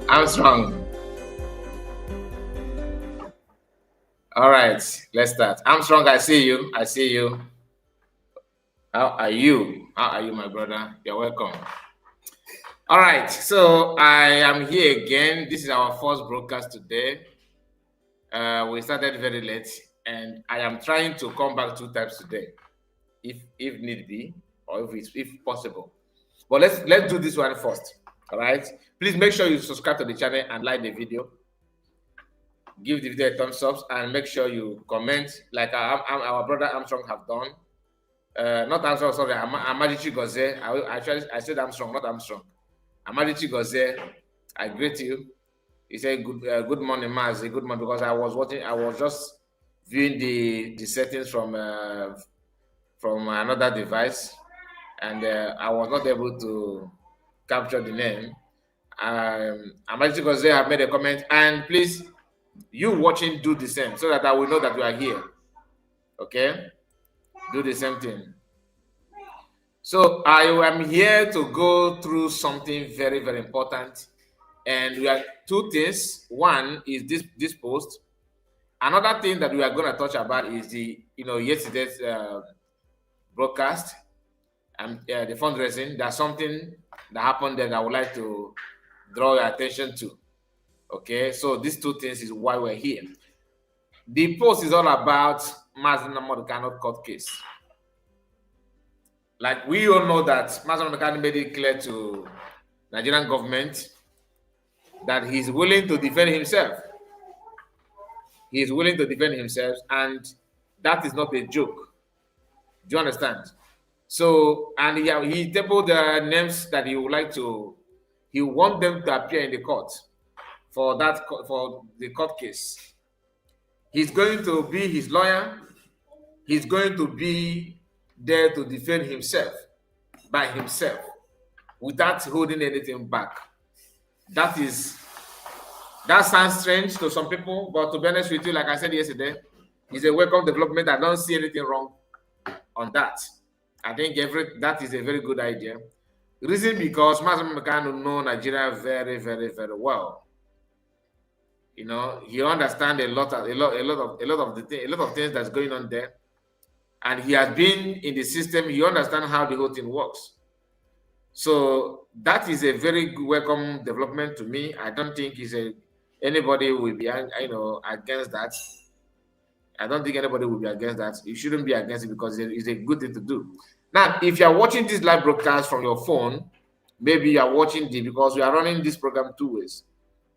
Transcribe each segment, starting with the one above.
Armstrong. All right, let's start. Armstrong, I see you. I see you. How are you? How are you, my brother? You're welcome. All right, so I am here again. This is our first broadcast today. We started very late, and I am trying to come back 2 times today, if need be, or if possible. But let's do this one first. All right. Please make sure you subscribe to the channel and like the video. Give the video a thumbs up and make sure you comment like our brother Armstrong have done. Not Armstrong, sorry, Amadichi Goze. I said Armstrong, not Armstrong. Amadichi Goze, I greet you. He said good morning, Maz. Good morning, because I was just viewing the settings from another device, and I was not able to capture the name. Amadichi Goze have made a comment, and please, you watching, do the same so that I will know that you are here. Okay, do the same thing. So I am here to go through something very, very important, and we have 2 things. One is this post. Another thing that we are going to touch about is the yesterday's broadcast and the fundraising. There's something that happened that I would like to draw your attention to. Okay, so these 2 things is why we're here. The post is all about Mazi Nnamdi Kanu court case. Like, we all know that Mazi Nnamdi Kanu made it clear to Nigerian government that he's willing to defend himself. He is willing to defend himself, and that is not a joke. Do you understand? So, and he tabled the names that he would like to. He wants them to appear in the court for the court case. He's going to be his lawyer. He's going to be there to defend himself by himself without holding anything back. That sounds strange to some people, but to be honest with you, like I said yesterday, it's a welcome development. I don't see anything wrong on that. I think that is a very good idea. The reason because Mazi Nnamdi Kanu know Nigeria very, very, very well. He understands a lot of things that's going on there, and he has been in the system. He understands how the whole thing works. So that is a very good welcome development to me. I don't think anybody will be against that. I don't think anybody will be against that. You shouldn't be against it because it's a good thing to do. Now, if you are watching this live broadcast from your phone, maybe you are watching because we are running this program 2 ways.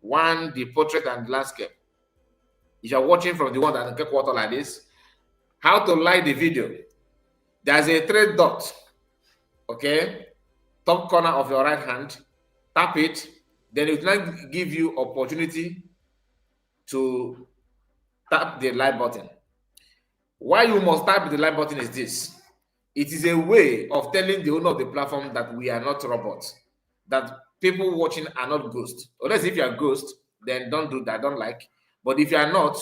One, the portrait and landscape. If you are watching from the one that can water like this, how to like the video? There's a 3 dot, okay, top corner of your right hand. Tap it, then it will give you opportunity to tap the like button. Why you must tap the like button is this. It is a way of telling the owner of the platform that we are not robots, that people watching are not ghosts. Unless if you are ghost, then don't do that, don't like. But if you are not,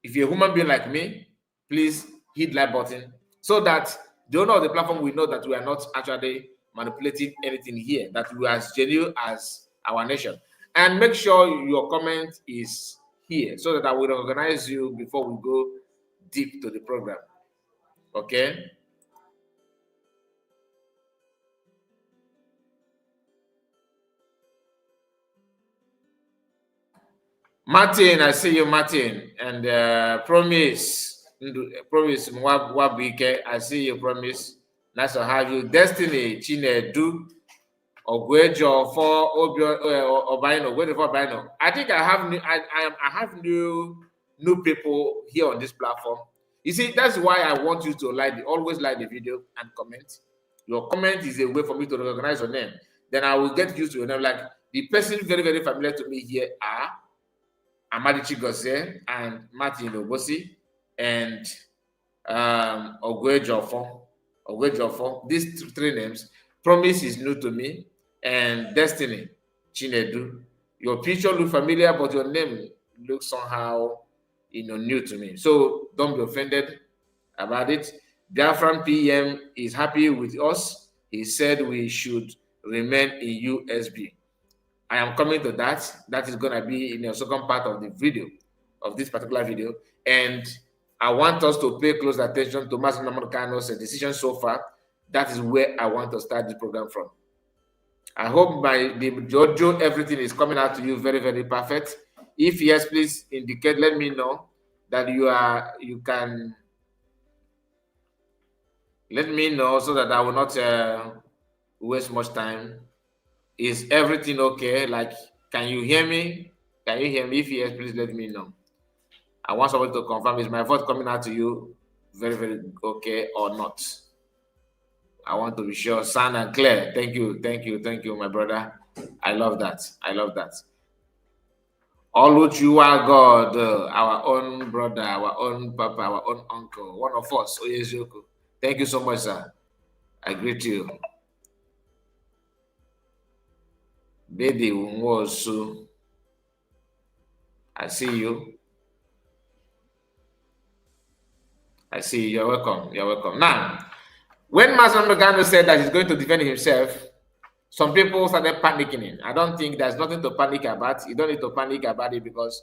if you're a human being like me, please hit like button so that the owner of the platform will know that we are not actually manipulating anything here, that we are as genuine as our nation. And make sure your comment is here so that I will organize you before we go deep to the program. Okay? Martin, I see you, Martin. And Promise Wike, I see you, Promise. Nice to have you. Destiny, Chinedu, Ogwejo for Obaino, wait for Obaino. I think I have new people here on this platform. You see, that's why I want you to always like the video and comment. Your comment is a way for me to recognize your name. Then I will get used to your name. Like the person very, very familiar to me here are Amadichi Gose and Martin Obosi and Ogwejofo. These three names. Promise is new to me, and Destiny Chinedu. Your picture looks familiar, but your name looks somehow new to me. So don't be offended about it. Biafran PM is happy with us. He said we should remain in USB. I am coming to that. That is going to be in the second part of the video, of this particular video. And I want us to pay close attention to Master Namorkano's decision so far. That is where I want to start this program from. I hope by the Jojo, everything is coming out to you very, very perfect. If yes, please indicate, let me know that you can let me know so that I will not waste much time. Is everything okay? Like, can you hear me? Can you hear me? If yes, please let me know. I want somebody to confirm, is my voice coming out to you very, very okay or not? I want to be sure. Sound and clear. Thank you, my brother. I love that. Oluchiwa God, our own brother, our own papa, our own uncle, one of us, Oyezioko. Thank you so much, sir. I greet you. Baby Nwosu, I see you. You're welcome. Now, when Master Mbagano said that he's going to defend himself, some people started panicking. I don't think there's nothing to panic about. You don't need to panic about it because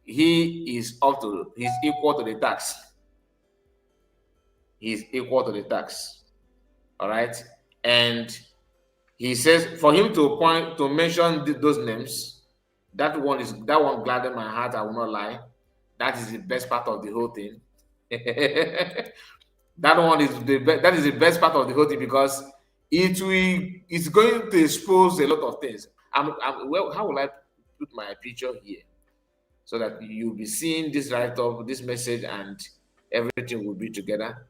he's equal to the tax. He's equal to the tax. All right. And he says for him to mention those names, that one gladdened my heart. I will not lie. That is the best part of the whole thing. That is the best part of the whole thing because it's going to expose a lot of things. Well, how will I put my picture here so that you'll be seeing this write-up, this message, and everything will be together?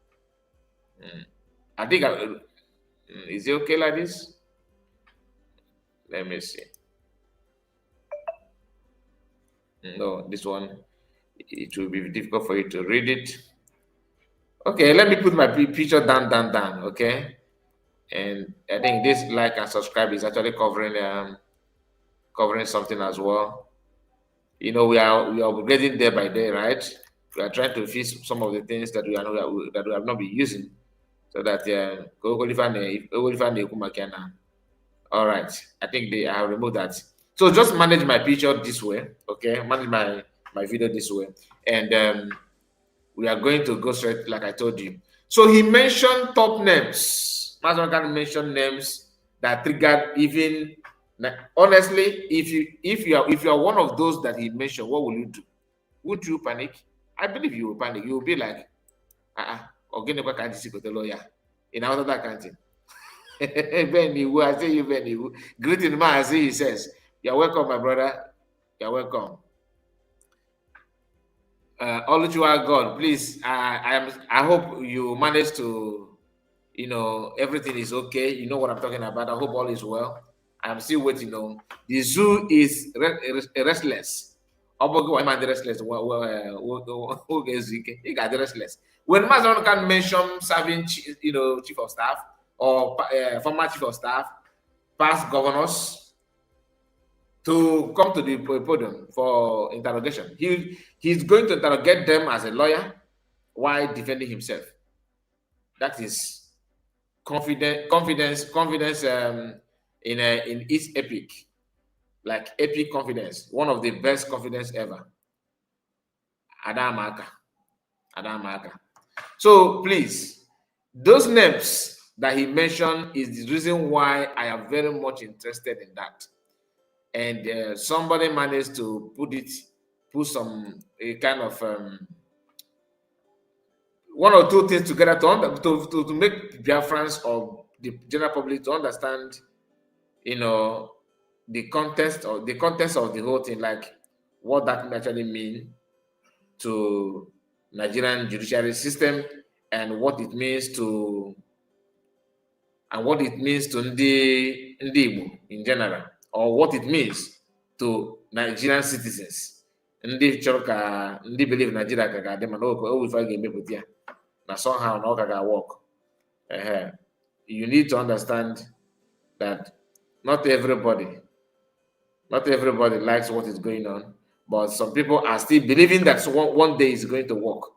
I think is it okay like this? Let me see. No, this one, it will be difficult for you to read it. Okay, let me put my picture down, okay? And I think this like and subscribe is actually covering something as well. We are upgrading day by day, right? We are trying to fix some of the things that we have not been using, so that all right. I think I have removed that. So just manage my picture this way, okay? Manage my video this way, and we are going to go straight like I told you. So he mentioned top names. Master can mention names that triggered even. Honestly, if you are one of those that he mentioned, what will you do? Would you panic? I believe you will panic. You will be like, again, can't see the lawyer in out of that country. Benny, I say you, Benny. Greeting man, as he says, you're welcome, my brother. You're welcome. Oluchiwa God, please. I hope you manage to, everything is okay. You know what I'm talking about. I hope all is well. I'm still waiting on. The zoo is restless. Restless. He got restless. When Master can mention serving, chief of staff or former chief of staff, past governors, to come to the podium for interrogation, he's going to interrogate them as a lawyer while defending himself. That is confidence. In its epic, like epic confidence, one of the best confidence ever. Adamaka. So please, those names that he mentioned is the reason why I am very much interested in that. And somebody managed to put some kind of one or two things together to make Biafrans or the general public to understand, the context of the whole thing, like what that actually mean to Nigerian judiciary system and what it means to and what it means to Ndi Igbo in general, or what it means to Nigerian citizens. Ndị chọrọ ka ndị believe Nigeria ka ga-adị mana o ife a ga-emepụta ya na somehow na ọ ka ga-work. You need to understand that not everybody likes what is going on, but some people are still believing that one day is going to work.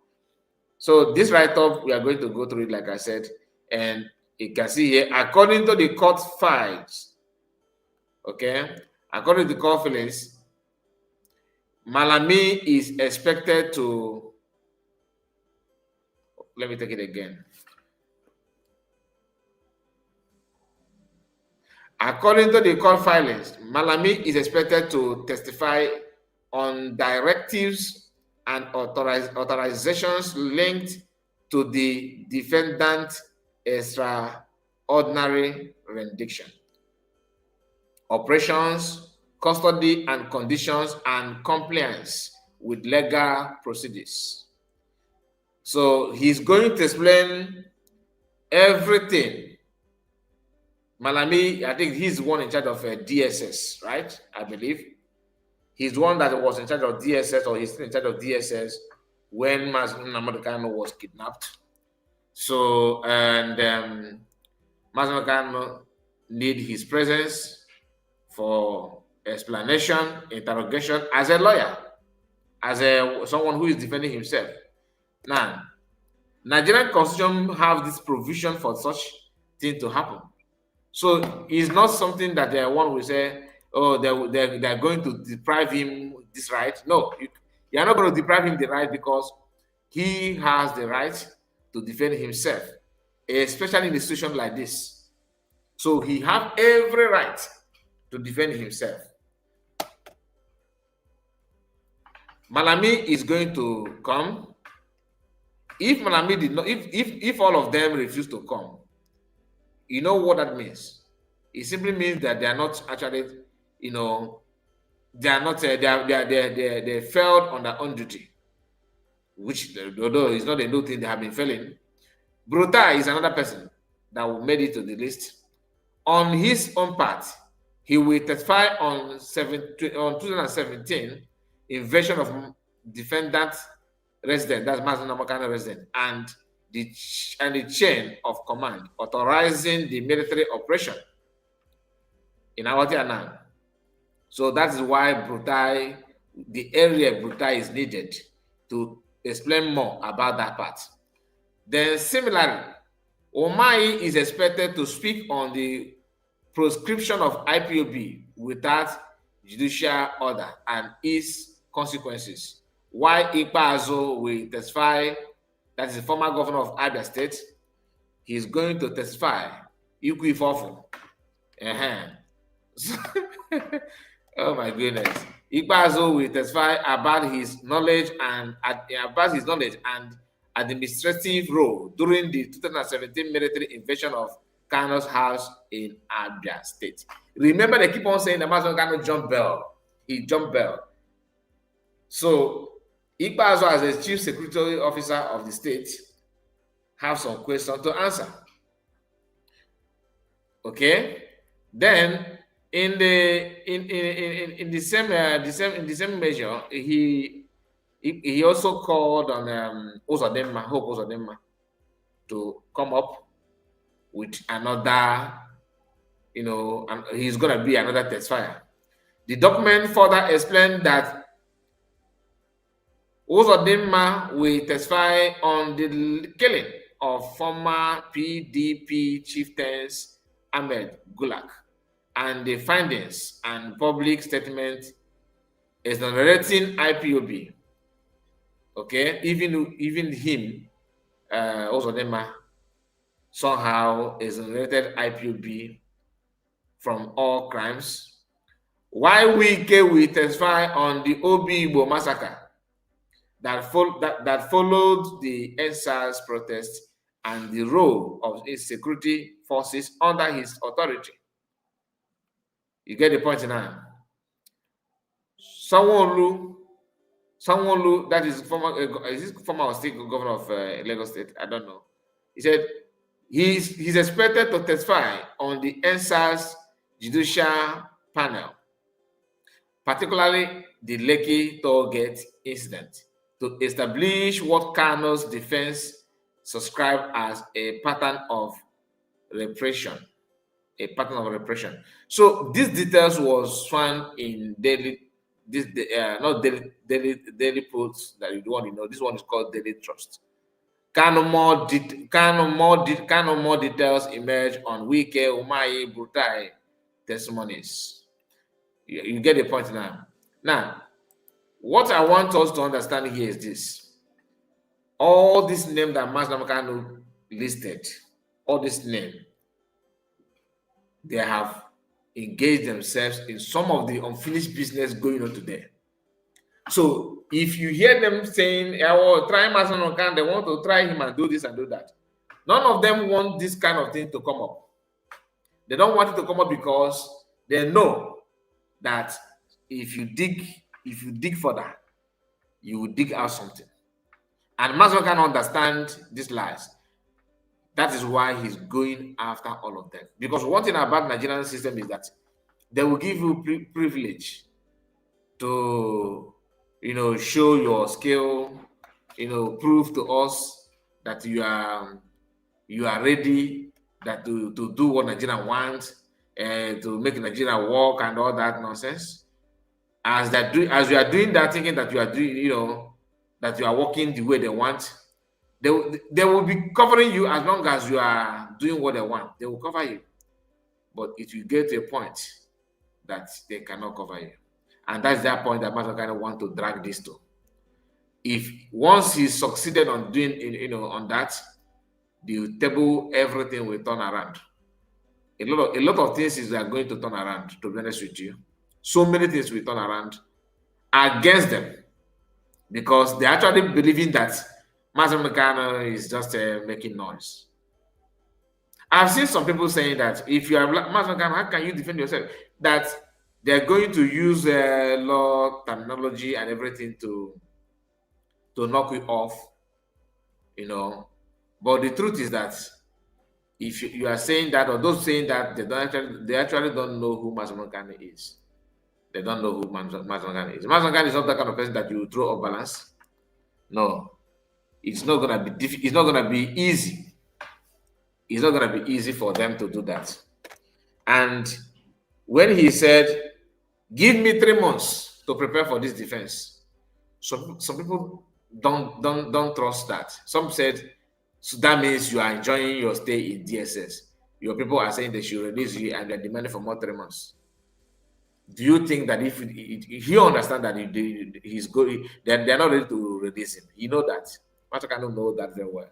So this write-up, we are going to go through it, like I said, and you can see here, according to the court files, okay, according to the court filings, Malami is expected to, let me take it again. According to the court filings, Malami is expected to testify on directives and authorizations linked to the defendant's extraordinary rendition, operations, custody and conditions, and compliance with legal procedures. So he's going to explain everything. Malami, I think he's the one in charge of DSS, right? I believe. He's the one that was in charge of DSS, or he's still in charge of DSS when Umahi was kidnapped. So, and Umahi need his presence for explanation, interrogation, as a lawyer, as someone who is defending himself. Now, Nigerian Constitution have this provision for such thing to happen. So it's not something that one will say, oh, they're going to deprive him this right. No, you're not going to deprive him the right, because he has the right to defend himself, especially in a situation like this. So he has every right to defend himself. Malami is going to come. If Malami did not, if all of them refuse to come, you know what that means? It simply means that they are not actually, they are not, they failed on their own duty, which, although it's not a new thing, they have been failing. Buratai is another person that will made it to the list. On his own part, he will testify on 2017 invasion of defendant resident, that's Sanwo-Olu resident, and the chain of command authorizing the military operation in Awatiana. So that is why Buratai, the area Buratai is needed to explain more about that part. Then similarly, Umahi is expected to speak on the proscription of IPOB without judicial order and its consequences. While Ikpeazu will testify, that is the former governor of Abia State, he is going to testify. Oh my goodness. Ikpeazu will testify about his knowledge and administrative role during the 2017 military invasion of Kano's house in Abia State. Remember, they keep on saying the Master Kano jumped bell. He jumped bell. So Ikpeazu, as the chief security officer of the state, have some questions to answer. Okay. Then in the same measure, he also called on Uzodinma to come up with another, and he's gonna be another testifier. The document further explained that Uzodinma will testify on the killing of former PDP chieftains Ahmed Gulak and the findings and public statement exonerating IPOB. Okay, even him, Uzodinma, somehow exonerated IPOB from all crimes. While Wike will testify on the Obi-Igbo massacre that followed the NSAS protest and the role of its security forces under his authority. You get the point now. Sanwo-Olu, that is former state governor of Lagos State. I don't know. He said He's expected to testify on the NSAS judicial panel, particularly the Lekki toll gate incident, to establish what Kano's defense subscribed as a pattern of repression. A pattern of repression. So these details was found in not daily posts that you want to know. This one is called Daily Trust. More details emerge on Wike, Umahi, Buratai testimonies. You get the point now. Now, what I want us to understand here is this. All these names that Master Kano listed, all this name, they have engaged themselves in some of the unfinished business going on today. So if you hear them saying, I will try Master Kano, they want to try him and do this and do that. None of them want this kind of thing to come up. They don't want it to come up because they know that if you dig further, you will dig out something. And Master can understand these lies. That is why he's going after all of them. Because one thing about Nigerian system is that they will give you privilege to, show your skill, prove to us that you are ready, that to do what Nigeria wants, to make Nigeria work and all that nonsense. As you are doing that, thinking that you are doing, that you are working the way they want, they will be covering you as long as you are doing what they want. They will cover you. But it will get to a point that they cannot cover you. And that's that point that Master kind of want to drag this to. If once he succeeded on doing, on that, the table, everything will turn around. A lot of things are going to turn around, to be honest with you. So many things will turn around against them because they're actually believing that Master Mekano is just making noise. I've seen some people saying that if you are Master Mekano, how can you defend yourself? That they're going to use law terminology and everything to knock you off, But the truth is that if you are saying that, or those saying that, they actually don't know who Master Mekano is. They don't know who Master Mekano is. Master Mekano is not that kind of person that you throw off balance. No, it's not gonna be it's not gonna be easy. It's not gonna be easy for them to do that. And when he said, "Give me 3 months to prepare for this defense," some people don't trust that. Some said, so that means you are enjoying your stay in DSS. Your people are saying they should release you and they're demanding for more 3 months. Do you think that if he understand that he's going, they're not ready to release him? You know that. Master cannot know that very well.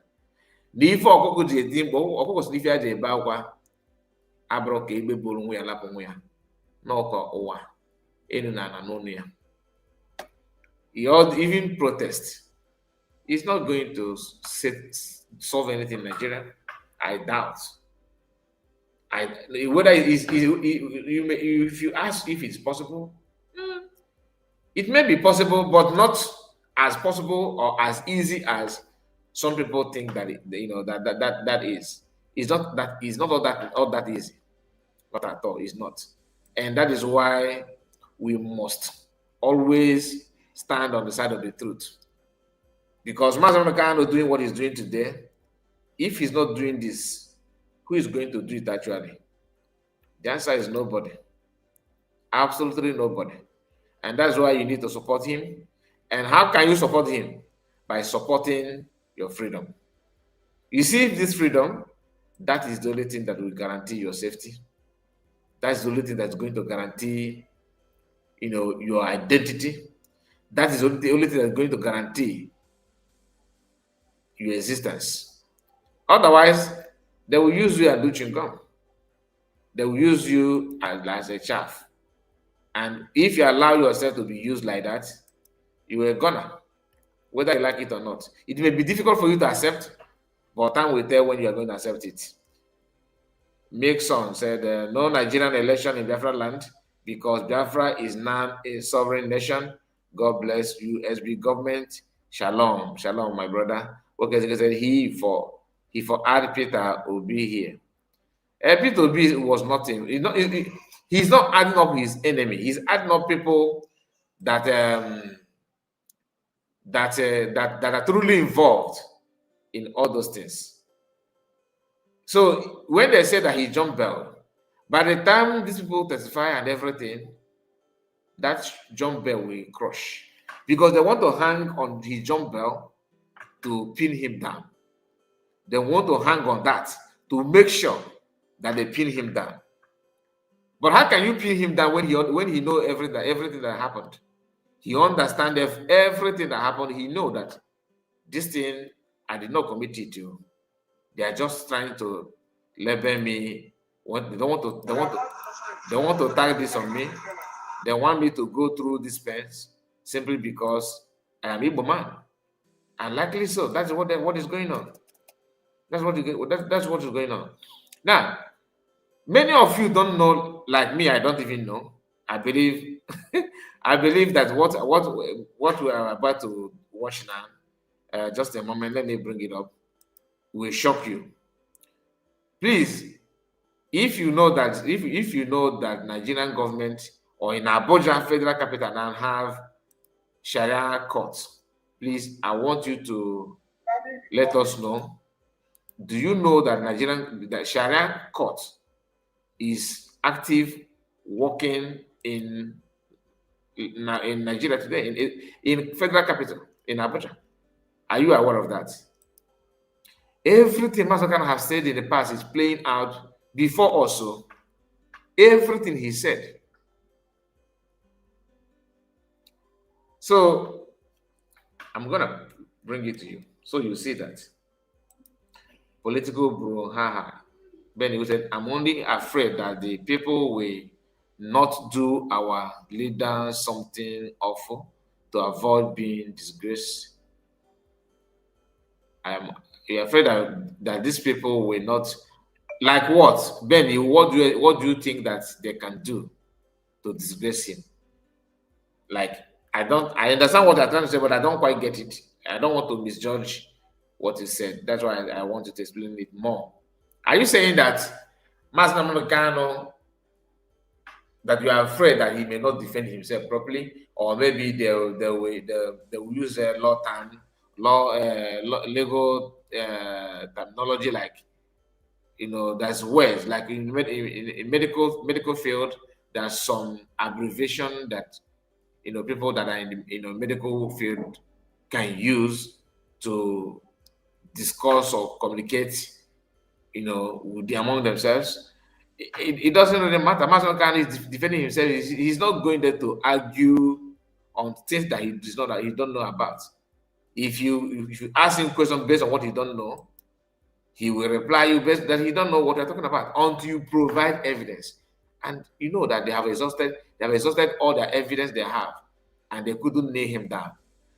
The for Okoko Jedimbo, Okoko Snifia Jebawa, Abroke, Bolunga, Lapomuya, Noko Owa, Enuna, Nonia. Even protest. It's not going to solve anything in Nigeria. I doubt. Whether if you ask if it's possible, it may be possible, but not as possible or as easy as some people think that that is. It's not that. It's not all that easy. Not at all. It's not, and that is why we must always stand on the side of the truth. Because Master Mekano doing what he's doing today, if he's not doing this, who is going to do it actually? The answer is nobody. Absolutely nobody. And that's why you need to support him. And how can you support him? By supporting your freedom. You see this freedom, that is the only thing that will guarantee your safety. That's the only thing that's going to guarantee, your identity. That is the only thing that's going to guarantee your existence. Otherwise, they will use you and do chewing-gum. They will use you as a chaff. And if you allow yourself to be used like that, you are gonna, whether you like it or not. It may be difficult for you to accept, but time will tell when you are going to accept it. Makeson said, no Nigerian election in Biafra land because Biafra is now a sovereign nation. God bless you, SB government. Shalom, shalom, my brother. Okay, said he if I add Peter Obi here. Peter Obi was nothing. He's not adding up his enemy. He's adding up people that that are truly involved in all those things. So when they say that he jumped bell, by the time these people testify and everything, that jump bell will crush, because they want to hang on his jump bell to pin him down. They want to hang on that to make sure that they pin him down. But how can you pin him down when he know everything that happened? He understands everything that happened. He know that this thing I did not commit it to. They are just trying to label me. They want to tag this on me. They want me to go through this pains simply because I am Igbo man. And likely so. That's what is going on. That's what is going on. Now, many of you don't know, like me, I don't even know. I believe I believe that what we are about to watch now, just a moment, let me bring it up, will shock you. Please, if you know that Nigerian government or in Abuja federal capital now have Sharia courts, please, I want you to let us know. Do you know that Sharia court is active, working in Nigeria today, in federal capital, in Abuja? Are you aware of that? Everything Master Khan have said in the past is playing out before also. Everything he said. So I'm gonna bring it to you so you see that. Political brouhaha. Benny said, I'm only afraid that the people will not do our leader something awful to avoid being disgraced. I am afraid that these people will not, like what? Benny, what do you think that they can do to disgrace him? Like, I understand what they're trying to say, but I don't quite get it. I don't want to misjudge what he said. That's why I wanted to explain it more. Are you saying that Master Namano, that you are afraid that he may not defend himself properly, or maybe they will use legal terminology, like, there's words like in medical field, there's some abbreviation that people that are in the medical field can use to discuss or communicate among themselves. It doesn't really matter. Master Khan is defending himself. He's not going there to argue on things that he don't know about. If you ask him questions based on what he don't know, he will reply you based that he don't know what you're talking about until you provide evidence. And you know that they have exhausted all the evidence they have, and they couldn't nail him down.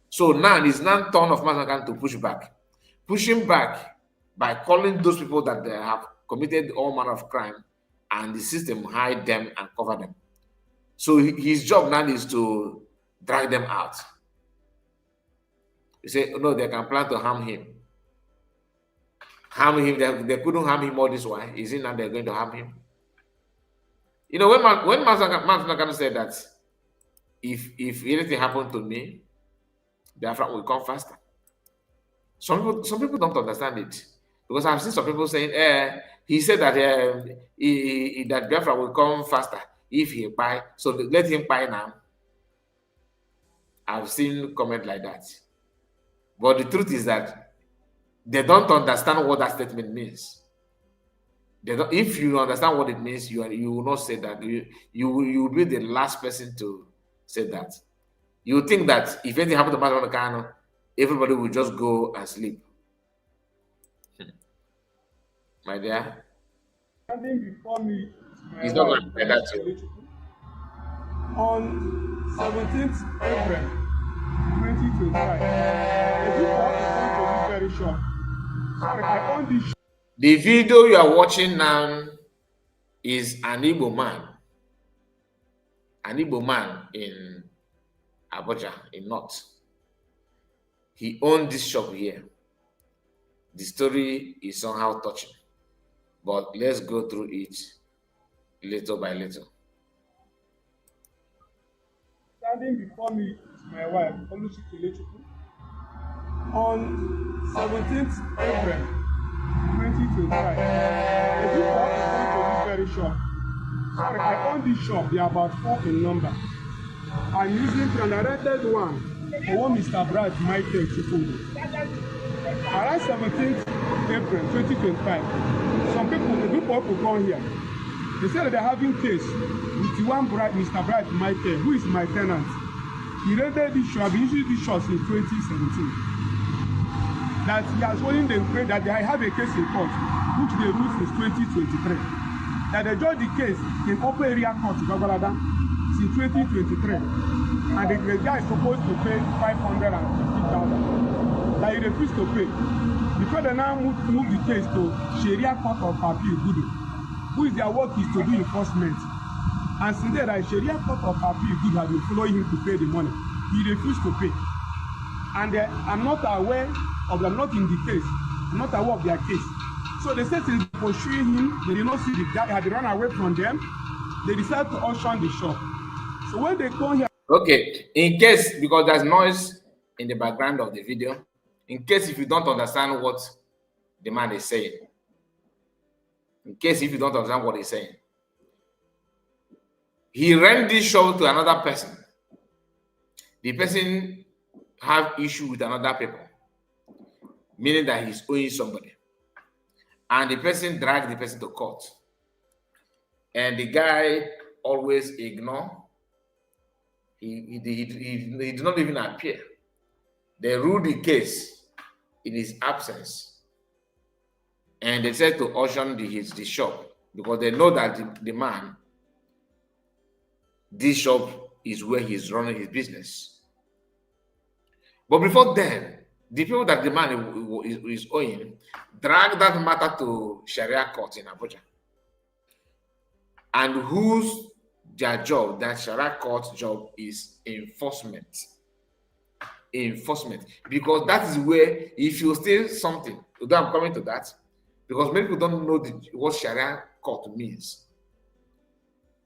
So now it's now turn of Master Khan to push back. Pushing back by calling those people that they have committed all manner of crime, and the system hide them and cover them. So his job now is to drag them out. You say, no, they can plan to harm him. Harm him. They couldn't harm him all this while. Is it now they're going to harm him? When Master Khan said that if anything happened to me, Biafra will come faster. Some people don't understand it, because I've seen some people saying, he said that that Biafra will come faster if he buy, so let him buy now. I've seen comment like that, but the truth is that they don't understand what that statement means. If you understand what it means, you will not say that. You will be the last person to say that. You think that if anything happened to Master Khan, everybody will just go and sleep. My dear, he's not going to say that to you. On 17th April 2025, very short. The video you are watching now is an Igbo man in Abuja, in North. He owned this shop here. The story is somehow touching, but let's go through it little by little. Standing before me is my wife, Oluchi, on 17th April 2025. The people is going to this very shop. Sorry, I own this shop. They are about 4 in number. I'm using the rented one for one Mr. Brad Michael Chifudu. Around 17th April 2025, some people, the group of people come here. They said that they're having case with one Brad, Mr. Brad Michael, who is my tenant. He rented this shop, I've been using this shop since 2017. That he has holding them pray that they have a case in court, which they ruled since 2023. That they judge the case in open area court, Gabalada, since 2023. And the guy is supposed to pay 550,000. That he refused to pay. Before they now move the case to Sharia Court of Appeal, Gudu, who is their work is to do enforcement. And since then, the Sharia Court of Appeal, Gudu, has been following him to pay the money. He refused to pay. And I'm not aware of them, not in the case. I'm not aware of their case. So they said since pursuing him, they did not see the guy, had run away from them. They decided to auction the shop. So when they come here. Okay, in case, because there's noise in the background of the video, in case if you don't understand what the man is saying, in case if you don't understand what he's saying, he rent this shop to another person. The person have issue with another people, meaning that he's owing somebody. And the person dragged the person to court. And the guy always ignore. He did not even appear. They ruled the case in his absence. And they said to auction the shop because they know that the man, this shop is where he's running his business. But before then, the people that the man is owing drag that matter to Sharia court in Abuja. And whose their job, that Sharia court job, is enforcement. Enforcement. Because that is where, if you steal something, although I'm coming to that, because many people don't know what Sharia court means.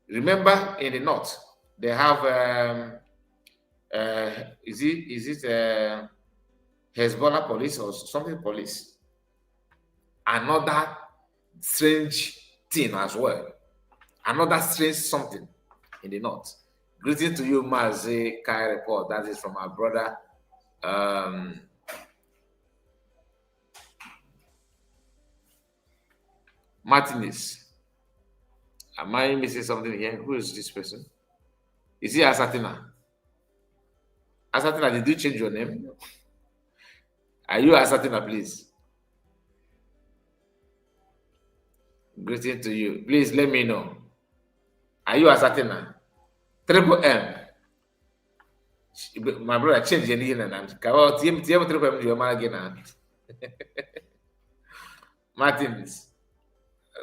Remember, in the north, they have is it Hezbollah police or something police? Another strange thing as well. Another strange something in the north. Greeting to you, Mazi Kai report. That is from our brother. Martinez. Am I missing something here? Who is this person? Is he Asatina? Asatina, did you change your name? Are you Asatina, please? Greeting to you. Please let me know. Are you Asatina? Triple M. My brother changed your name and I'm Triple M your man again. Martins.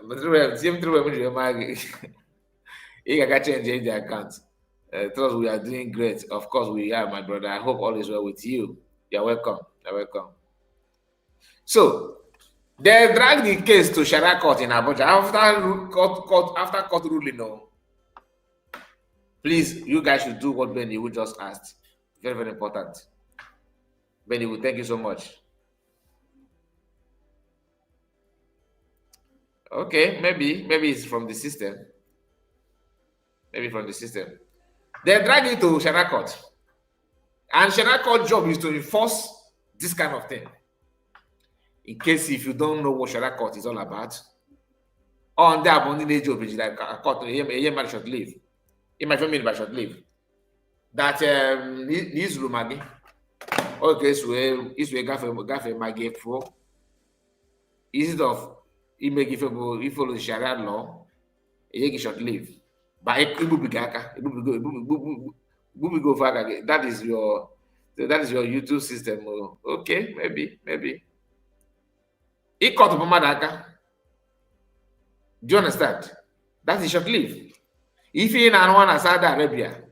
Triple M your man. You can change the account. Trust we are doing great. Of course we are, my brother. I hope all is well with you. You're welcome. You're welcome. So they dragged the case to Sharia court in Abuja after court ruling. No. Please, you guys should do what Benny would just asked. Very, very important. Benny, would thank you so much. Okay, maybe it's from the system. Maybe from the system. They drag it to Sharia court. And Sharia court job is to enforce this kind of thing. In case if you don't know what Sharia court is all about, on the abundant job is like a court, a short leave. It might mean by short leave. That this Umahi, okay, so is we gafe magi for instead of it make if you follow the Sharia law, a short leave. But it will be gaka, it will go far again. That is your YouTube system. Okay, maybe. It caught up Madaka. Do you understand? That is short leave. If you na one Saudi Arabia,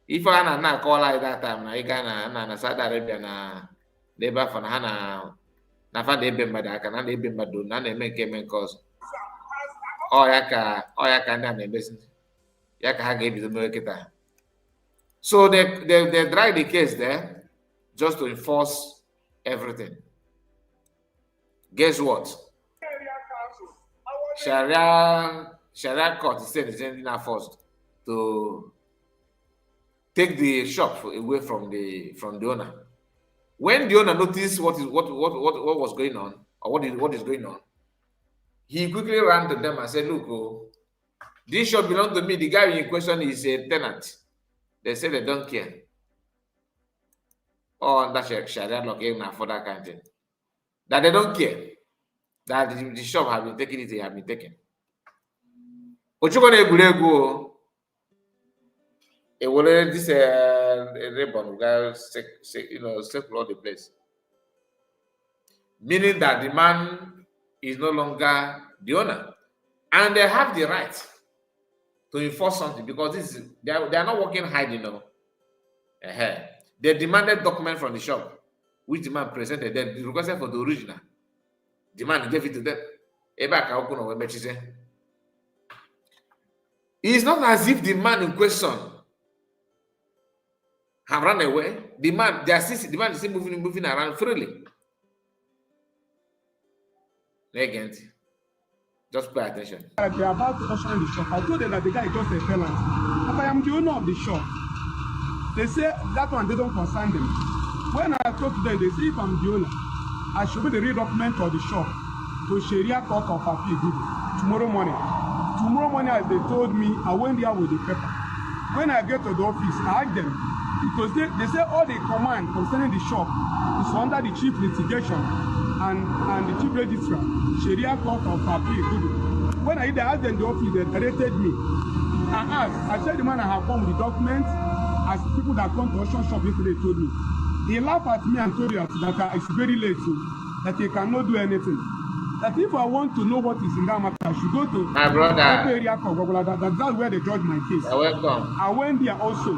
if I na call like that time, na Saudi Arabia na labor for na Na fa na-ebe mmadụ aka, na na-ebe mmadụ, na na-eme nke ọzọ. Ọ ya ka ndị a na-emezi. Ya ka ha ga-ebido mee kịta. So they drag the case there just to enforce everything. Guess what? Sharia court said is now forced to take the shop away from the owner. When the owner noticed what was going on, or what is going on, he quickly ran to them and said, "Look, oh, this shop belongs to me. The guy in question is a tenant." They said they don't care. Or that Sharia law gave now for that kind of thing. That they don't care. That the shop have been taken, it have been taken. Ochukwu egwuregwu e were this ribbon guy circle all the place. Meaning that the man is no longer the owner. And they have the right to enforce something because they are not working hard, They demanded document from the shop, which the man presented. They requested for the original. The man gave it to them. It's not as if the man in question have run away. The man is still moving around freely. Again, just pay attention. They are about to usher in the shop. I told them that the guy is just a tenant. If I am the owner of the shop, they say that one they don't concern them. When I talk to them, they say if I'm the owner, I should be the real document of the shop to Sharia Court of Appeal tomorrow morning. Tomorrow morning, as they told me, I went there with the paper. When I get to the office, I asked them, because they say all the command concerning the shop is under the chief litigation and the chief registrar, Sharia Court of Appeal. When I asked them in the office, they directed me. I said the man I have come with the documents as people that come to auction shop yesterday told me. He laughed at me and told me that it's very late, so that he cannot do anything. That if I want to know what is in that matter, I should go to my brother. That's where they judge my case. You're welcome. I went there also.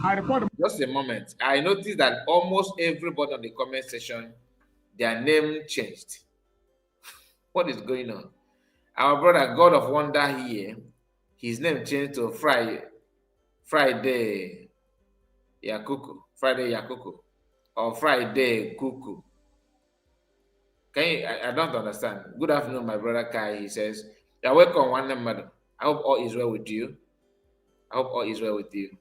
I reported. Just a moment. I noticed that almost everybody on the comment section, their name changed. What is going on? Our brother, God of Wonder here, his name changed to Friday Yakuku, or Friday Kuku. I don't understand. Good afternoon, my brother Kai. He says, "You're welcome, one madam. I hope all is well with you. I hope all is well with you."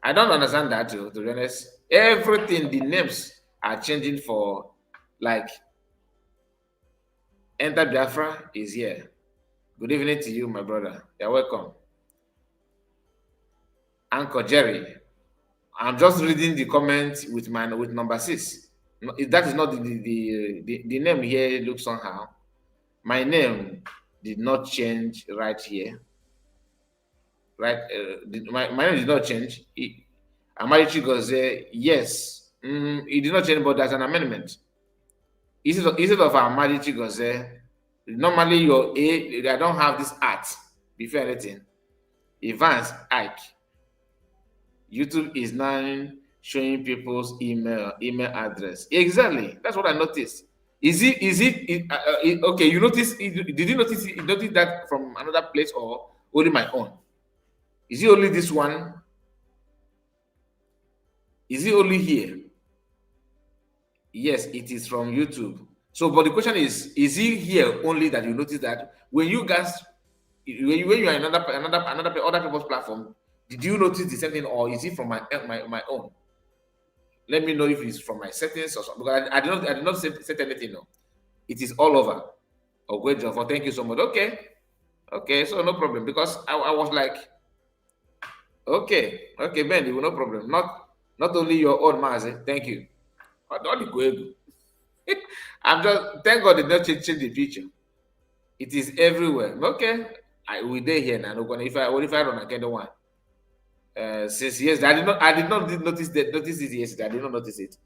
I don't understand that too, to be honest. Everything, the names are changing for, like, Enter Biafra is here. Good evening to you, my brother. You're welcome. Uncle Jerry, I'm just reading the comments with number 6. That is not the name here looks somehow. My name did not change right here. Right, my name did not change. Amarichi Goze, yes, it did not change, but there's an amendment. Instead of Amarichi Goze, normally your I don't have this art before anything. Evans Ike. YouTube is now showing people's email address. Exactly, that's what I noticed. Is it okay? You notice? Did you notice that from another place or only my own? Is it only this one? Is it only here? Yes, it is from YouTube. So, but the question is it here only that you notice that when you guys, when you are in other people's platform, did you notice the same thing, or is it from my own? Let me know if it's from my settings or something. Because I did not set anything. No, it is all over. Oh, great job! Thank you so much. Okay, so no problem, because I was like, okay, Ben, no problem. Not only your own Mazi. Thank you. I'm just, thank God they not change the picture. It is everywhere. Okay, we there here now. If I run again, one. Since yes, I did not notice it yesterday. I did not notice it.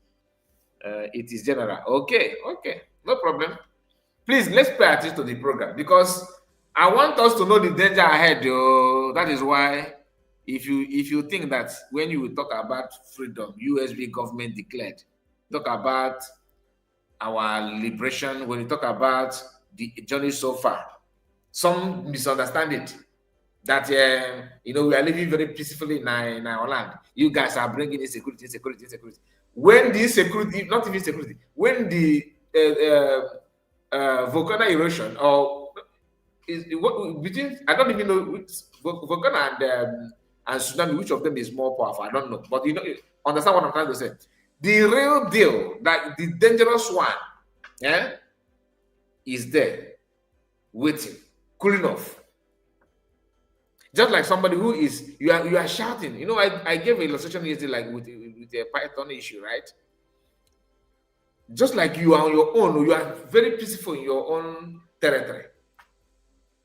It is general. Okay, no problem. Please, let's pay attention to the program, because I want us to know the danger ahead. That is why, if you think that when you talk about freedom, USB government declared, talk about our liberation, when we talk about the journey so far, some misunderstand it. That we are living very peacefully in our land. You guys are bringing insecurity. When the insecurity, not even security, when the volcano erosion or between, I don't even know which volcano and tsunami, which of them is more powerful. I don't know, but understand what I'm trying to say. The real deal, like the dangerous one, is there, waiting, cooling off. Just like somebody who is, you are shouting. I gave an illustration yesterday, like with a Python issue, right? Just like you are on your own, you are very peaceful in your own territory,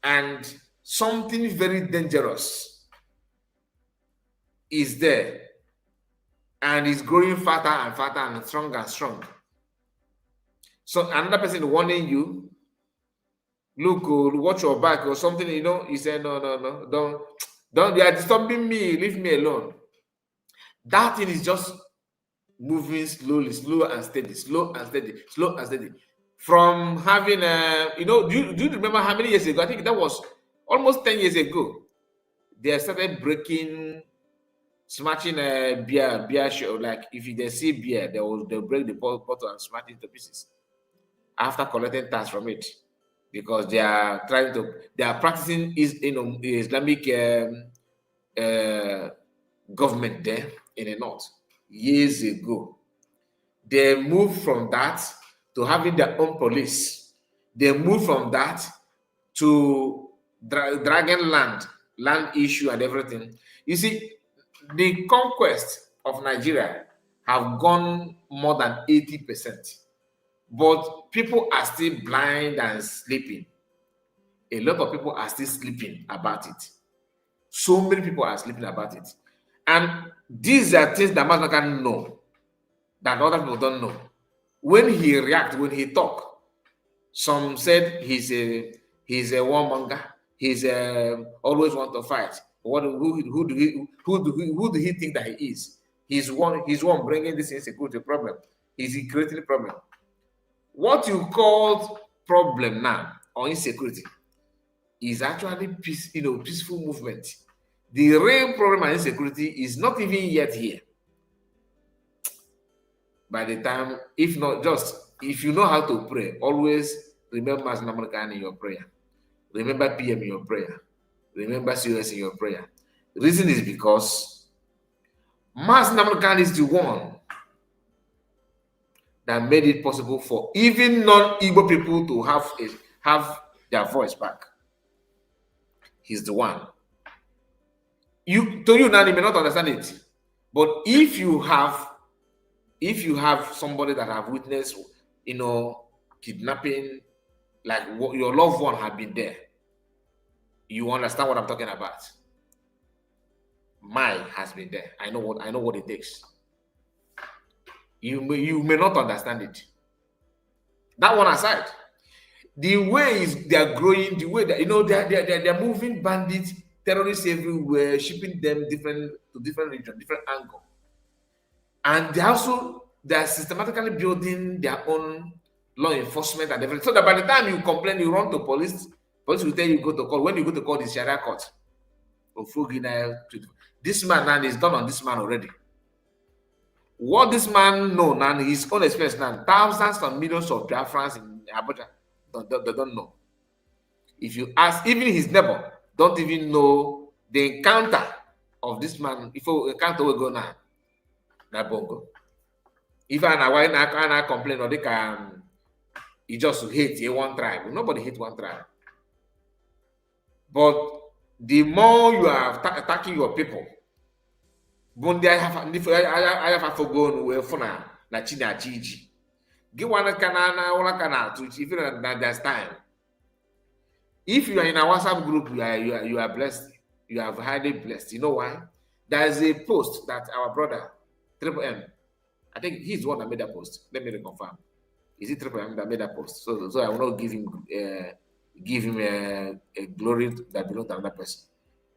and something very dangerous is there, and it's growing faster and faster and stronger and stronger. So another person warning you, look, watch your back or something, he said, no, don't, they are disturbing me, leave me alone. That thing is just moving slowly, slow and steady. From having, do you remember how many years ago? I think that was almost 10 years ago. They started smashing beer show. Like if they see beer, they'll break the bottle and smash it to pieces after collecting tax from it, because they are practicing Islamic government there in the north. Years ago, they moved from that to having their own police. They moved from that to dragging land issue and everything. You see, the conquest of Nigeria have gone more than 80%, but people are still blind and sleeping. A lot of people are still sleeping about it. So many people are sleeping about it. And these are things that man can know that other people don't know. When he reacts, when he talk, some said he's a warmonger. He's always want to fight. Who do he think that he is? He's one bringing this insecurity problem. He's creating a problem. What you call problem now or insecurity is actually peaceful movement. The real problem and insecurity is not even yet here. By the time, if you know how to pray, always remember Sanwo-Olu in your prayer. Remember PM in your prayer. Remember CS in your prayer. The reason is because Sanwo-Olu is the one that made it possible for even non-Igbo people to have their voice back. He's the one. To you now, you may not understand it, but if you have somebody that have witnessed, kidnapping, like your loved one have been there, you understand what I'm talking about. Mine has been there. I know what it takes. You may not understand it. That one aside, the way they are growing, the way that they're moving bandits, terrorists everywhere, shipping them to different regions, different angle. And they are systematically building their own law enforcement and everything. So that by the time you complain, you run to police will tell you go to court. When you go to court, it's Sharia court. This man now is done on this man already. What this man know now, his own experience now, thousands and millions of Biafrans in Abuja, they don't know. If you ask, even his neighbor, don't even know the encounter of this man. If you encounter will go now, na bongo. If I complain or they can, he just hate one tribe. Nobody hate one tribe. But the more you are attacking your people, Bundi I have forgone where funa na china chiji. Give one canana or cana to if there's time. If you are in a WhatsApp group, you are blessed. You are highly blessed. You know why? There is a post that our brother Triple M, I think he's the one that made that post. Let me reconfirm. Is it Triple M that made that post? So I will not give him a glory that belongs to another person.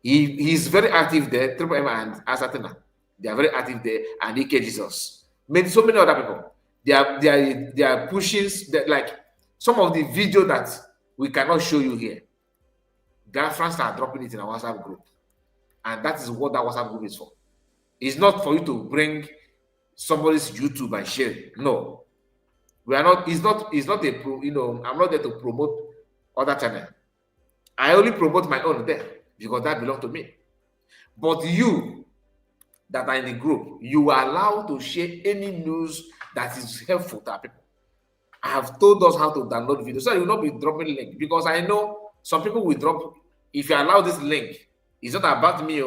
He's very active there. Triple M and Asatana, they are very active there, and EK Jesus. So many other people. they are pushing that, like some of the video that we cannot show you here. Biafrans are dropping it in our WhatsApp group, and that is what that WhatsApp group is for. It's not for you to bring somebody's YouTube and share it. No, we are not. It's not a pro. I'm not there to promote other channel. I only promote my own there because that belongs to me. But you that are in the group, you are allowed to share any news that is helpful to our people. I have told us how to download videos, so you will not be dropping link, because I know some people will drop. If you allow this link, it's not about me.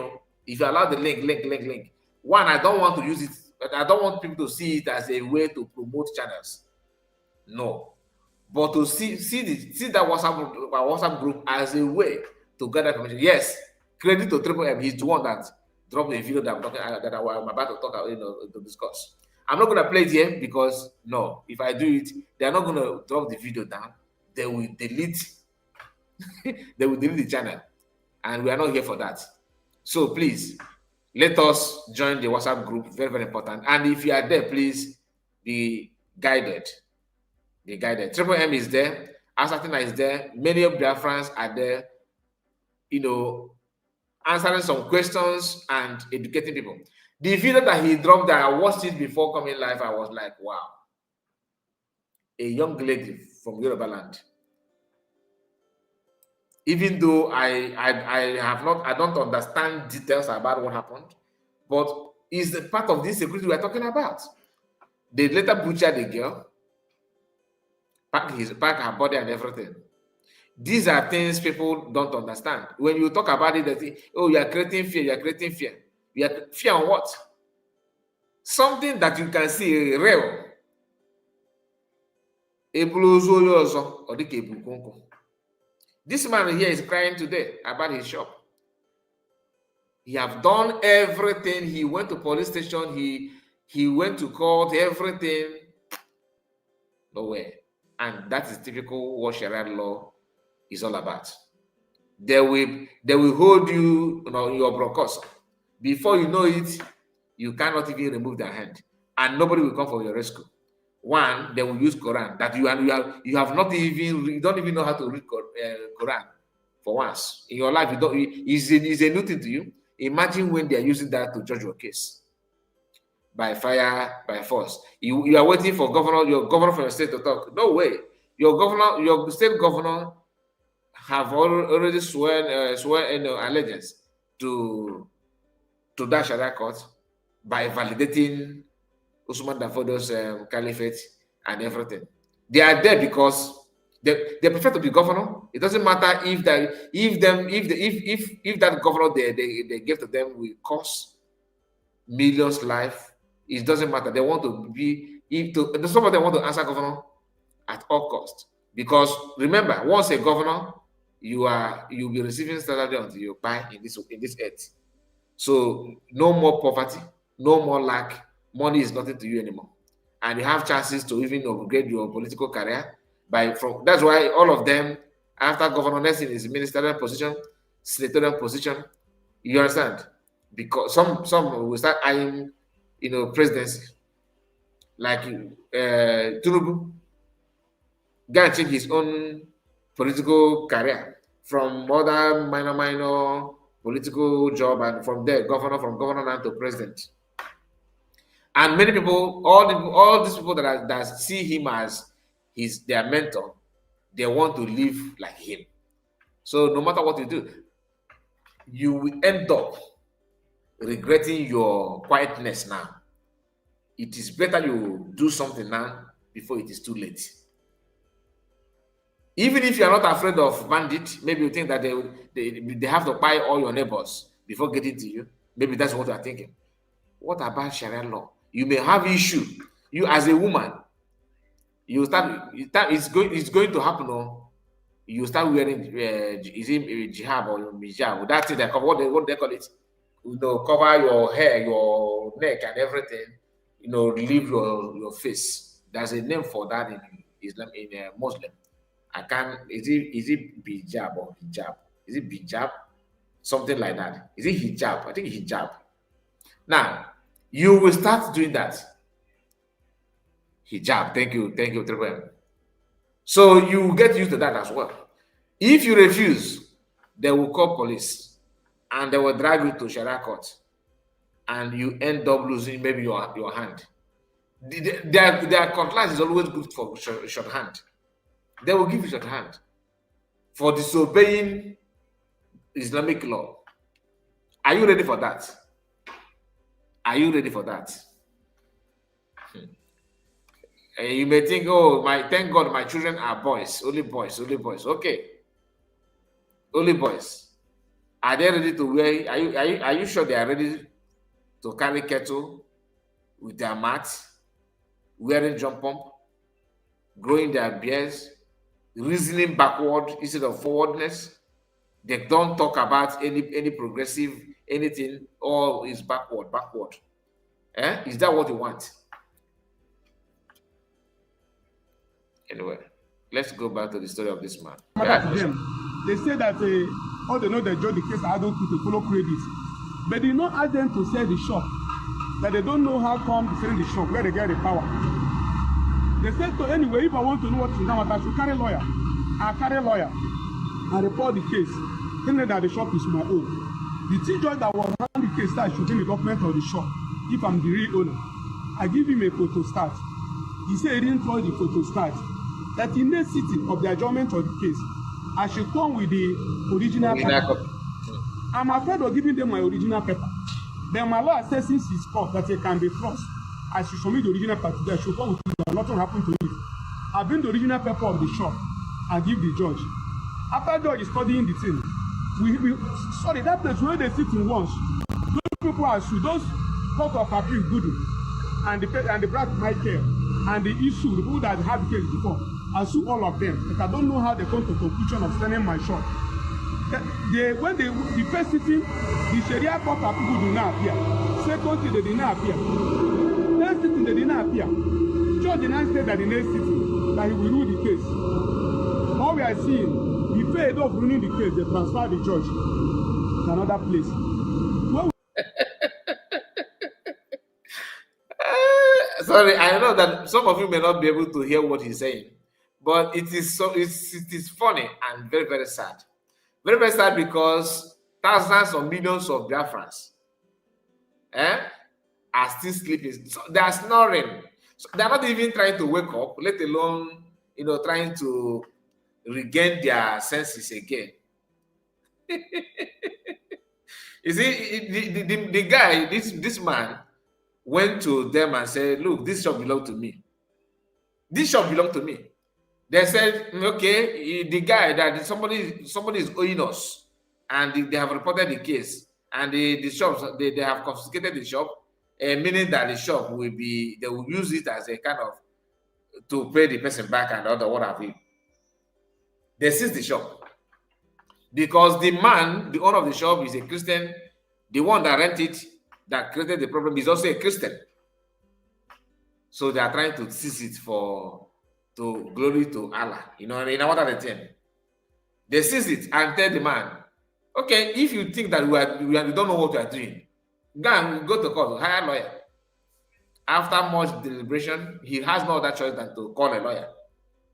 If you allow the link. One, I don't want to use it, but I don't want people to see it as a way to promote channels. No, but to see that WhatsApp group as a way to gather information. Yes, credit to Triple M. He's the one that dropped a video that I'm talking that I'm about to talk to discuss. I'm not going to play it here because no, if I do it, they're not going to drop the video down. They will delete. They will delete the channel, and we are not here for that. So please, let us join the WhatsApp group. Very, very important. And if you are there, please be guided. Be guided. Triple M is there. Asatina is there. Many of their friends are there. Answering some questions and educating people. The video that he dropped, that I watched it before coming live, I was like, wow. A young lady from Yoruba land. Even though I don't understand details about what happened, but it's a part of this security we're talking about. They later butchered the girl, pack her body and everything. These are things people don't understand. When you talk about it, they think, oh, you are creating fear, you are creating fear. You are fear on what? Something that you can see real. This man here is crying today about his shop. He have done everything. He went to police station. He went to court, everything. Nowhere. And that is typical what Sharia law is all about. They will hold you, your brokers. Before you know it, you cannot even remove their hand, and nobody will come for your rescue. One, they will use Quran that you don't even know how to read Quran for once in your life. You don't. It's a new thing to you. Imagine when they are using that to judge your case by fire, by force. You are waiting for your governor from your state to talk. No way. Your state governor have already sworn allegiance to that Sharia court by validating Usman Dafodo's caliphate and everything. They are there because they prefer to be governor. It doesn't matter if that governor they give to them will cost millions life. It doesn't matter. They want to be some of them want to answer governor at all costs. Because remember, once a governor, you'll be receiving salary until you die in this earth. So no more poverty, no more lack. Money is nothing to you anymore, and you have chances to even upgrade your political career that's why all of them, after governor, next in is ministerial position, senatorial position. You understand? Because some will start eyeing, presidency, like Tinubu. Gonna change his own political career from other minor political job, and from there, from governor now to president. And many people, all these people that see him as their mentor, they want to live like him. So no matter what you do, you will end up regretting your quietness now. It is better you do something now before it is too late. Even if you are not afraid of bandits, maybe you think that they have to buy all your neighbors before getting to you. Maybe that's what you are thinking. What about Sharia law? You may have issue. You as a woman, it's going to happen. You start wearing is it jihab or hijab? That's it. What they call it. Cover your hair, your neck, and everything. Leave your face. There's a name for that in Islam, in Muslim. Is it bijab or hijab? Is it bijab? Something like that. Is it hijab? I think hijab. Now, you will start doing that. Hijab. Thank you, Triple M. So you get used to that as well. If you refuse, they will call police and they will drag you to Sharia court, and you end up losing maybe your hand. Their cutlass is always good for short hand. They will give you short hand for disobeying Islamic law. Are you ready for that? Are you ready for that? You may think, oh, thank God my children are boys, only boys, only boys. Okay, only boys. Are they ready to wear? Are you sure they are ready to carry kettle with their mats, wearing jump pump, growing their beards, reasoning backward instead of forwardness? They don't talk about any progressive anything. All is backward. Is that what you want? Anyway, let's go back to the story of this man. They say that all they know they judge the case are adults to follow credit, but they not ask them to sell the shop. That they don't know how come to sell the shop, where they get the power. They said, so anyway, if I want to know what's in that, I should carry a lawyer. I carry a lawyer and report the case, thinking that the shop is my own. The chief judge that will run the case starts shooting the document of the shop. If I'm the real owner, I give him a photo start. He said he didn't throw the photo start. That in the sitting of the adjournment of the case, I should come with the original paper. I'm afraid of giving them my original paper. Then my law says since it's court that it can be forced, I should submit the original paper. I should come with it. Nothing happened to it. I bring the original paper of the shop and give the judge. After the judge is studying the thing, sorry, that place where they sit in once, those people are sued. Those court of appeal good and the Buratai Wike and the issue, the people that had the case before, I sue all of them. But I don't know how they come to the conclusion of selling my shop. When the first sitting, the Sharia court of people do not appear. Second thing, they did not appear. Third sitting, they did not appear. Judge did not say that the next sitting, that he will rule the case. All we are seeing, the failed of ruling the case, they transfer the judge to another place. Sorry, I know that some of you may not be able to hear what he's saying, but it is funny and very, very sad. Very, very sad because thousands or millions of Biafrans are still sleeping. So they are snoring. So they are not even trying to wake up, let alone trying to regain their senses again. You see, the guy, this man, went to them and said, look, this shop belongs to me. This shop belongs to me. They said, okay, the guy that somebody is owing us, and they have reported the case, and the shops, they have confiscated the shop, meaning that the shop will be, they will use it as a kind of, to pay the person back and other what have you. They seized the shop. Because the man, the owner of the shop, is a Christian. The one that rented it, that created the problem, is also a Christian. So they are trying to seize it to glory to Allah. What are they saying? They seize it and tell the man, okay, if you think that we don't know what we are doing, go to court, hire a lawyer. After much deliberation, he has no other choice than to call a lawyer.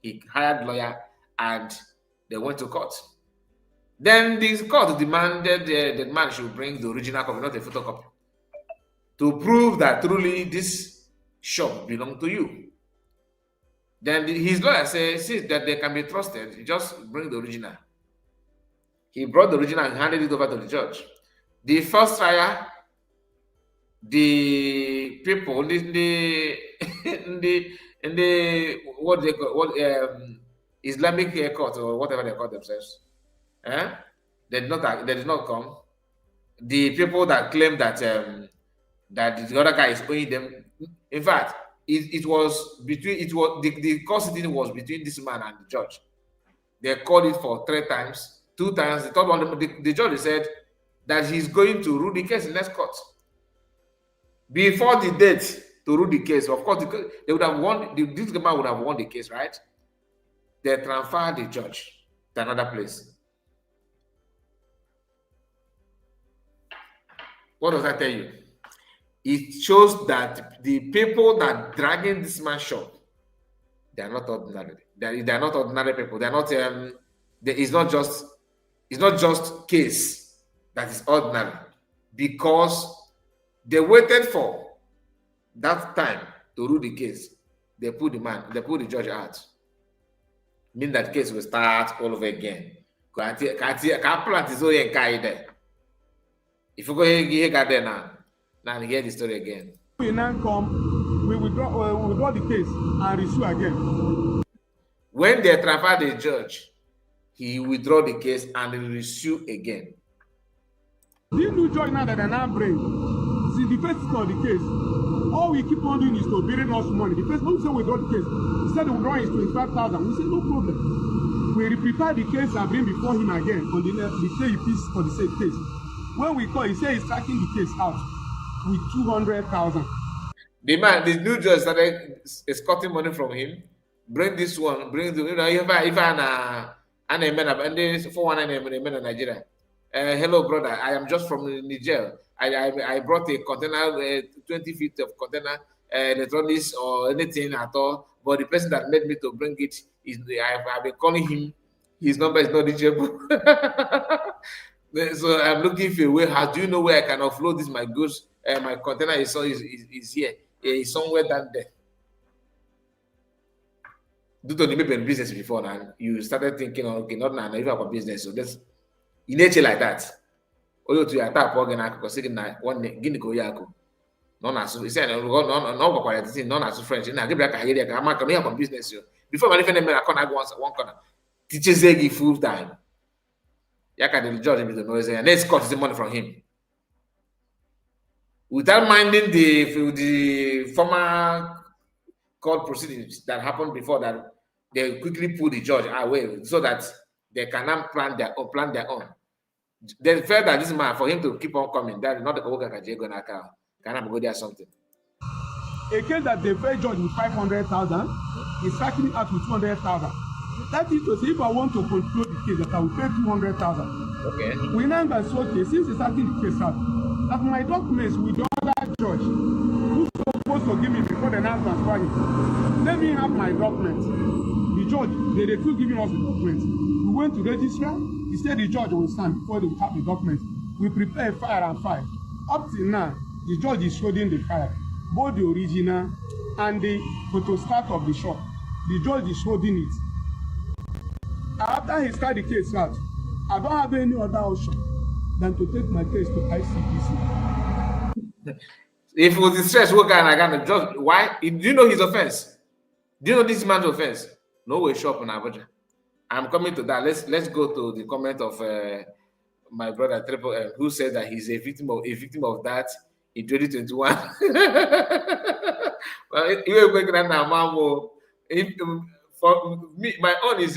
He hired a lawyer and they went to court. Then the court demanded the man should bring the original copy, not a photocopy, to prove that truly this shop belongs to you. Then his lawyer says, see that they can be trusted, just bring the original. He brought the original and handed it over to the judge. The first trial, the people in the what they call Islamic court or whatever they call themselves, they did not come. The people that claim that that the other guy is owing them, in fact, the court sitting was between this man and the judge. They called it for 3 times, 2 times. The third one, the judge said that he's going to rule the case in next court. Before the date to rule the case, of course, they would have won. This man would have won the case, right? They transferred the judge to another place. What does that tell you? It shows that the people that dragging this man's shop They are not ordinary. They are not ordinary people. They are not. It's not just case that is ordinary, because they waited for that time to rule the case. They put the judge out. Mean that case will start all over again. If you go here now hear the story again. We now come, we withdraw the case and resume again. When they transfer the judge, he withdraw the case and resume again. This new judge now that they now bring, see the first of the case, all we keep on doing is to bidding us money. The first one say withdraw the case. He said the withdrawal is 25,000. We say no problem. We prepare the case and bring before him again on the day piece for the same case. When we call, he said he's tracking the case out with 200,000. The new judge started escorting money from him. Bring this one, bring the, if I'm a 419 in Nigeria. Hello, brother. I am just from Niger. I brought a container, 20 feet of container, electronics or anything at all. But the person that made me to bring it is, I've been calling him. His number is not reachable. So I'm looking for a way. How do you know where I can offload this my goods? My container is here. It's somewhere down there. Due to the maybe business before now, you started thinking, okay, not now, if I have a business, so that's in nature like that. Oyo to your tap organ because second night one guinea go yako. No na so he said no quality no na so French. Na give back here I'm not have a business you. Before my friend I come one corner. Teachers they give full time. Yaka the judge me to know say and let's cut the money from him. Without minding the former court proceedings that happened before that, they quickly pull the judge away so that they cannot plan their own. They felt that this man, for him to keep on coming, that is not the can go there something. A case that the first judge with 500,000 is tracking it out with 200,000. That is to say, if I want to control the case, that I will pay 200,000. Okay. We now can say, okay, since he's tracking the case out, that my documents with the other judge who's supposed to give me before the now transfer it. Let me have my documents. The judge, they refuse giving us the documents. We went to register. He said the judge will stand before they will have the documents. We prepare a file and file. Up till now, the judge is holding the file, both the original and the photostat of the shop. The judge is holding it. After he started the case out, I don't have any other option than to take my case to ICPC. If it was the stress worker and I got just why? Do you know his offense? Do you know this man's offense? No way shop in Abuja. I'm coming to that. Let's go to the comment of my brother Triple M, who said that he's a victim of that in 2021. Well, you were going now, for me, my own is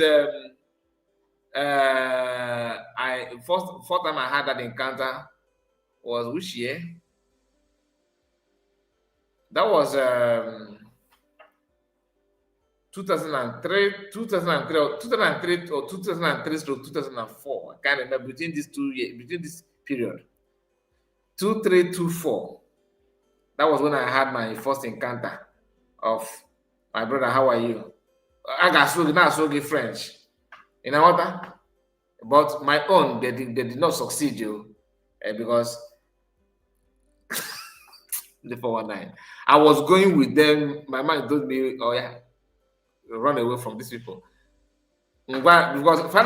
first time I had that encounter was which year? That was 2003 or 2003 to 2004. I can't remember between these 2 years, between this period. 2324. That was when I had my first encounter of my brother. How are you? I got so good French. You know what? But my own, they did not succeed you because the 419. I was going with them. My mind told me, oh yeah, run away from these people. Because before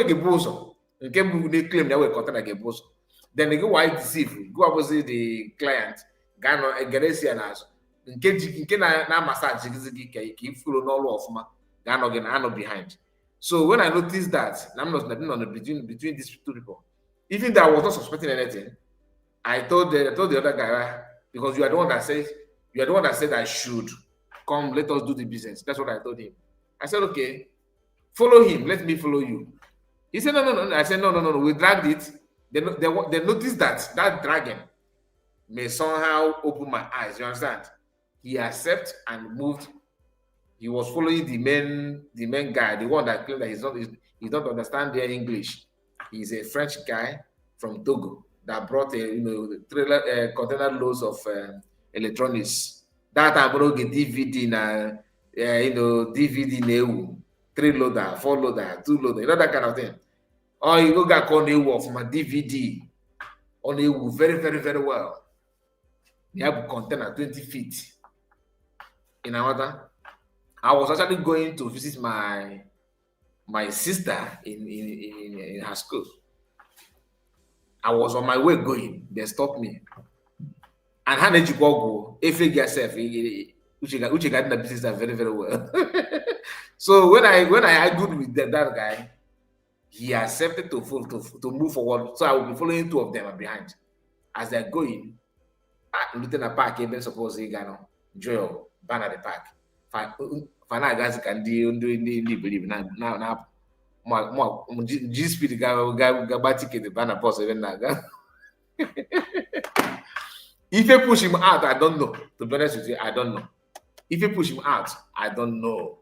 you get bozo, you can claim that we content like a bozo. Then they go why deceive. Go opposite the client. Gano Garesia nas. In case na massage keep follow no law of ma. Gano get no behind. So when I noticed that, I'm not nothing on the between these two people. Even though I was not suspecting anything, I told the other guy, because you are the one that said I should come, let us do the business. That's what I told him. I said, okay, follow him, let me follow you. He said, no. I said, no. We dragged it. They noticed that dragging may somehow open my eyes. You understand? He accepted and moved. He was following the main guy, the one that claimed that he don't understand their English. He's a French guy from Togo that brought container loads of electronics. That I brought a DVD na DVD na-ewu, 3 loader, 4 loader, 2 loader, that kind of thing. Or you go get on ewu of my DVD on ewu very, very, very well. You have a container 20 feet in water. I was actually going to visit my sister in her school. I was on my way going. They stopped me. And how did you go? If you get yourself, Uche got the business very, very well. So when I argued with that guy, he accepted to move forward. So I will be following 2 of them behind. As they're going, Lieutenant Park, even suppose he got Joel, banner the park. Final guys can believe now. More G speed guy ticket the banner post even now. If you push him out, I don't know. To be honest with you, I don't know. If you push him out, I don't know.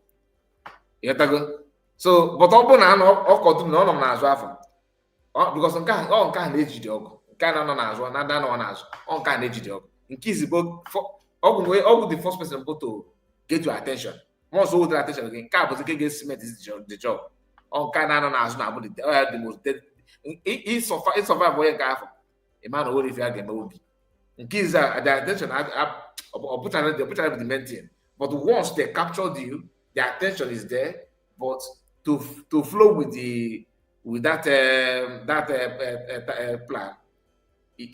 You go. So, but ọ bụ na ọkọtụ na ọ nọ n'azụ afọ. Because nke a na-ejide ọgụ. Nke a nọ n'azụ, na ada nọ n'azụ. Nke a na-ejide ọgụ. Nke is ọgụ the first person to get your attention. Once you get attention again, nke a bụ nke ga-cement the job. Nke a na-anọ n'azụ na abụ the most dead. He survive onye nke afọ. Ịma na o refi aga eme obi. Nke is the attention or put with the main thing. But once they captured you, the attention is there, but to flow with that plan, the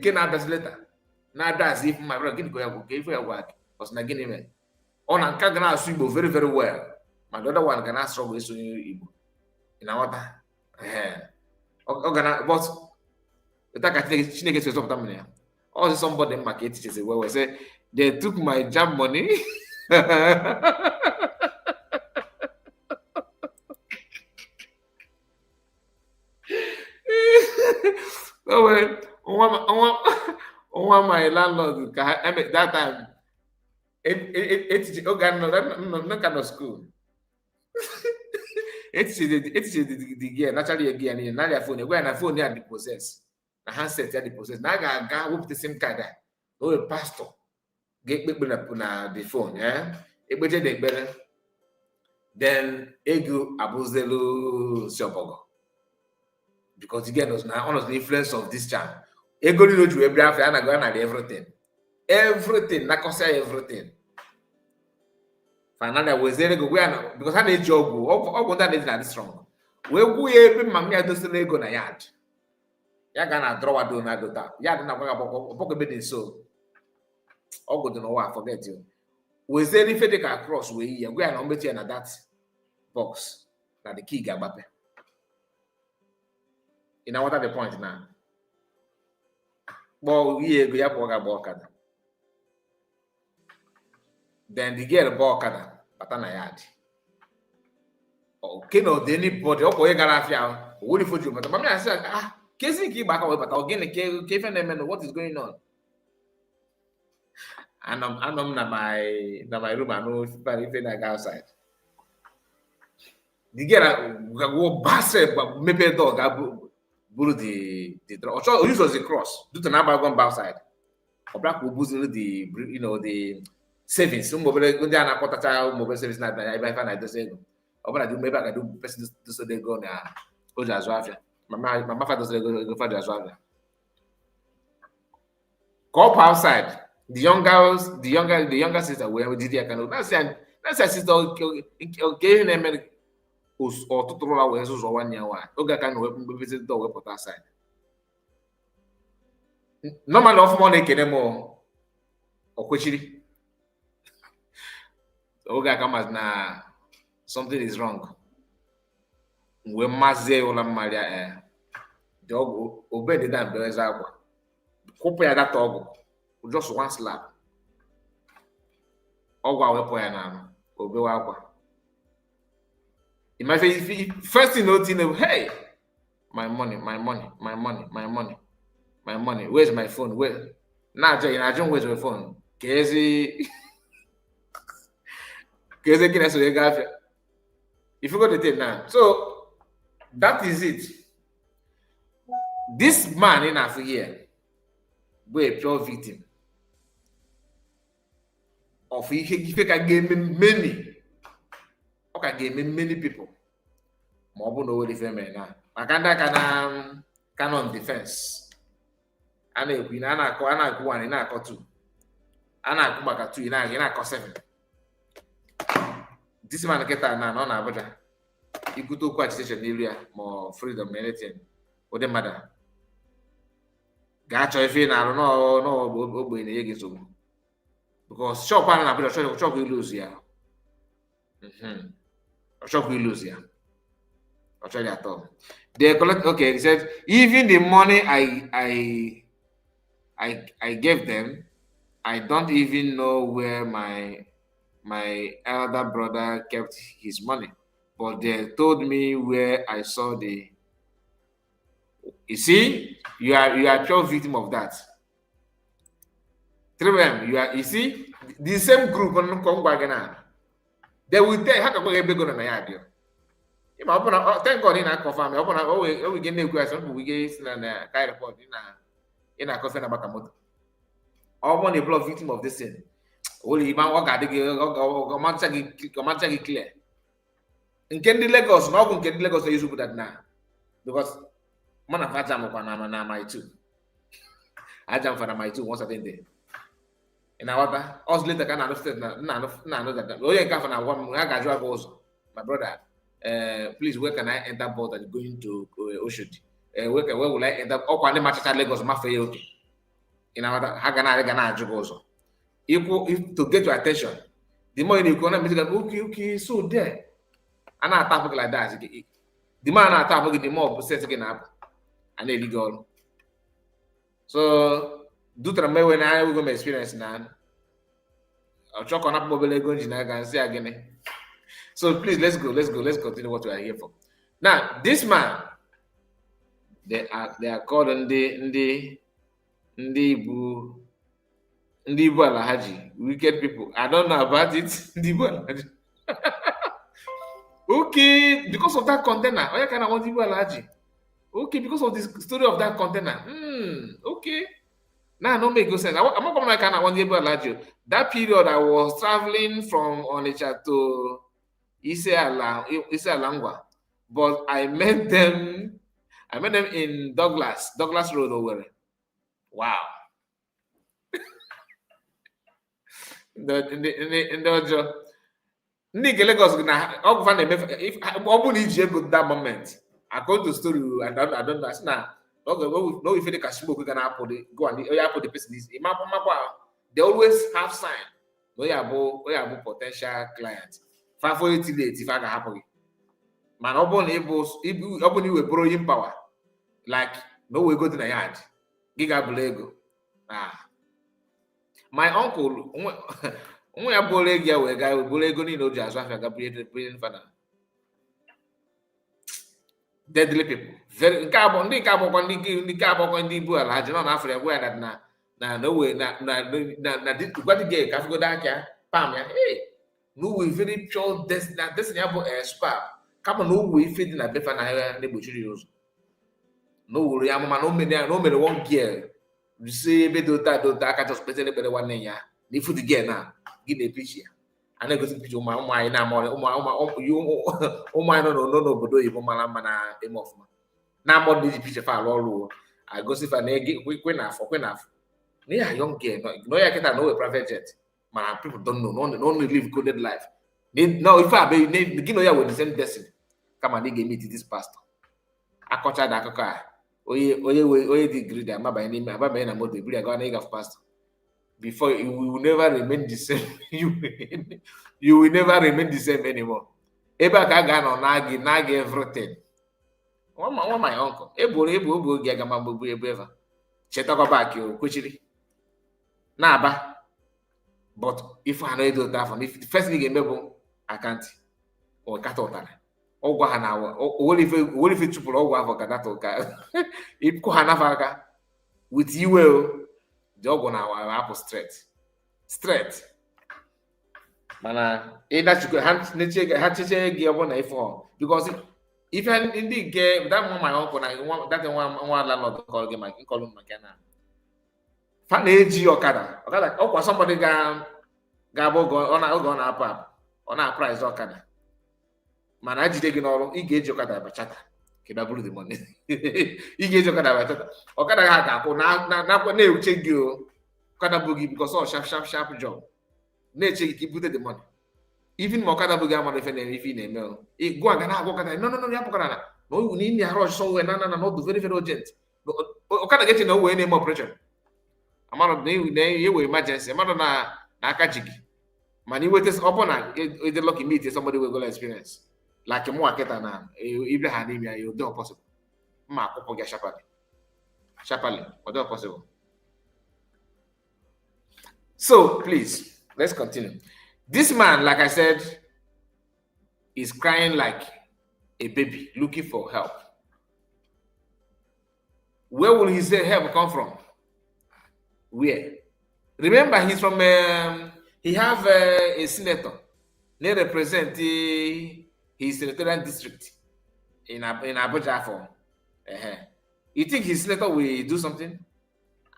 can add later. Now that's if my brother go give you a work, because na gini me. On and can assume very, very well. My other one can ask struggle so you in our but the also somebody in market teachers well say they took my job money. So one my landlord that time no kind of school. It's the gear naturally again in their phone where na phone had the possess na handset had the possess na ga whoop the same card no a pastor get people na the phone ekpeje the better then ego abuzelo siopogo because again was now honestly influence of this child ego no do every after and go na everything na consider everything. Finally, was there go because I need job go that is not strong. We every mammy I just go na yard. Ya gonna draw a do na do that. Yard na go be so. All go to know I forget you. Was there if they can cross we are not meeting na that box that the key gabape. You know what are the point now? Well, we go ya walk. Then the girl bokada patana yard. Okay, no, anybody or boy garafia, would for you, but mammy I said, kissing keep back away, but again, what is going on? And I'm na my room, I know if I go outside. The girl go basse, but maybe dog bulu the draw. So use was the cross, do the number going outside. Or black will boost the savings. Mobile go down a mobile service na I find I just say open do maybe I can do person so they go na go as well. My father does go for as well. Go up outside. The younger sister where did you can that's a sister okay name or to roll away so 1 year why. Oga can visit the way outside. Normal of money can more or kuchiri. Oga comes na something is wrong. We maze ola maria dog obey the damn bells aqua. Copy that dog just one slap. Ogwa we poya na obey aqua. In my face, first thing noting, hey, my money. Where's my phone? Where? Now, where's my phone? Casey. If you go to the tape now, so that is it. This man in Africa here, we a pure victim. of if can give many. Okay, give many people. More no way family now. Makanda can on defense. Ana ekwu na ana akụ one na akọ two. Ana akụ maka two na akọ seven. This man keta na no na Abuja. Ikuto okwu agitation n'elu ya more freedom anything. Ode mada. Ga chọ ife na arụ no ogbe na yege so. Because shop na Abuja shop you lose ya. Shop you lose ya. Actually at all. They collect. Okay, he said even the money I gave them, I don't even know where my elder brother kept his money, but they told me where I saw the. You see, you are pure victim of that. 3M, you see the same group on come back now. They will tell how come we go na ya dio. Thank God in a confirm. We get new question. We get na kind report in a coffin about moto. All one blood victim of this thing. Only man work at the mancha clear. In Kendi Lagos, no one Kendi Lagos use put that now because man of Ajam na my two. Ajam for my two once a day. In our us later can understand na that. Oh yeah, can for na one. I got you also, my brother. Please, where can I enter boat and going to Oshodi? Where will I enter? Oh, when the match at Lagos, my fair okay. In our Hagana job also. If to get your attention, the more you go, okay, so there. And I topic like that. The man I topic, the more upset again up and illegal. So, do to me when I will go experience now. I'll talk on up mobile go and say again. So please, let's continue what we are here for. Now, this man, they are called Ndi Ibu Alhaji, wicked people. I don't know about it. Ndi Ibu Alhaji. Okay, because of that container. Oh, yeah, can I want Ibu Alhaji? Okay, because of the story of that container. Okay. Now, no make good sense. I'm not going to want Ibu Alhaji. That period, I was traveling from Onitsha to Alangwa, but I met them in Douglas Road over. Wow. in the Lagos if that moment I go to story and I don't know now. No, if they can smoke, go and the person is they always have sign. We have potential clients. 548 if I can happen. Man, open you borrowing power. Like no we go to the yard. Gigabulego. My uncle, we are bolega we guy bolego ni no just father. Deadly people. Very carbon bu ala no na Africa where that na no way na what the gay can go that ya pam ya hey. No we very pure this about spa. Come on, no we feed na befa na nebuchiri use. No we amama no me one gear. You say be do that can just present be one ya. The food gear na give the picture. And I go to picture my na more you no bodo you malama na em of ma. Na more the picture fa all I go see for na quick enough. Yeah, young gear no ya get no private jet. Man, people don't know. No live coded life. No, if I be begin with the same destiny. Come and they give me to this pastor. I caught that car. Oye degree that my by name, my by name, the degree I got an of pastor. Before you will never remain the same. You will never remain the same anymore. Eba kaga no nag everything. One my uncle. Ebo gagama bubu ever. Chetako back you, kuchiri. Naba. But if I know that from if the first thing you remember, I can't or cut out that. Oh, go an hour. What if it's triple or one that okay? If Kohanavaga with you will jog on our apple straight. Mana, that you could have nature gear one iPhone because if I indeed get that one my uncle, I want that one landlord call him, I can call him McKenna. Fan AG Okada. Okay, somebody got Gabo go on up. On our price okada. Man, I jide gị n'ọrụ, ị ga-eji ọkada bachata ka ị bụrụ the money. Ị ga-eji ọkada bachata. Ọkada ha ga-akwụ na-eche gị o. Ọkada bụ gị because ọ sharp job. Na-eche gị ka i bute the money. Even ma ọkada bụ gị amara ife na-eme ife ị na-eme o. Go aga na-agwa ọkada, no, ya pụkara na o na ị rush somewhere na ọ very very urgent. Ọkada ga-eche na o wee na-eme operation. Amara na ewe emergency, amara na aka ji gị. Man, you wait upon a lucky meet somebody with good experience. Like a more na if anemia, you do possible. Ma popoga sharply, or do possible. So please, let's continue. This man, like I said, is crying like a baby, looking for help. Where will his help come from? Where? Remember, he's from he have a senator. They represent his senatorial district in Abuja for. You think his senator will do something?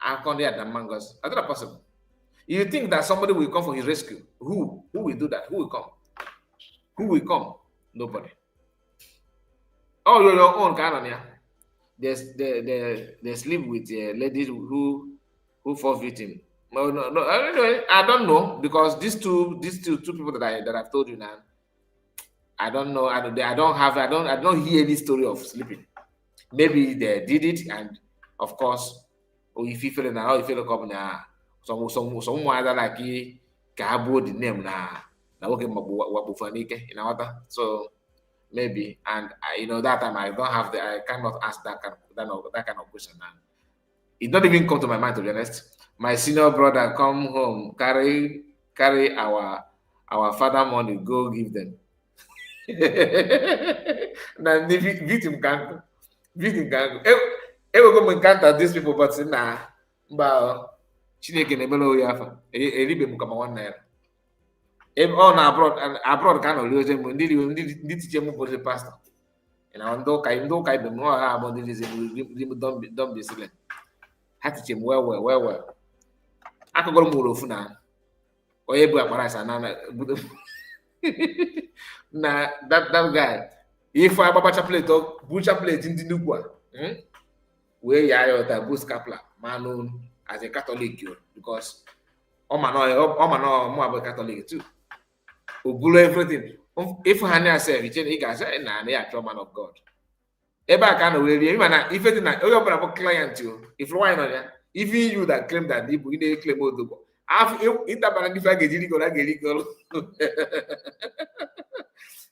I can't hear the mangoes. That's not possible. You think that somebody will come for his rescue? Who will do that? Who will come? Who will come? Nobody. Oh, you're your own canon, yeah. They sleep with ladies who fall victim. No, I don't know because these two people that I've told you now, I don't know. I don't hear any story of sleeping. Maybe they did it, and of course, if you feel now, if you come now, someone that like Kabo the name now, okay, you know what? So maybe, and that time I cannot ask that kind of question now. It don't even come to my mind, to be honest. My senior brother come home, carry our father money, go give them. Now victim can ever go encounter these people, but nah, but Chineke nebelo yafa. Eribe mukama 1 naira. All na abroad kind of lose them. Need teach them for the pastor. And I don't be more about this. Don't be silent. Had to teach him well. I could go more of now. Or able to now that guy. If I babacha plate or butcher plate in the new one, where ya or the boost capla, man as a Catholic, because man more about Catholic too. Who everything. If Hannah said, he can say, nah, they are man of God. Eba kind of really, if it's not your client, if why not, even you that claim that people you claim all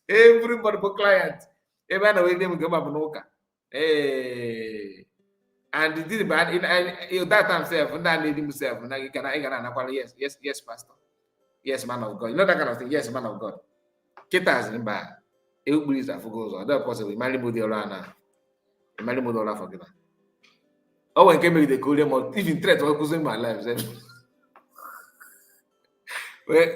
everybody for client. Eba na we them go back hey, and it did bad in that time self, and that lady himself, and you can yes, pastor, yes, man of God, you know that kind of thing, yes, man of God. Ketas in bad. Everybody is that for goes on. That possible. Mali Modiolana. Mali Modiola for Gina. Oh, when came with the Korean or even threat or causing my life. Well,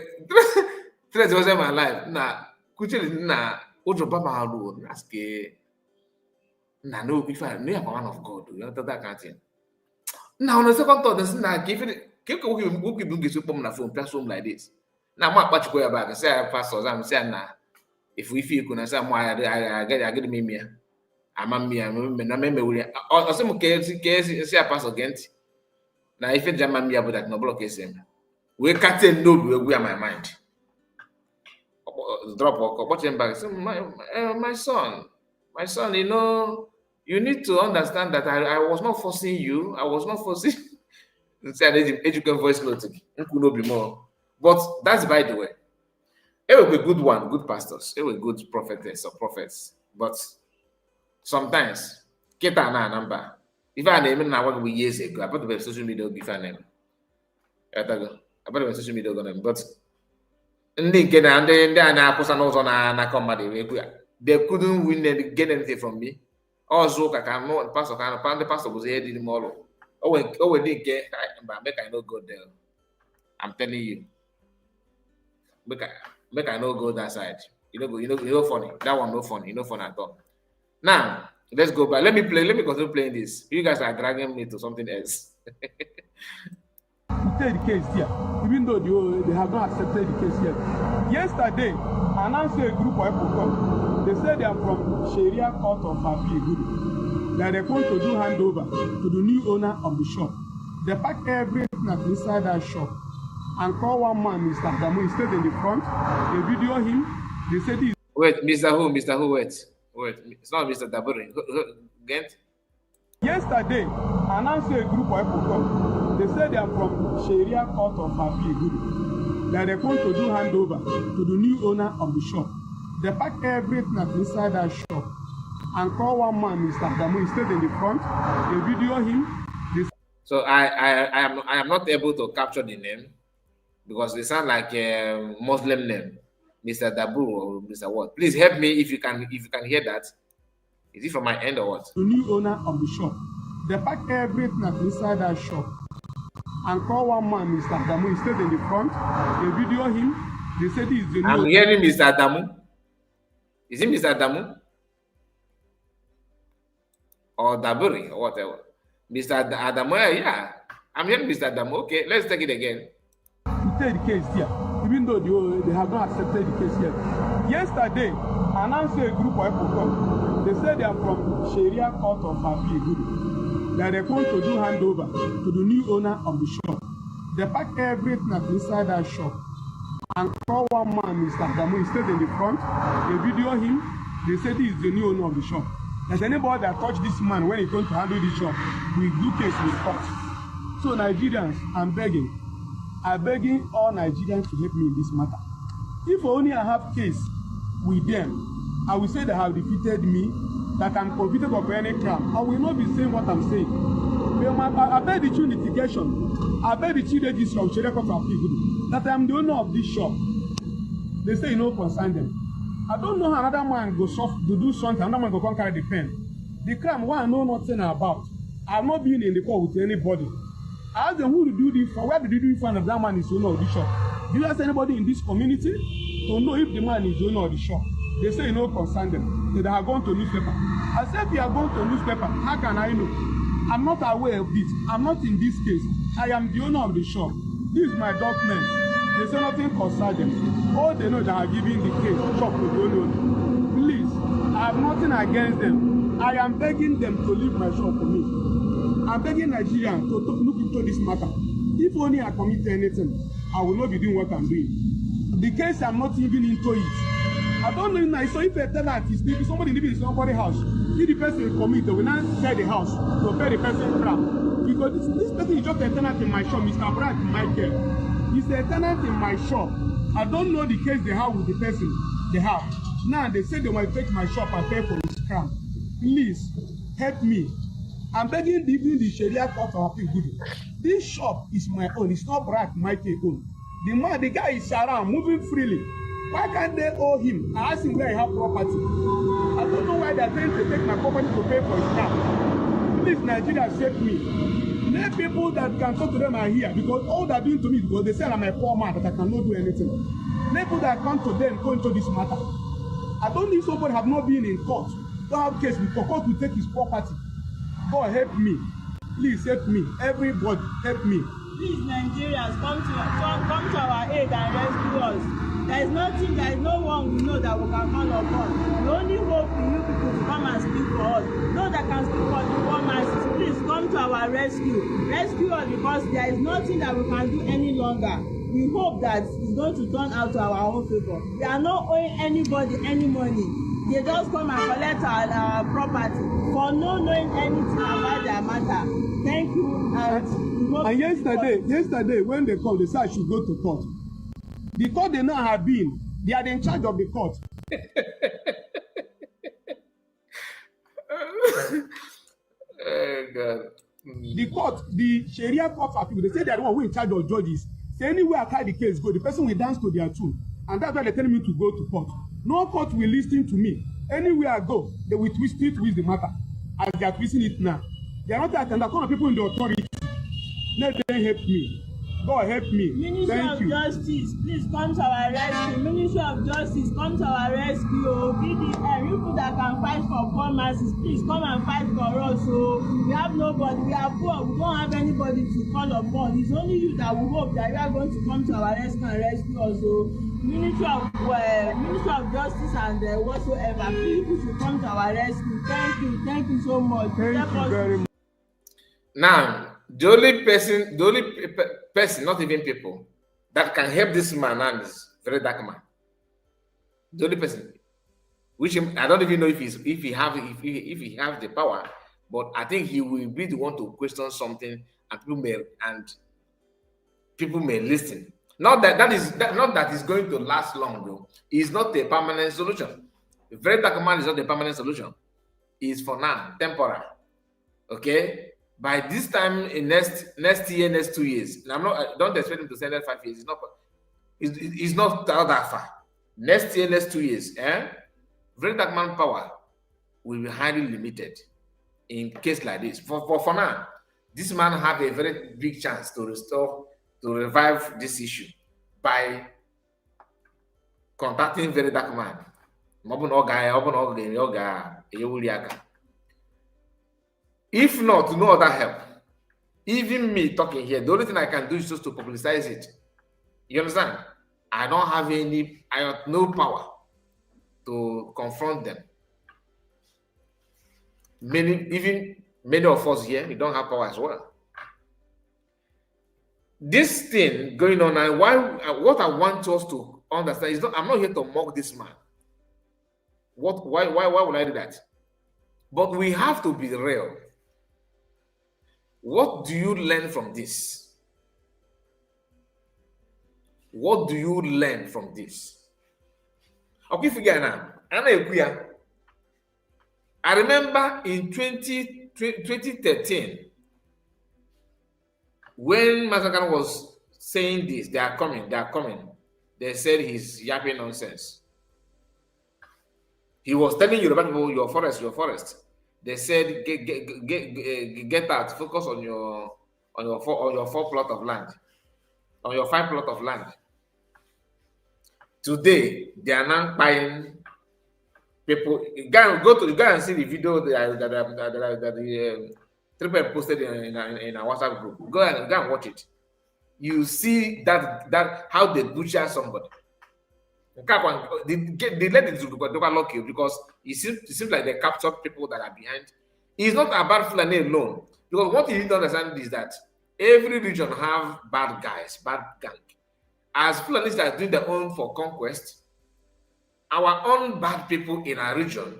threat was in my life. Nah, could you nah, Ojo Baba Haru, Naske. Nah, no, if I knew a man of God, you know that can't hear. Now, on the second thought, there's not giving it. Keep looking get super on a phone classroom like this. Now, my patch go back and say, pastors, I'm saying now. If we feel kuna say mo I get me mia amamia na me we o se mo ke say pastor gent na if jama mia but that no block SM we captain no we my mind drop or watch him back say my son you need to understand that I was not forcing you. I was not forcing say education voice note no be more, but that's by the way. It will be good one, good pastors. It will be good prophetess or prophets. But sometimes, get a number. If I name it now, what we years ago, I put the social media give a name. I put the social media on them. But and they couldn't win get anything from me. Also, I can know the pastor was here in the mall. Oh, we didn't get make I not go there. I'm telling you. Make I no go that side. You know funny. That one no funny. No fun at all. Now let's go back. Let me continue playing this. You guys are dragging me to something else. to take the case here, even though they have not accepted the case yet. Yesterday, announced a group of people come. They said they are from Sharia Court of Appeal, that they're going to do handover to the new owner of the shop. They packed everything inside that shop and call one man, Mr. Adamu. He stayed in the front. They video him. They said he's... Wait, Mr. Who? Mr. Who? Wait. It's not Mr. Daburi. Gent? Yesterday, announced a group of people come. They said they are from Sharia Court of Appeal, that they're going to do handover to the new owner of the shop. They packed everything inside that shop and call one man, Mr. Adamu. He stayed in the front. They video him. So I am not able to capture the name because they sound like a Muslim name, Mr. Dabu or Mr. What. Please help me if you can hear that. Is it from my end or what? The new owner of the shop. They packed everything inside that shop and call one man, Mr. Adamu. He stayed in the front. They video him. They said he's the new... I'm hearing Mr. Adamu. Is it Mr. Adamu? Or Daburi or whatever? Mr. Adamu, yeah. I'm hearing Mr. Adamu. Okay, let's take it again. To take the case here, even though they have not accepted the case yet. Yesterday, announced a group of people come. They said they are from Sharia Court of Appeal, that they're going to do handover to the new owner of the shop. They packed everything inside that shop and call one man, Mr. Adamu. He stayed in the front. They video him. They said he's the new owner of the shop. There's anybody that touched this man when he's going to handle this shop, we do case with court. So Nigerians, I'm begging all Nigerians to help me in this matter. If only I have case with them, I will say they have defeated me, that I'm convicted of any crime. I will not be saying what I'm saying. I beg the true litigation. I beg the true registrar of Sharia Court of Appeal that I'm the owner of this shop. They say you know concern them. I don't know how another man go soft to do something, another man go come carry the pen. The crime one I know nothing about. I've not been in the court with anybody. I asked them who to do this for, where did you do it find that man is the owner of the shop? Do you ask anybody in this community to know if the man is the owner of the shop? They say you know concern them. They are going to newspaper. I said if you are going to newspaper, how can I know? I'm not aware of this. I'm not in this case. I am the owner of the shop. This is my document. They say nothing concerns them. All they know that are giving the case shop to the owner. Please, I have nothing against them. I am begging them to leave my shop for me. I'm begging Nigerians to look into this matter. If only I commit anything, I will not be doing what I'm doing. The case I'm not even into it. I don't know now. So if a tenant is living, somebody living in somebody's house, if the person commit, they will not sell the house to pay the person crap. Because this person is just a tenant in my shop, Mr. Brad Michael. He's a tenant in my shop. I don't know the case they have with the person they have. Now they say they might take my shop and pay for his crime. Please help me. I'm begging even the Sharia Court of Appeal. This shop is my own. It's not Brad Michael own. The guy is around, moving freely. Why can't they owe him? I asked him where he have property. I don't know why they're trying to take my property to pay for his crime. Please, Nigeria, save me. Let people that can talk to them are here, because all they're doing to me, because they say I'm a poor man that I cannot do anything. Let people that come to them go into this matter. I don't think somebody have not been in court. Don't have case before court will take his property. God help me. Please help me. Everybody help me. Please, Nigerians, come to our aid and rescue us. There is no one we know that we can call upon. We only hope for you people to come and speak for us. Those that can speak for the poor masses, please come to our rescue. Rescue us, because there is nothing that we can do any longer. We hope that it's going to turn out to our own favor. We are not owing anybody any money. They just come and collect our property for not knowing anything about their matter. Thank you. And yesterday when they called, they said I should go to court. The court they now have been, they are in charge of the court. Oh God. The court, the Sharia Court of Appeal, they say they are the one who in charge of judges. So anywhere I carry the case go, the person will dance to their tune. And that's why they're telling me to go to court. No court will listen to me. Anywhere I go, they will twist the matter. As they are twisting it now. They are not that kind of people in the authority. Let them help me. God help me. Ministry Thank of you. Justice, please come to our rescue. Ministry of Justice, come to our rescue. BDM, you people that can fight for poor masses, please come and fight for us. So we have nobody, we are poor, we don't have anybody to call upon. It's only you that we hope that you are going to come to our rescue and rescue us. So Ministry of Justice and whatsoever, please you should come to our rescue. Thank you so much. Thank you very much. Now, the only person, not even people, that can help this man and this very dark man. The only person, which I don't even know if he have the power, but I think he will be the one to question something, and people may listen. Not that is going to last long though. It's not a permanent solution. The very dark man is not a permanent solution. It's for now, temporary. Okay. By this time in next year, next 2 years, and don't expect him to send that 5 years. It's not that far. Next year, next 2 years, very dark man power will be highly limited in case like this. For now, this man have a very big chance to revive this issue by contacting very dark man. If not, no other help. Even me talking here, the only thing I can do is just to publicize it. You understand? I have no power to confront them. Many of us here, we don't have power as well. This thing going on, and what I want us to understand is I'm not here to mock this man. Why would I do that? But we have to be real. What do you learn from this? What do you learn from this? Okay, figure now. I remember in 2013, when Masakan was saying this, they are coming. They said he's yapping nonsense. He was telling Yoruba people, your forest. They said, get out, focus on your 4 plot of land, on your 5 plot of land. Today, they are now buying people. Go and see the video that the Triple posted in our WhatsApp group. Go and watch it. You see that how they butcher somebody. They let it lock you because it seems like they captured people that are behind. It's not about Fulani alone. Because what you need to understand is that every region have bad guys, bad gang. As Fulanis are doing their own for conquest, our own bad people in our region,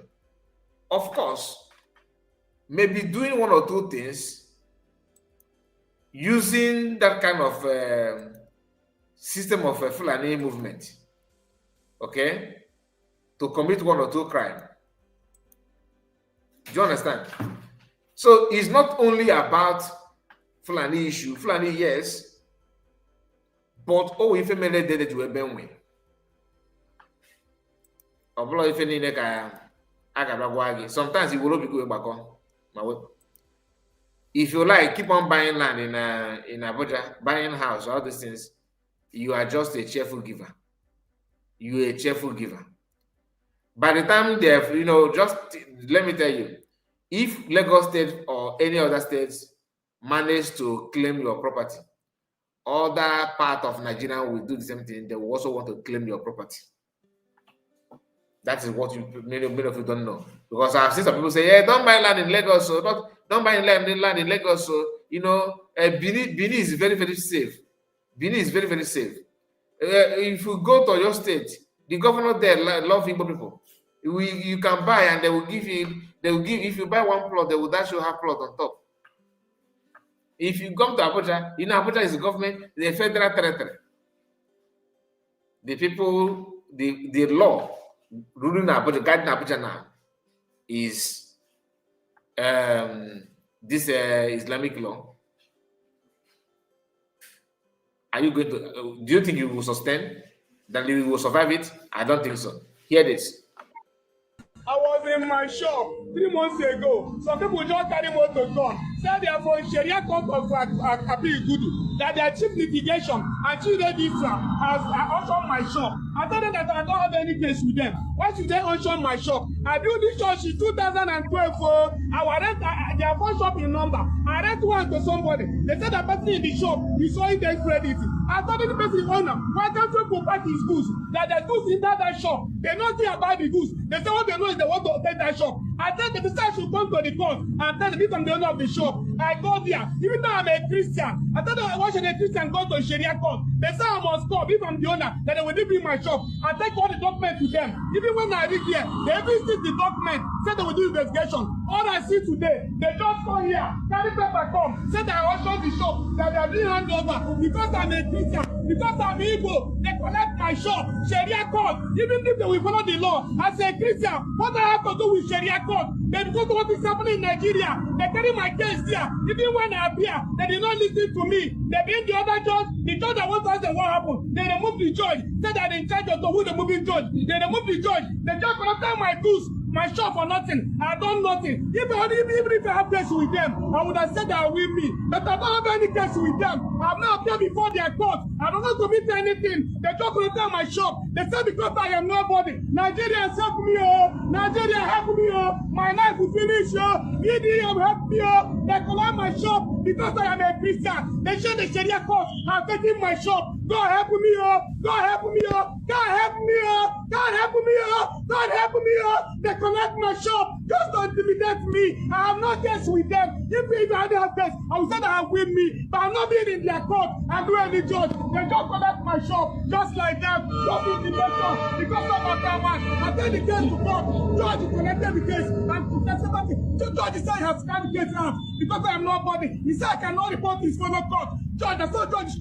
of course, may be doing 1 or 2 things using that kind of system of Fulani movement. Okay, to commit 1 or 2 crimes. Do you understand? So it's not only about Fulani issue. Fulani, yes, but if a man did it to a benway. Sometimes he will not be going back on. If you like, keep on buying land in Abuja, buying house, all these things, you are just a cheerful giver. You're a cheerful giver. By the time they have, just let me tell you, if Lagos State or any other states manage to claim your property, other part of Nigeria will do the same thing. They will also want to claim your property. That is what many of you don't know. Because I've seen some people say, yeah, don't buy land in Lagos, so don't buy land in Lagos. So, Bini is very, very safe. Bini is very, very safe. If you go to your state, the governor there love Igbo people. You can buy and they will give you, if you buy 1 plot, they will dash you half plot on top. If you come to Abuja, Abuja is the government, the federal territory. The people, the law ruling Abuja, guiding Abuja now is this Islamic law. Are you going to, do you think you will sustain? That you will survive it? I don't think so. Hear this. I was in my shop 3 months ago, some people just carry motor gun, say they are from Sharia court of Ikpeazu, that their chief litigation and chief registrar has auctioned my shop. I told them that I don't have any case with them. Why should they auction my shop? I built this church in 2012. I rent their phone shop in number. I rent one to somebody. They said the person in the shop is showing their credit. I told the person owner, why can't you protect his goods? That the goods in that shop, they don't care about the goods. They say what they know is they want to take that shop. I tell them the person should come to the court and tell them if I'm the owner of the shop. I go there, even though I'm a Christian. I tell them why should a Christian go to Sharia court? They say I must come if I'm the owner, that they will leave me my shop and take all the documents to them. Even when I read here, they even see the document, say they will do investigation. All I see today, they just come here, carry paper come, say that I auction the shop, that they are being handed over because I'm a Christian, because I'm Igbo, they collect my shop, Sharia court, even if they will follow the law. As a Christian, what I have to do with Sharia court? They go to what is happening in Nigeria, they carry my case there, even when I appear, they did not listen to me. They bring the other judge, the judge that wants to ask what happened, they remove the judge, say that in charge of who the moving judge, they remove the judge, the judge cannot tell my goods, my shop for nothing. I done nothing. Even if I have case with them, I would have said that with me. But I don't have any case with them. I'm not appeared before their court. I don't want to commit anything. They just going to tell my shop. They say because I am nobody. Nigerians help me, oh. Nigeria help me, oh. My life will finish, oh. EDM help me, oh. They collect my shop because I am a Christian. They show the Sharia court. I'm taking my shop. God help me, oh. God help me, oh. God help me, oh. God help me, oh. God help me, oh. They collect my shop just to intimidate me. I have no case with them. If I had a case, I would say that I win me. But I'm not being in their court and do any judge. They just collect my shop just like that. Just intimidation because of that man. I take the case to court. Judge collected the case and protected something. The judge said he has carried the case out because I am nobody. He said I cannot report his fellow court. Judge, I saw judge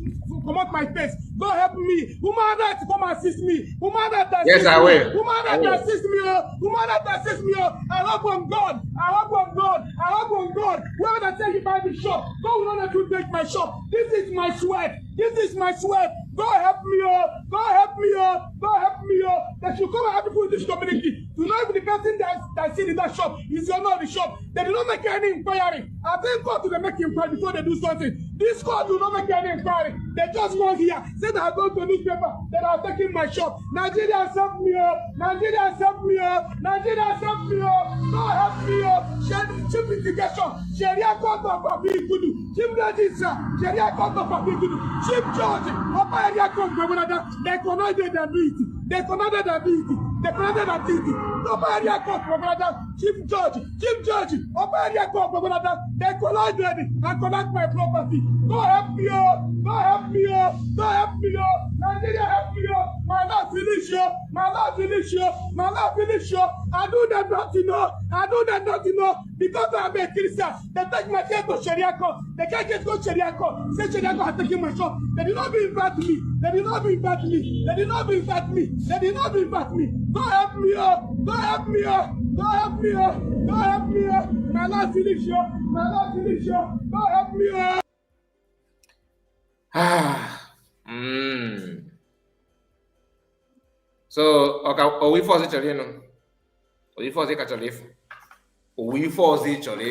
come out my face. God help me. Umahi to come assist me. Umahi to assist yes, I will. Umahi to assist me. Umahi to assist me. I hope on God. I hope on God. I hope on God. Whoever that says you buy the shop, God will not let you take my shop. This is my sweat. This is my sweat. God help me, oh. God help me, oh. God help me, oh. That should come and help people in this community. To know if the person that's in that shop is the owner of the shop. They do not make any inquiry. I think God to make inquiry before they do something. This court do not make any inquiry. They just go here, say that I go to newspaper, that I'm taking my shop. Nigeria help me, oh. Nigeria help me, oh. Nigeria help me, oh. God help me, oh. Chief litigation, Sharia court of Ikpeazu, Chief registrar, Sharia court of Ikpeazu, Chief judge, Upper area court, they connected the ability. They connected the ability. They connected the ability. Upper area court, Chief judge, Upper area court, they collided and collect my property. God help me, oh. God help me, oh. God help me, oh. Nigeria help me, oh. My life finish, oh. My life finish, oh. My life finish, oh. I do that nothing, oh. I do that nothing, oh. Because I'm a Christian, they take my case to Sharia court. They can't get to Sharia court. Say Sharia court has taken my shop. They did not invite me. They did not invite me. They did not invite me. They did not invite me. God help me, oh. God help me, oh. God help me, oh. God help me, oh. My life finish, oh. My life finish, oh. God help me, oh. So, okay, we force each other, we force each other. We force each other.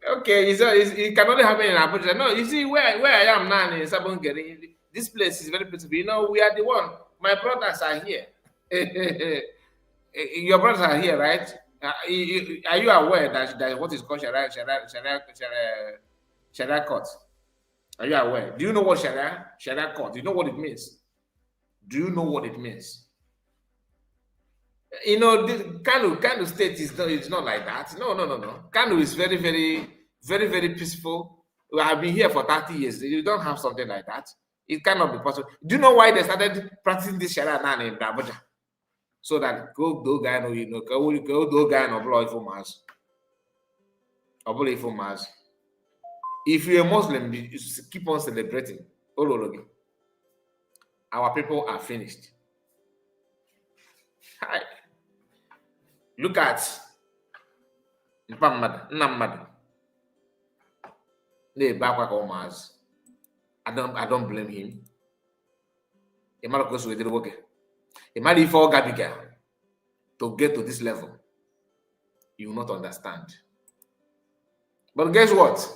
Okay, it can only happen in Abuja. No, you see where I am now in Sabongeri, this place is very beautiful. You know, we are the one. My brothers are here. Your brothers are here, right? Are you aware that what is called Sharia court? Are you aware? Do you know what Sharia court? Do you know what it means? Do you know what it means? You know, this Kano state is not like that. No. Kano is very, very, very, very peaceful. I've been here for 30 years. You don't have something like that. It cannot be possible. Do you know why they started practicing this Sharia now in Abuja? So that go do guy no, you know, go do guy no blow for Mars. Or blow for Mars. If you're a Muslim, you keep on celebrating. Our people are finished. Hi. Look at Nnamdi. I don't blame him. Imagine if all Gabiga to get to this level, you will not understand. But guess what?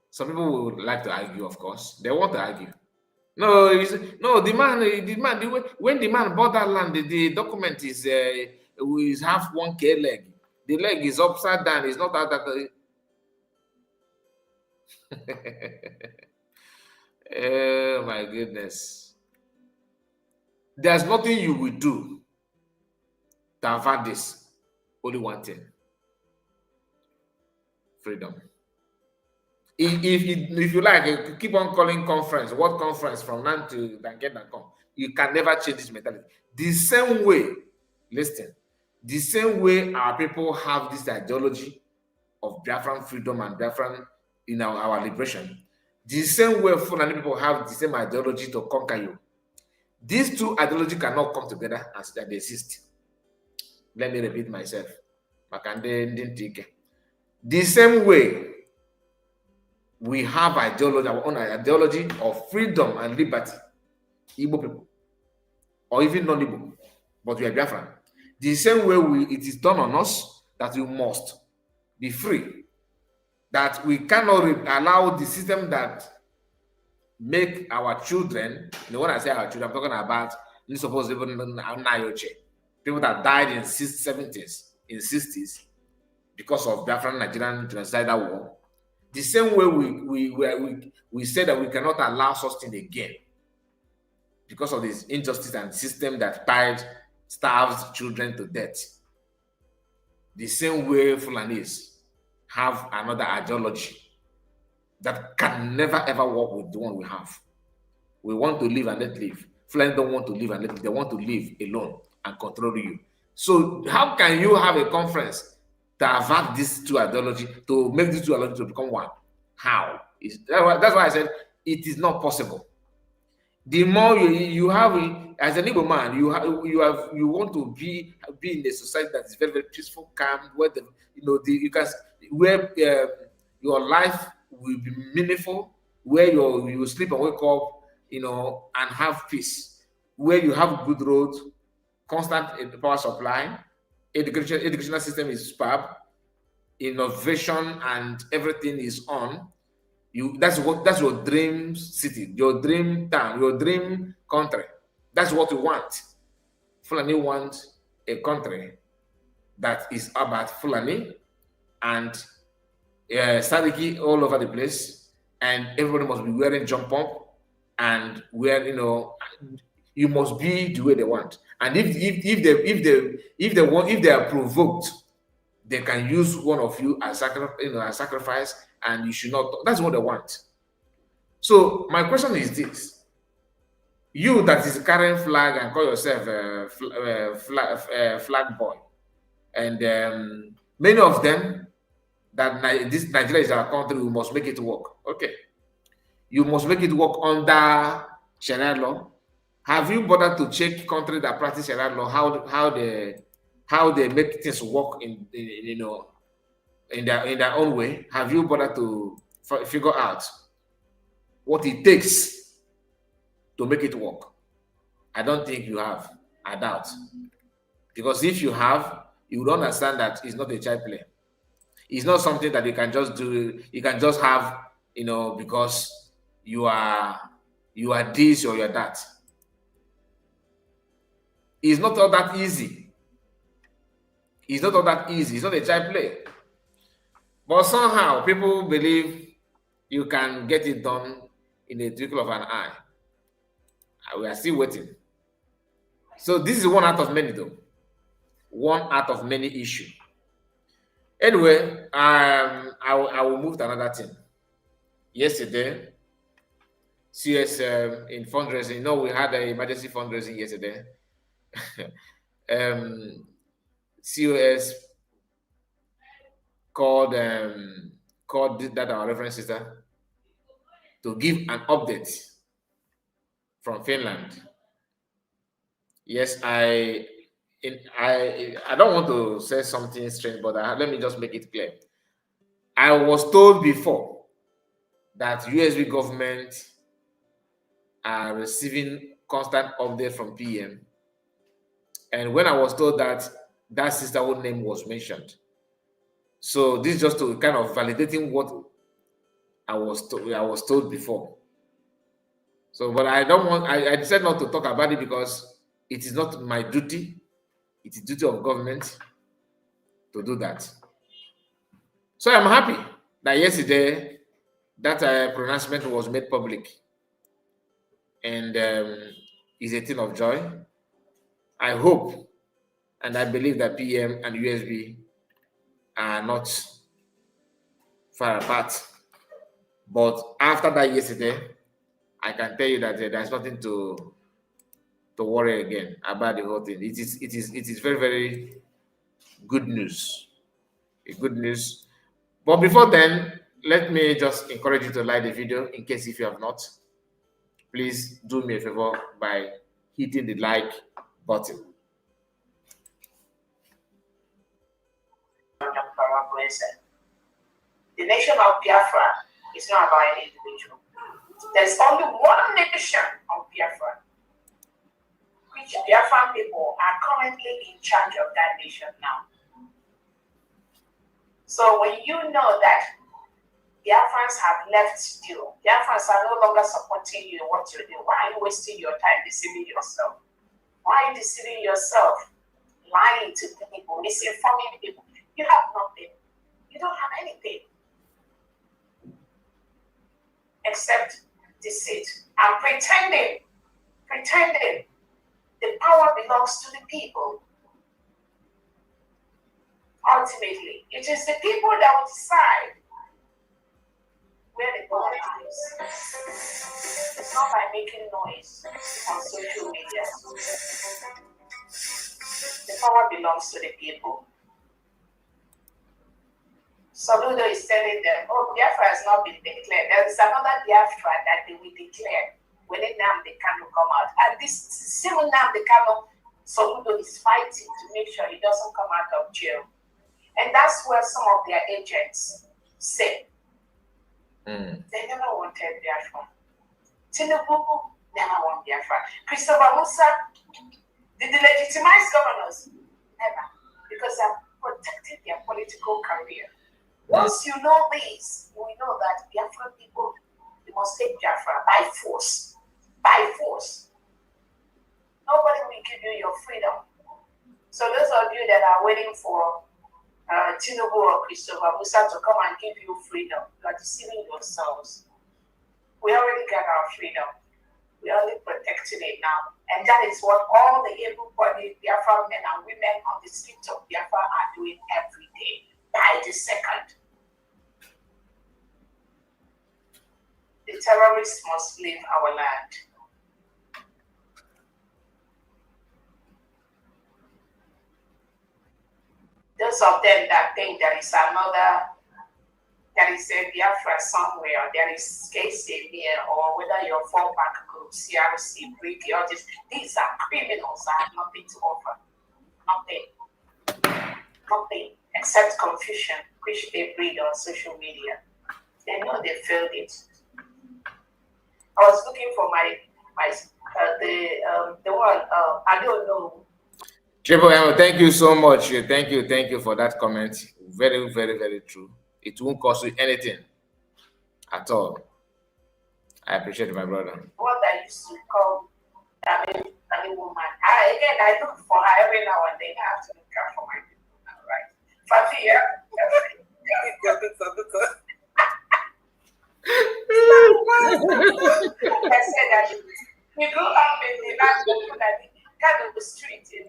Some people would like to argue, of course. They want to argue. No, when the man bought that land, the document is half 1K leg. The leg is upside down. It's not that. Oh my goodness. There's nothing you will do to avert this. Only one thing. Freedom. If you like, keep on calling conference. What conference from now to Danken.com? You can never change this mentality. The same way, listen, the same way our people have this ideology of Biafran freedom and Biafran, our liberation, the same way Fulani people have the same ideology to conquer you. These two ideologies cannot come together as they exist. Let me repeat myself. The same way we have ideology, our own ideology of freedom and liberty, Igbo people, or even non-Igbo, but we are Biafran. The same way it is done on us that we must be free, that we cannot allow the system that make our children, when I say our children, I'm talking about, suppose even Nayoche, people that died in 70s, in 60s, because of Biafran Nigerian genocidal war. The same way we say that we cannot allow such thing again because of this injustice and system that starves children to death. The same way Fulanis have another ideology that can never ever work with the one we have. We want to live and let live. Fulani don't want to live and let live. They want to live alone and control you. So how can you have a conference to avert these two ideologies, to make these two ideologies to become one? How? That's why I said it is not possible. The more you have, as an Igbo man, you want to be in a society that is very, very peaceful, calm, where your life will be meaningful, where you will sleep and wake up, and have peace, where you have good roads, constant power supply, educational system is superb, innovation and everything is on. That's your dream city, your dream town, your dream country. That's what you want. Fulani want a country that is about Fulani and Sadiki all over the place, and everybody must be wearing jump up and you must be the way they want. And if they are provoked, they can use one of you as sacrifice, and you should not. That's what they want. So my question is this: you that is carrying flag and call yourself a flag boy, and many of them that this Nigeria is our country, we must make it work. Okay, you must make it work under Sharia law. Have you bothered to check country that practice Sharia law, how they make things work in their own way? Have you bothered to figure out what it takes to make it work? I don't think you have. I doubt. Because if you have, you would understand that it's not a child play. It's not something that you can just do. You can just have, because you are this or you are that. It's not all that easy. It's not all that easy. It's not a child play. But somehow people believe you can get it done in a twinkle of an eye. We are still waiting. So this is one out of many, though. One out of many issues. Anyway, I will move to another thing. Yesterday, CS in fundraising, we had an emergency fundraising yesterday. COS called that our reference sister to give an update from Finland. Yes, I don't want to say something strange, but let me just make it clear. I was told before that USB government are receiving constant update from PM. And when I was told that, that sisterhood name was mentioned. So this is just to kind of validating what I was told before. So, but I don't want. I decided not to talk about it because it is not my duty. It is duty of government to do that. So I'm happy that yesterday that pronouncement was made public, and is a thing of joy. I hope and I believe that PM and USB are not far apart. But after that yesterday, I can tell you that there's nothing to worry again about the whole thing. It is very, very good news. Good news. But before then, let me just encourage you to like the video in case if you have not. Please do me a favor by hitting the like button. The nation of Biafra is not about any individual. There's only one nation of Biafra, which Biafran people are currently in charge of that nation now. So when you know that Biafrans have left you, Biafrans are no longer supporting you in what you do, why are you wasting your time deceiving yourself? Why are you deceiving yourself? Lying to people, misinforming people. You have nothing. You don't have anything except deceit and pretending. The power belongs to the people. Ultimately, it is the people that will decide where the power lies. It's not by making noise on social media. The power belongs to the people. Sanwo-Olu is telling them, oh, Biafra has not been declared. There is another Biafra that they will declare when Nnamdi Kanu come out. And this same Nnamdi Kanu, Sanwo-Olu is fighting to make sure he doesn't come out of jail. And that's where some of their agents say, they never wanted Biafra. Tinubu never wanted Biafra. Christopher Musa, the delegitimized governors, never. Because they're protecting their political career. Once you know this, you will know that Biafran people, you must take Biafra by force. By force. Nobody will give you your freedom. So those of you that are waiting for Tinubu or Christopher Musa to come and give you freedom, you are deceiving yourselves. We already got our freedom. We are only protecting it now. And that is what all the able-bodied Biafran men and women on the streets of Biafra are doing every day, by the second. The terrorists must leave our land. Those of them that think there is another, there is a Biafra somewhere, there is KCB, or whether you're fallback group, CRC, Wike, all this, these are criminals that have nothing to offer. Nothing except confusion, which they breed on social media. They know they failed it. I was looking for the one, I don't know. Triple M, thank you so much. Thank you for that comment. Very, very, very true. It won't cost you anything at all. I appreciate it, my brother. What I used to call a woman. I look for her every now and then. I have to look out for my people now, right? Fatia. I said that we grew up in the kind of the street in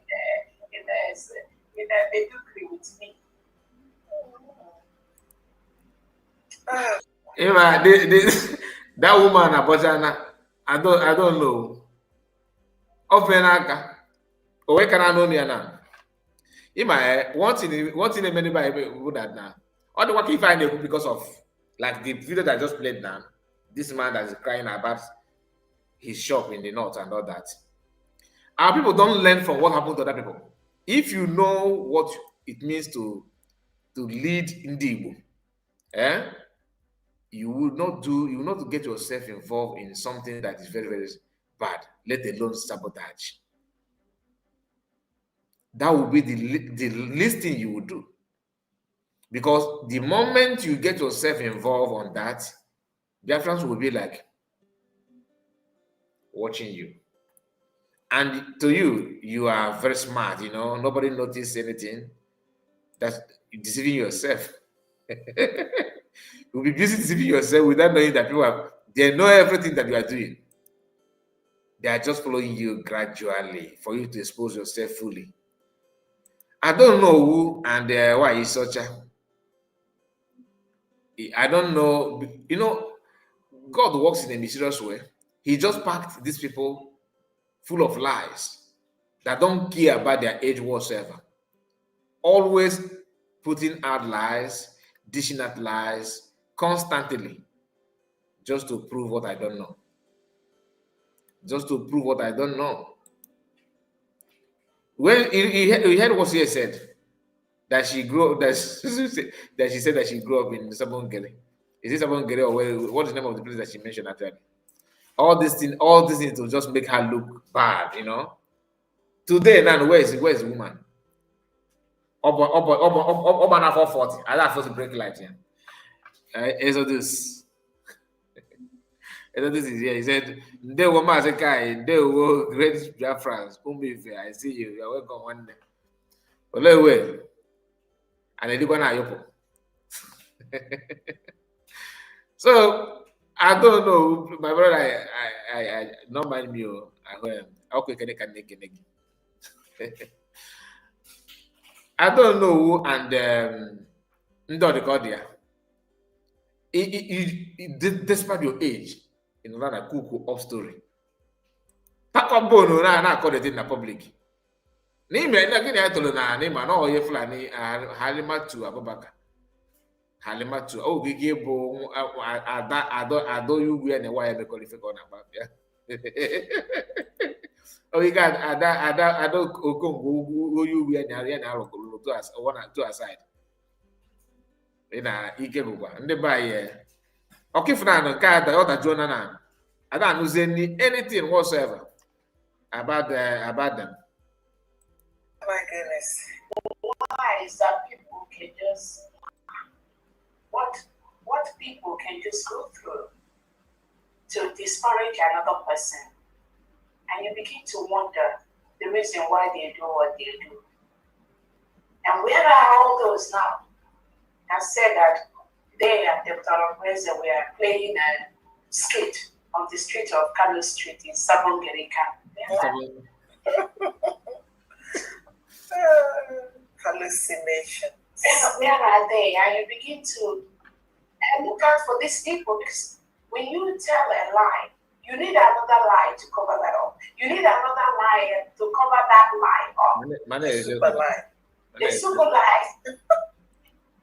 the Bedukri with me. That woman, Abojana, I don't know. Ofenaka, where can I know now? One thing many people that now. All the work if I know because of like the video that I just played now. This man that is crying about his shop in the north and all that. Our people don't learn from what happened to other people. If you know what it means to lead Indigo, you will not get yourself involved in something that is very, very bad, let alone sabotage. that will be the least thing you would do. Because the moment you get yourself involved on that, Biafrans will be like watching you. And to you, you are very smart, you know, nobody noticed anything. That's deceiving yourself. You'll be busy deceiving yourself without knowing that they know everything that you are doing. They are just following you gradually for you to expose yourself fully. I don't know who and why is such a. I don't know. You know, God works in a mysterious way. He just packed these people full of lies that don't care about their age whatsoever. Always putting out lies, dishing out lies constantly, just to prove what I don't know. Just to prove what I don't know. When you heard what she said, that she grew that she said that she grew up in Sabongere. Is it Sabongere or what is the name of the place that she mentioned actually? All these things to just make her look bad, you know. Today now, where is the woman? Up 440. I have to break light here. Exodus is here. He said, "They were Mazakai, they were great Biafrans. I see you. You're welcome one day." Well, anyway, and I did one. So I don't know, my brother. I don't mind me. Okay, can I don't know who and Ndodikodia. Despite your age, in another cuckoo up story. Pack up bone na call it in the public. Name na gini I told na name no ye fulani Halimatu Abubakar. Halimatu oh gige bo ado you we and why be qualify on about yeah. Oh you got ado okongo you we and na to us one to aside. Na ike bụkwa ndị be anyị ọkịfụna nke ada ọ dajuo na ada anụzie anything whatsoever about them. My goodness. Why is that people can just what people can just go through to disparage another person, and you begin to wonder the reason why they do what they do. And where are all those now? I said that they at the Torres we are playing a skit on the street of Kano Street in Sabongere camp. Hallucination. Where are they? And you begin to look out for these people, because when you tell a lie, you need another lie to cover that up. You need another lie to cover that lie up. The super lie.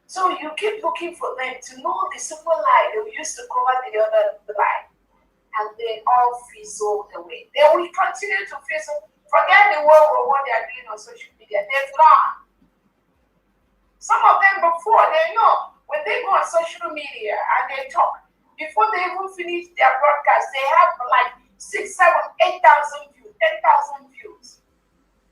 So you keep looking for them to know the super lie they used to cover the other lie, and they all fizzle away. They will continue to fizzle. Forget the world or what they are doing on social media. They've gone. Some of them before, they know when they go on social media and they talk, before they even finish their broadcast, they have like 6, 7, 8,000 views, 10,000 views.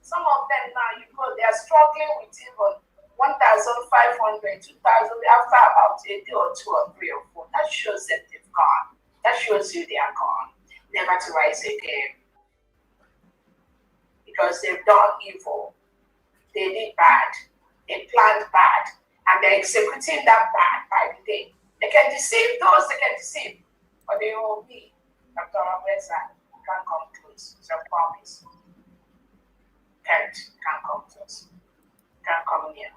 Some of them now, they are struggling with even 1,500, 2,000 after about a day or 2 or 3 or 4. That shows that they've gone. That shows you they are gone, never to rise again. Because they've done evil. They did bad. They planned bad. And they're executing that bad by the day. They can deceive those they can deceive. But they will be. Dr. Robinson can't come close. It's a promise. Can't come close. Can't come near.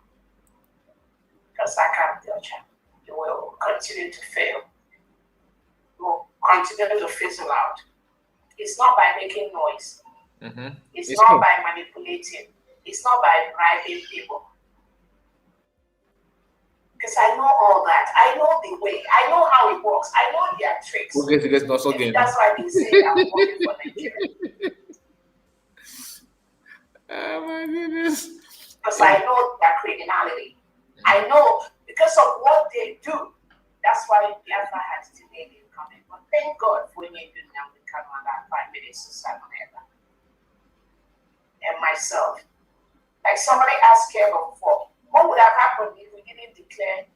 Because I can't judge you. You will continue to fail. You will continue to fizzle out. It's not by making noise. Mm-hmm. It's not by manipulating. It's not by bribing people. Because I know all that. I know the way. I know how it works. I know their tricks. That's why they say I'm working for Nigeria. Oh my goodness. Because I know their criminality. I know because of what they do. That's why Biafra had to delay in coming. But thank God for when you do now become on that 5 minutes to 7 and myself. Like somebody asked here before, what would have happened if we didn't declare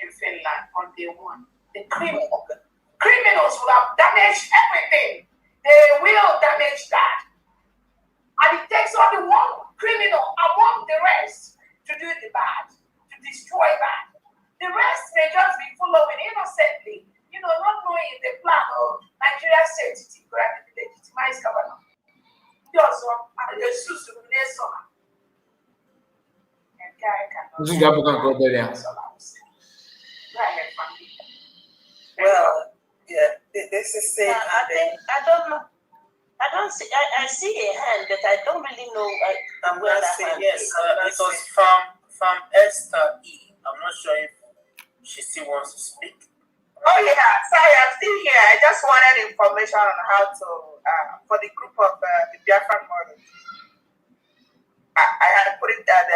in Finland on day one? The criminals would have damaged everything. They will damage that. And it takes only one criminal among the rest to do the bad, to destroy that. The rest may just be following innocently, not knowing the plan of Nigeria state to legitimize governor. Also, and the suits of the summer. This is the African Cordelian. Well, yeah, this is it. I don't know. I don't see. I see a hand, but I don't really know where that hand yes, is. it was from Esther E. I'm not sure if she still wants to speak. Oh yeah, sorry, I'm still here. I just wanted information on how to for the group of the Biafran models. I had put it at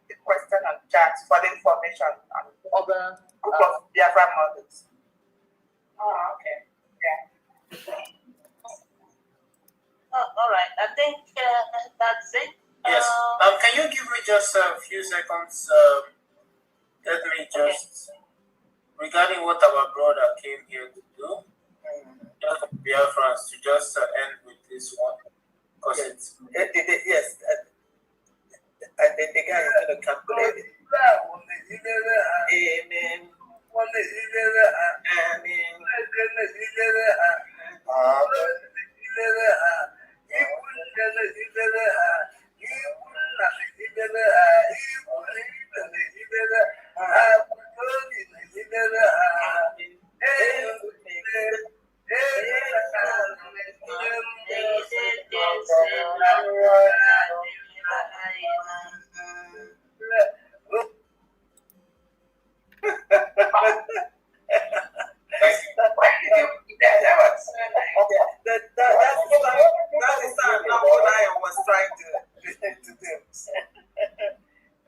the question on chat for the information on other group of Biafran models. Oh, okay. Yeah. All right. I think that's it. Yes. Can you give me just a few seconds? Let me just regarding what our brother came here to do. Just Biafrans to just end with this one because it's yes. And then the guy is going to calculate it. Amen.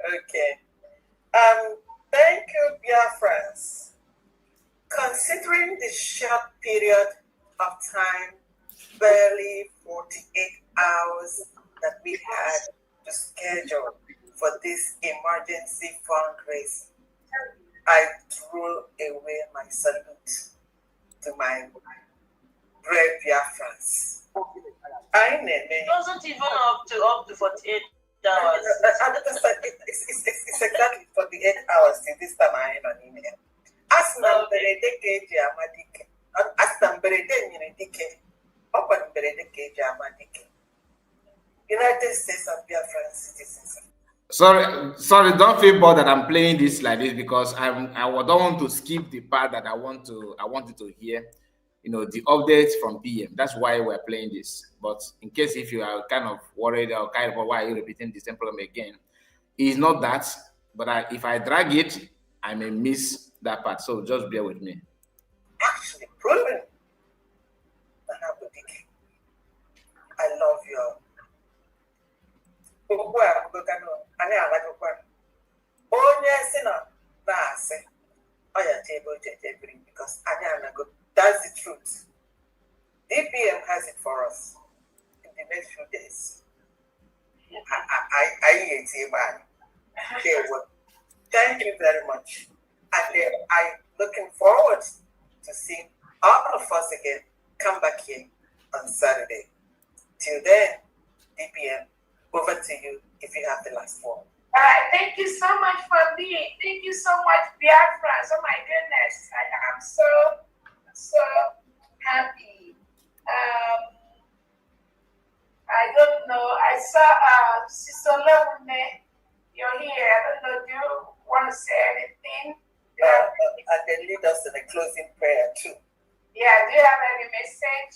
Okay. Thank you, Biafrans. Considering the short period of time, barely 48 hours that we had to schedule for this emergency fundraise, I threw away my salute to my brave Biafrans. It wasn't even up to 48 hours. It's exactly 48 hours since this time I had an email. Ask them Umahi. Ask them United States of Biafran citizens. Sorry, don't feel bothered. I'm playing this like this because I don't want to skip the part that I wanted to hear. The updates from PM. That's why we're playing this. But in case if you are kind of worried or kind of why are you repeating the same problem again, it's not that. But if I drag it, I may miss that part. So just bear with me. Actually, proven. I love you. Because that's the truth. DPM has it for us in the next few days. Thank you very much. And I'm looking forward to seeing all of us again come back here on Saturday. Till then, DPM, over to you if you have the last one. All right, thank you so much for being. Thank you so much, Biafrans. Oh my goodness, I am so happy. I don't know. I saw Sister Levune. You're here. I don't know. Do you want to say anything? And then lead us in a closing prayer too. Yeah. Do you have any message?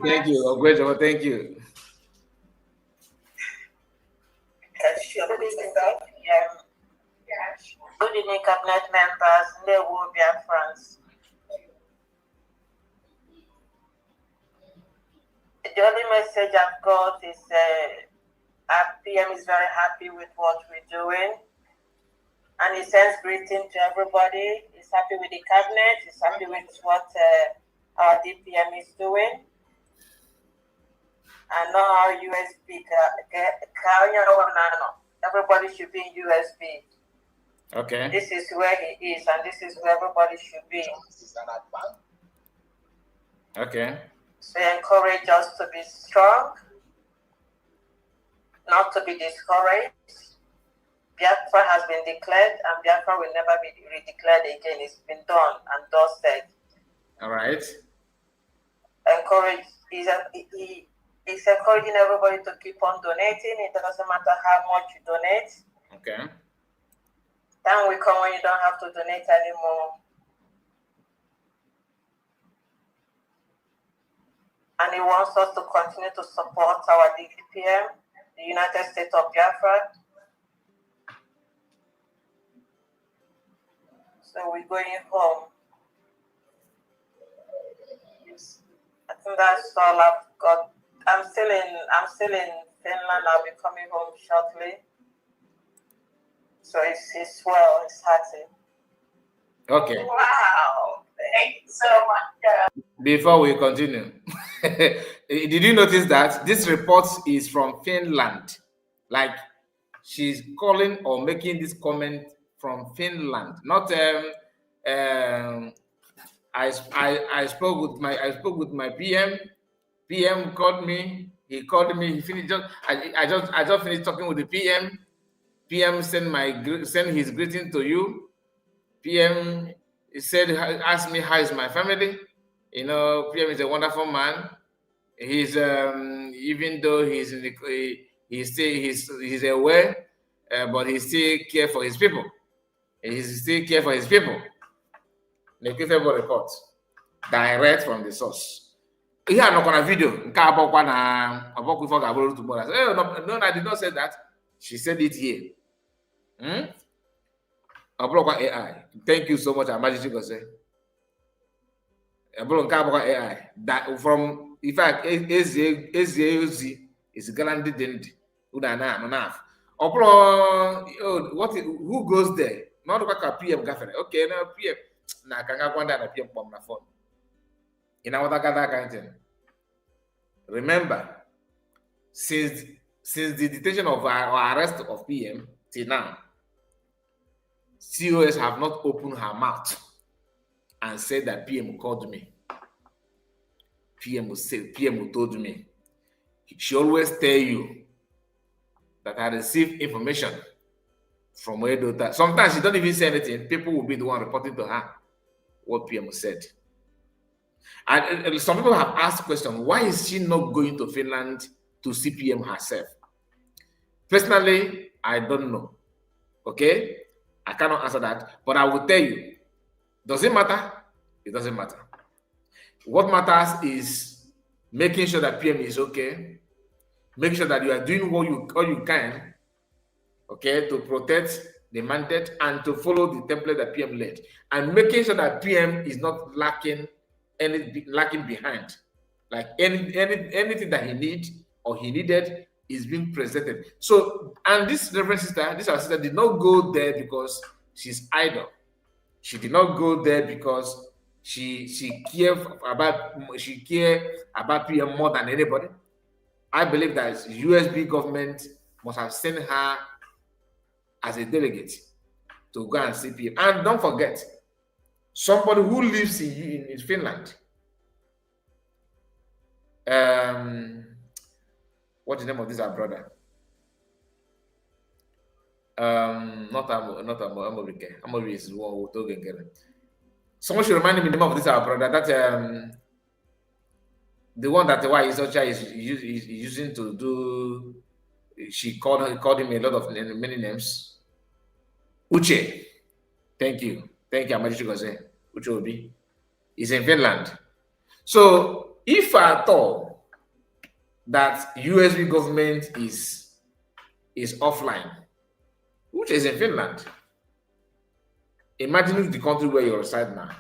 Thank you. Great job. Thank you. Can she unmute herself? Yeah. Good evening, cabinet members. They will be our friends. The only message I've got is our PM is very happy with what we're doing. And he sends greeting to everybody. He's happy with the cabinet. He's happy with what our DPM is doing. I know how USB. Everybody should be in USB. Okay. This is where he is, and this is where everybody should be. Okay. So encourage us to be strong, not to be discouraged. Biafra has been declared, and Biafra will never be redeclared again. It's been done and dusted. All right. Encourage. He's encouraging everybody to keep on donating. It doesn't matter how much you donate. Okay. Time will come when you don't have to donate anymore. And he wants us to continue to support our DPM, the United States of Biafra. So we're going home. I think that's all I've got. I'm still in Finland. I'll be coming home shortly. So it's well, it's hearty. Okay. Wow. Thank you so much. Before we continue, did you notice that this report is from Finland? Like she's calling or making this comment from Finland, not I spoke with my PM. PM called me. He called me. He finished. I just finished talking with the PM. PM send his greeting to you. PM said, ask me how is my family. You know, PM is a wonderful man. He's even though he's aware, but he still care for his people. He still care for his people. The favorable report, direct from the source. Here I'm not on a video. No, I did not say that. She said it here. AI. Thank you so much, Amaji Gose. AI. That from, in fact, Ezeozi is guaranteed dendi. Who goes there? Not like PM gaffere. Okay, now PM. Na kanga kwanda na PM bomb na phone. In our that kind of thing. Remember, since the detention of our arrest of PM till now, COS have not opened her mouth and said that PM called me. PM told me. She always tell you that I receive information from Edo. Sometimes she don't even say anything. People will be the one reporting to her what PM said. And some people have asked the question, why is she not going to Finland to see PM herself? Personally, I don't know. Okay? I cannot answer that, but I will tell you, does it matter? It doesn't matter. What matters is making sure that PM is okay, make sure that you are doing all you can, okay, to protect the mandate and to follow the template that PM led, and making sure that PM is not lacking behind, like anything that he needs or he needed is being presented. So, and this Reverend sister, our sister, did not go there because she's idle. She did not go there because she cared about PM more than anybody. I believe that USB government must have sent her as a delegate to go and see PM. And don't forget, somebody who lives in Finland, what's the name of this our brother? Not Amohike. Amohike is one who told again. Someone should remind me the name of this our brother. That the one that why Isocha is using to do. She called him a lot of many names. Uche. Thank you, Amaji Gose. Uche Obi is in Finland. So if I thought that USB government is offline, which is in Finland. Imagine the country where you reside now.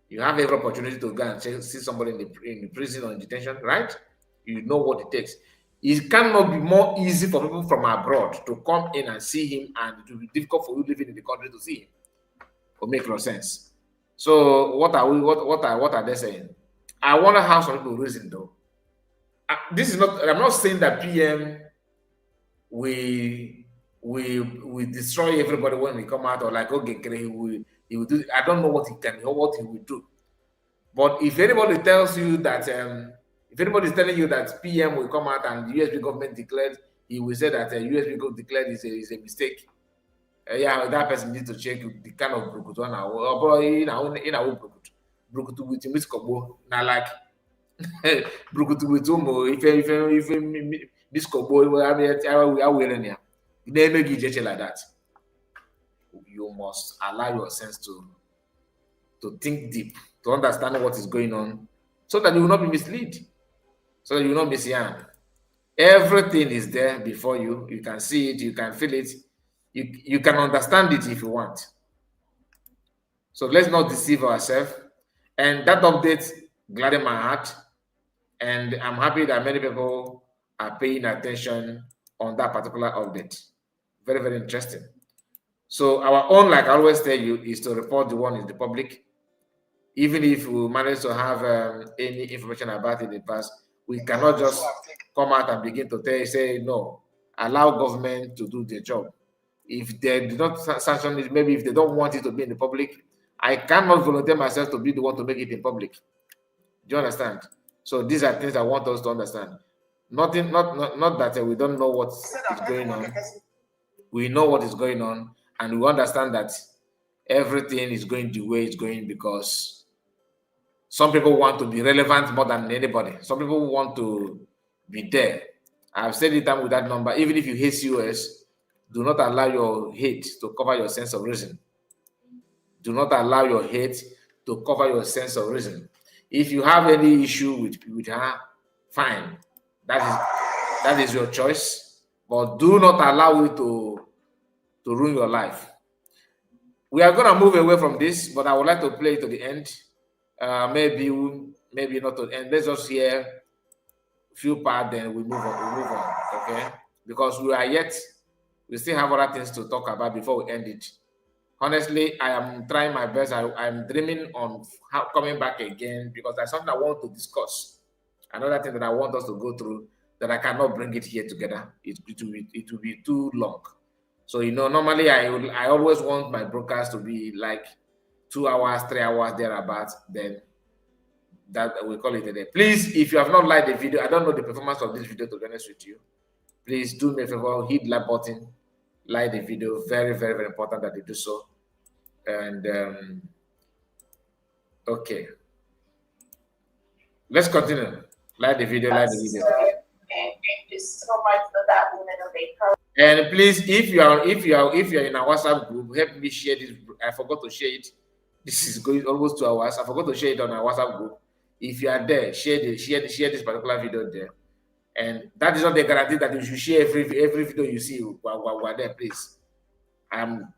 You have every opportunity to go and see somebody in the prison or in detention, right? You know what it takes. It cannot be more easy for people from abroad to come in and see him, and it will be difficult for you living in the country to see him. It make no sense. So what are they saying? I wonder how some people reason though. this is not. I'm not saying that PM we destroy everybody when we come out, or like okay, he will do. I don't know what he can or what he will do. But if anybody tells you that if anybody is telling you that PM will come out and the USB government declared, he will say that USB government declared is a mistake. Yeah, that person needs to check the kind of brukutu now. But in our brukutu with Miss Kobo, now like brukutu with Umo, if Miss Kobo, I will never give you like that. You must allow your sense to think deep, to understand what is going on, so that you will not be misled, so that you will not miss yarn. Everything is there before you. You can see it, you can feel it, you can understand it if you want. So let's not deceive ourselves. And that update gladdened my heart. And I'm happy that many people are paying attention on that particular update. Very, very interesting. So our own, like I always tell you, is to report the one in the public. Even if we manage to have any information about it in the past, we cannot just come out and begin to say no. Allow government to do their job. If they do not sanction it, maybe if they don't want it to be in the public, I cannot volunteer myself to be the one to make it in public. Do you understand? So these are things I want us to understand. Not that we don't know what is going on. We know what is going on, and we understand that everything is going the way it's going because some people want to be relevant more than anybody. Some people want to be there. I've said it time with that number. Even if you hate US, do not allow your hate to cover your sense of reason. Do not allow your hate to cover your sense of reason. If you have any issue with her, fine. That is your choice. But do not allow it to ruin your life. We are going to move away from this, but I would like to play it to the end. Maybe not to the end. Let's just hear a few parts, then we move on. Okay? Because we still have other things to talk about before we end it. Honestly, I am trying my best. I'm dreaming on coming back again because there's something I want to discuss. Another thing that I want us to go through that I cannot bring it here together. It will be too long. So normally I always want my broadcast to be like 2 hours, 3 hours thereabouts. Then that we call it a day. Please, if you have not liked the video, I don't know the performance of this video to be honest with you. Please do me a favor, hit the like button, like the video. Very, very, very important that you do so. And okay, let's continue. Like the video, like the video. Thank you so much for that, woman of April. And please, if you are in our WhatsApp group, help me share this. I forgot to share it. This is going almost 2 hours. I forgot to share it on our WhatsApp group. If you are there, share this particular video there. And that is not the guarantee that you should share every video you see while we're there, please. I'm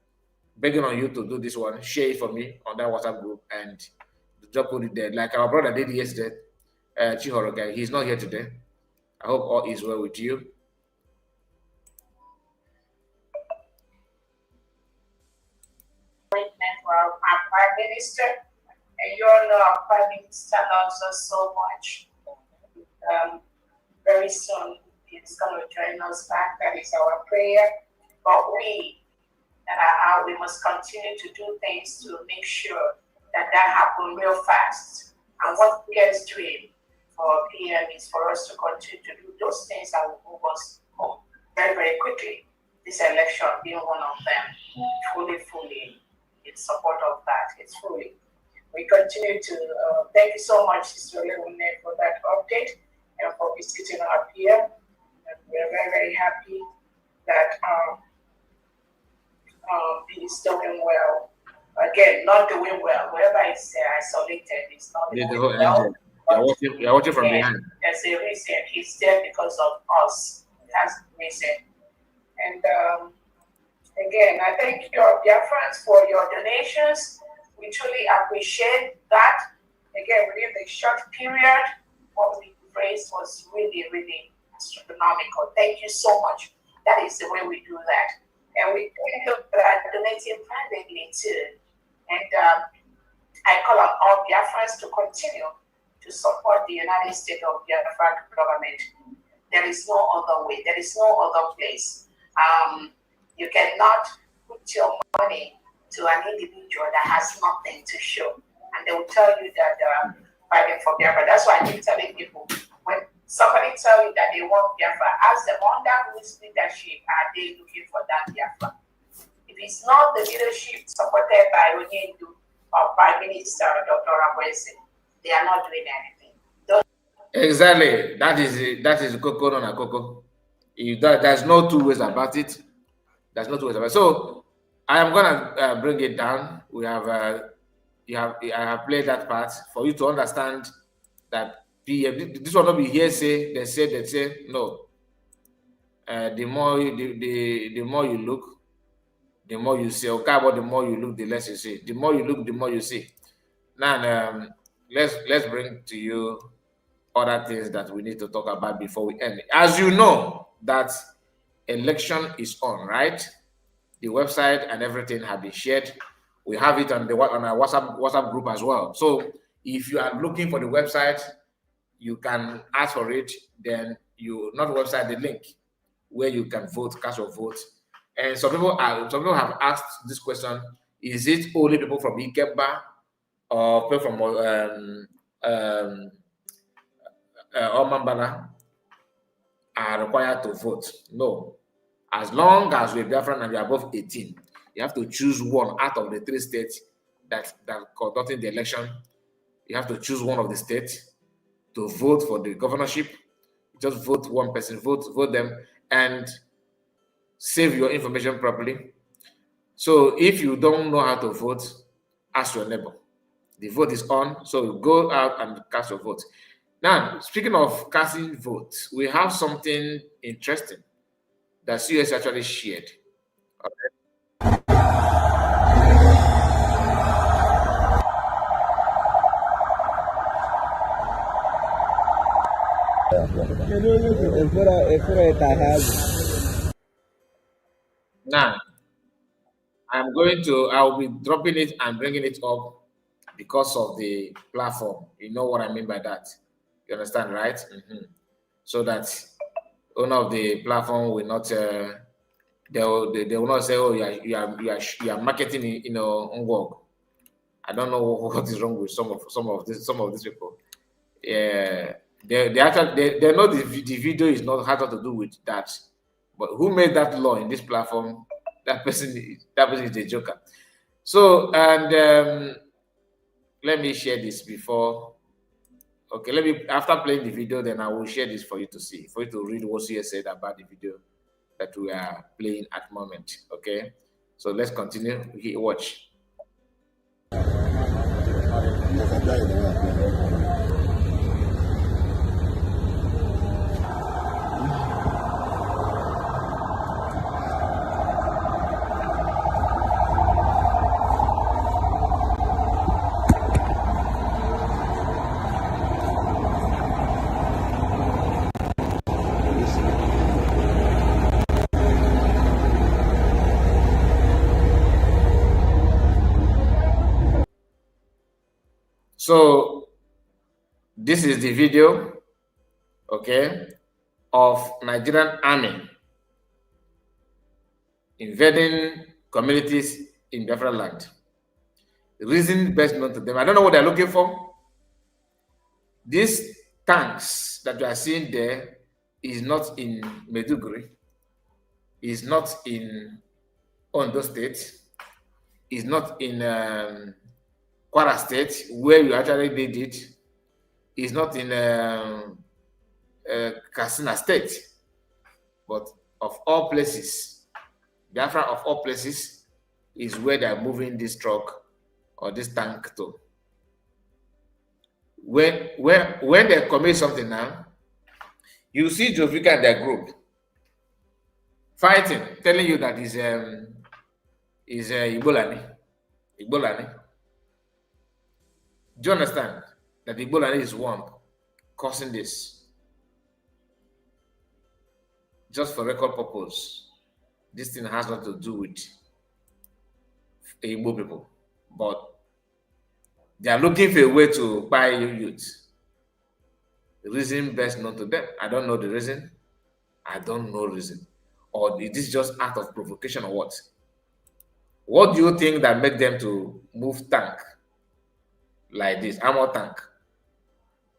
begging on you to do this one. Share it for me on that WhatsApp group and drop it there. Like our brother did yesterday, Chihoro guy. He's not here today. I hope all is well with you. For our Prime Minister, and you all know our Prime Minister loves us so much. Very soon he's going to join us back. That is our prayer. But we must continue to do things to make sure that happens real fast. And what we guys doing for PM is for us to continue to do those things that will move us home very, very quickly. This election being one of them, fully in support of that. It's fully. We continue to thank you so much, Sister Leone, for that update and for visiting our peer. And we're very, very happy that he's doing well. Again, not doing well. Wherever it's isolated, it's not doing well. You're watching from behind. There's a reason. He's there because of us. That's the reason. And again, I thank your Biafrans for your donations. We truly appreciate that. Again, within the short period, what we raised was really, really astronomical. Thank you so much. That is the way we do that. And we look at donating privately too. And I call on all Biafrans to continue to support the United States of Biafra government. There is no other way. There is no other place. You cannot put your money to an individual that has nothing to show. And they will tell you that they are fighting for Biafra. That's why I keep telling people, when somebody tell you that they want Biafra, ask them under whose leadership are they looking for that Biafra. If it's not the leadership supported by Onyendu or Prime Minister Dr. Ramwese, they are not doing anything. Exactly. That is Coco no na Coco. There's no two ways about it. There's no two ways about it. So I am gonna bring it down. We have I have played that part for you to understand that this will not be hearsay. They say no. The more you look, the more you see. Okay, but the more you look, the less you see. The more you look, the more you see. Now, let's bring to you other things that we need to talk about before we end. As you know, that election is on, right? The website and everything have been shared. We have it on our WhatsApp group as well. So if you are looking for the website, you can ask for it. Then not the website, the link where you can vote, cast your vote. And some people have asked this question: is it only people from Ikpeazu or people from Omambala are required to vote? No. As long as we're Biafran and we're above 18, you have to choose one out of the 3 states that conducting the election. You have to choose one of the states to vote for the governorship. Just vote one person, vote them, and save your information properly. So if you don't know how to vote, ask your neighbor. The vote is on, so go out and cast your vote. Now, speaking of casting votes, we have something interesting that CS actually shared. Okay. Now, I'll be dropping it and bringing it up because of the platform. You know what I mean by that. You understand, right? So that owner of the platform will not they will not say, oh, you are marketing in your own work. I don't know what is wrong with some of these people. Yeah, they know the video is not had to do with that, but who made that law in this platform? That person is a joker. So, and let me share this before. Okay, after playing the video, then I will share this for you to see, for you to read what CS said about the video that we are playing at the moment. Okay, so let's continue. Watch. So this is the video, okay, of Nigerian army invading communities in Biafra land. The reason best known to them, I don't know what they're looking for. These tanks that you are seeing there is not in Maiduguri, is not in Ondo State, is not in Kwara State, where you actually did it, is not in Katsina State, but of all places, Biafra of all places is where they are moving this truck or this tank to. When they commit something now, you see Jovika and their group fighting, telling you that is Igbolani. Do you understand that Igbolani is one causing this? Just for record purpose, this thing has nothing to do with Igbo people, but they are looking for a way to buy youth. reason best known to them. I don't know the reason. I don't know reason. Or is this just act of provocation or what? What do you think that make them to move tank like this, armor tank,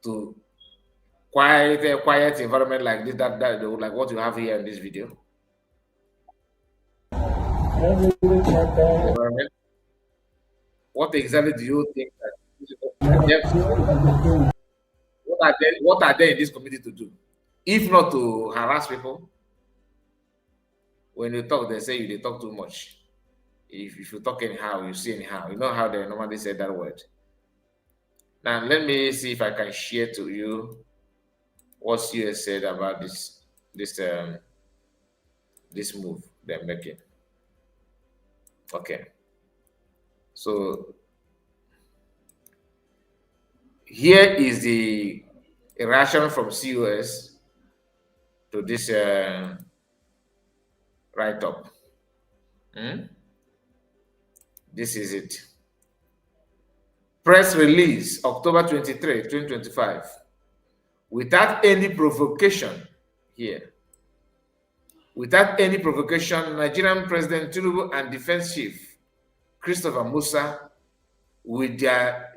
to quiet environment like this, that like what you have here in this video? Environment. What exactly do you think that what are they in this community to do? If not to harass people? When you talk, they say they talk too much. If you talk anyhow, you see anyhow. You know how they normally say that word. Now let me see if I can share to you what US said about this move they're making. Okay. So here is the reaction from COS to this write-up. This is it. Press release, October 23, 2025. Without any provocation here. Without any provocation, Nigerian President Tinubu and Defense Chief Christopher Musa, with their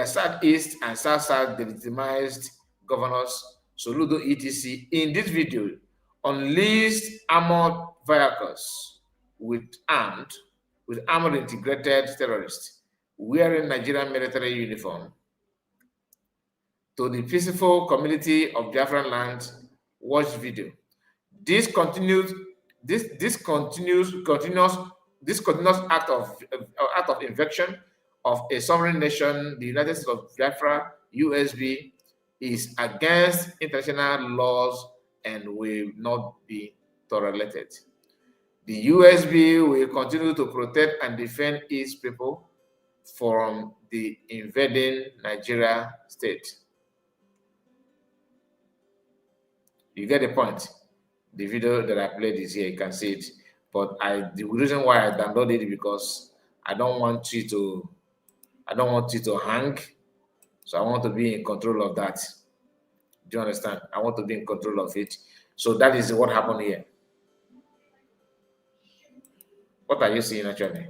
Southeast and South-South delegitimized governors, Soludo etc., in this video, unleashed armored vehicles with armored integrated terrorists wearing Nigerian military uniform to the peaceful community of Biafran land. Watch video. This continuous act of invasion of a sovereign nation, the United States of Biafra, USB, is against international laws and will not be tolerated. The USB will continue to protect and defend its people from the invading Nigeria state. You get the point? The video that I played is here, you can see it. But the reason why I downloaded it because I don't want you to hang. So I want to be in control of that. Do you understand? I want to be in control of it. So that is what happened here. What are you seeing actually?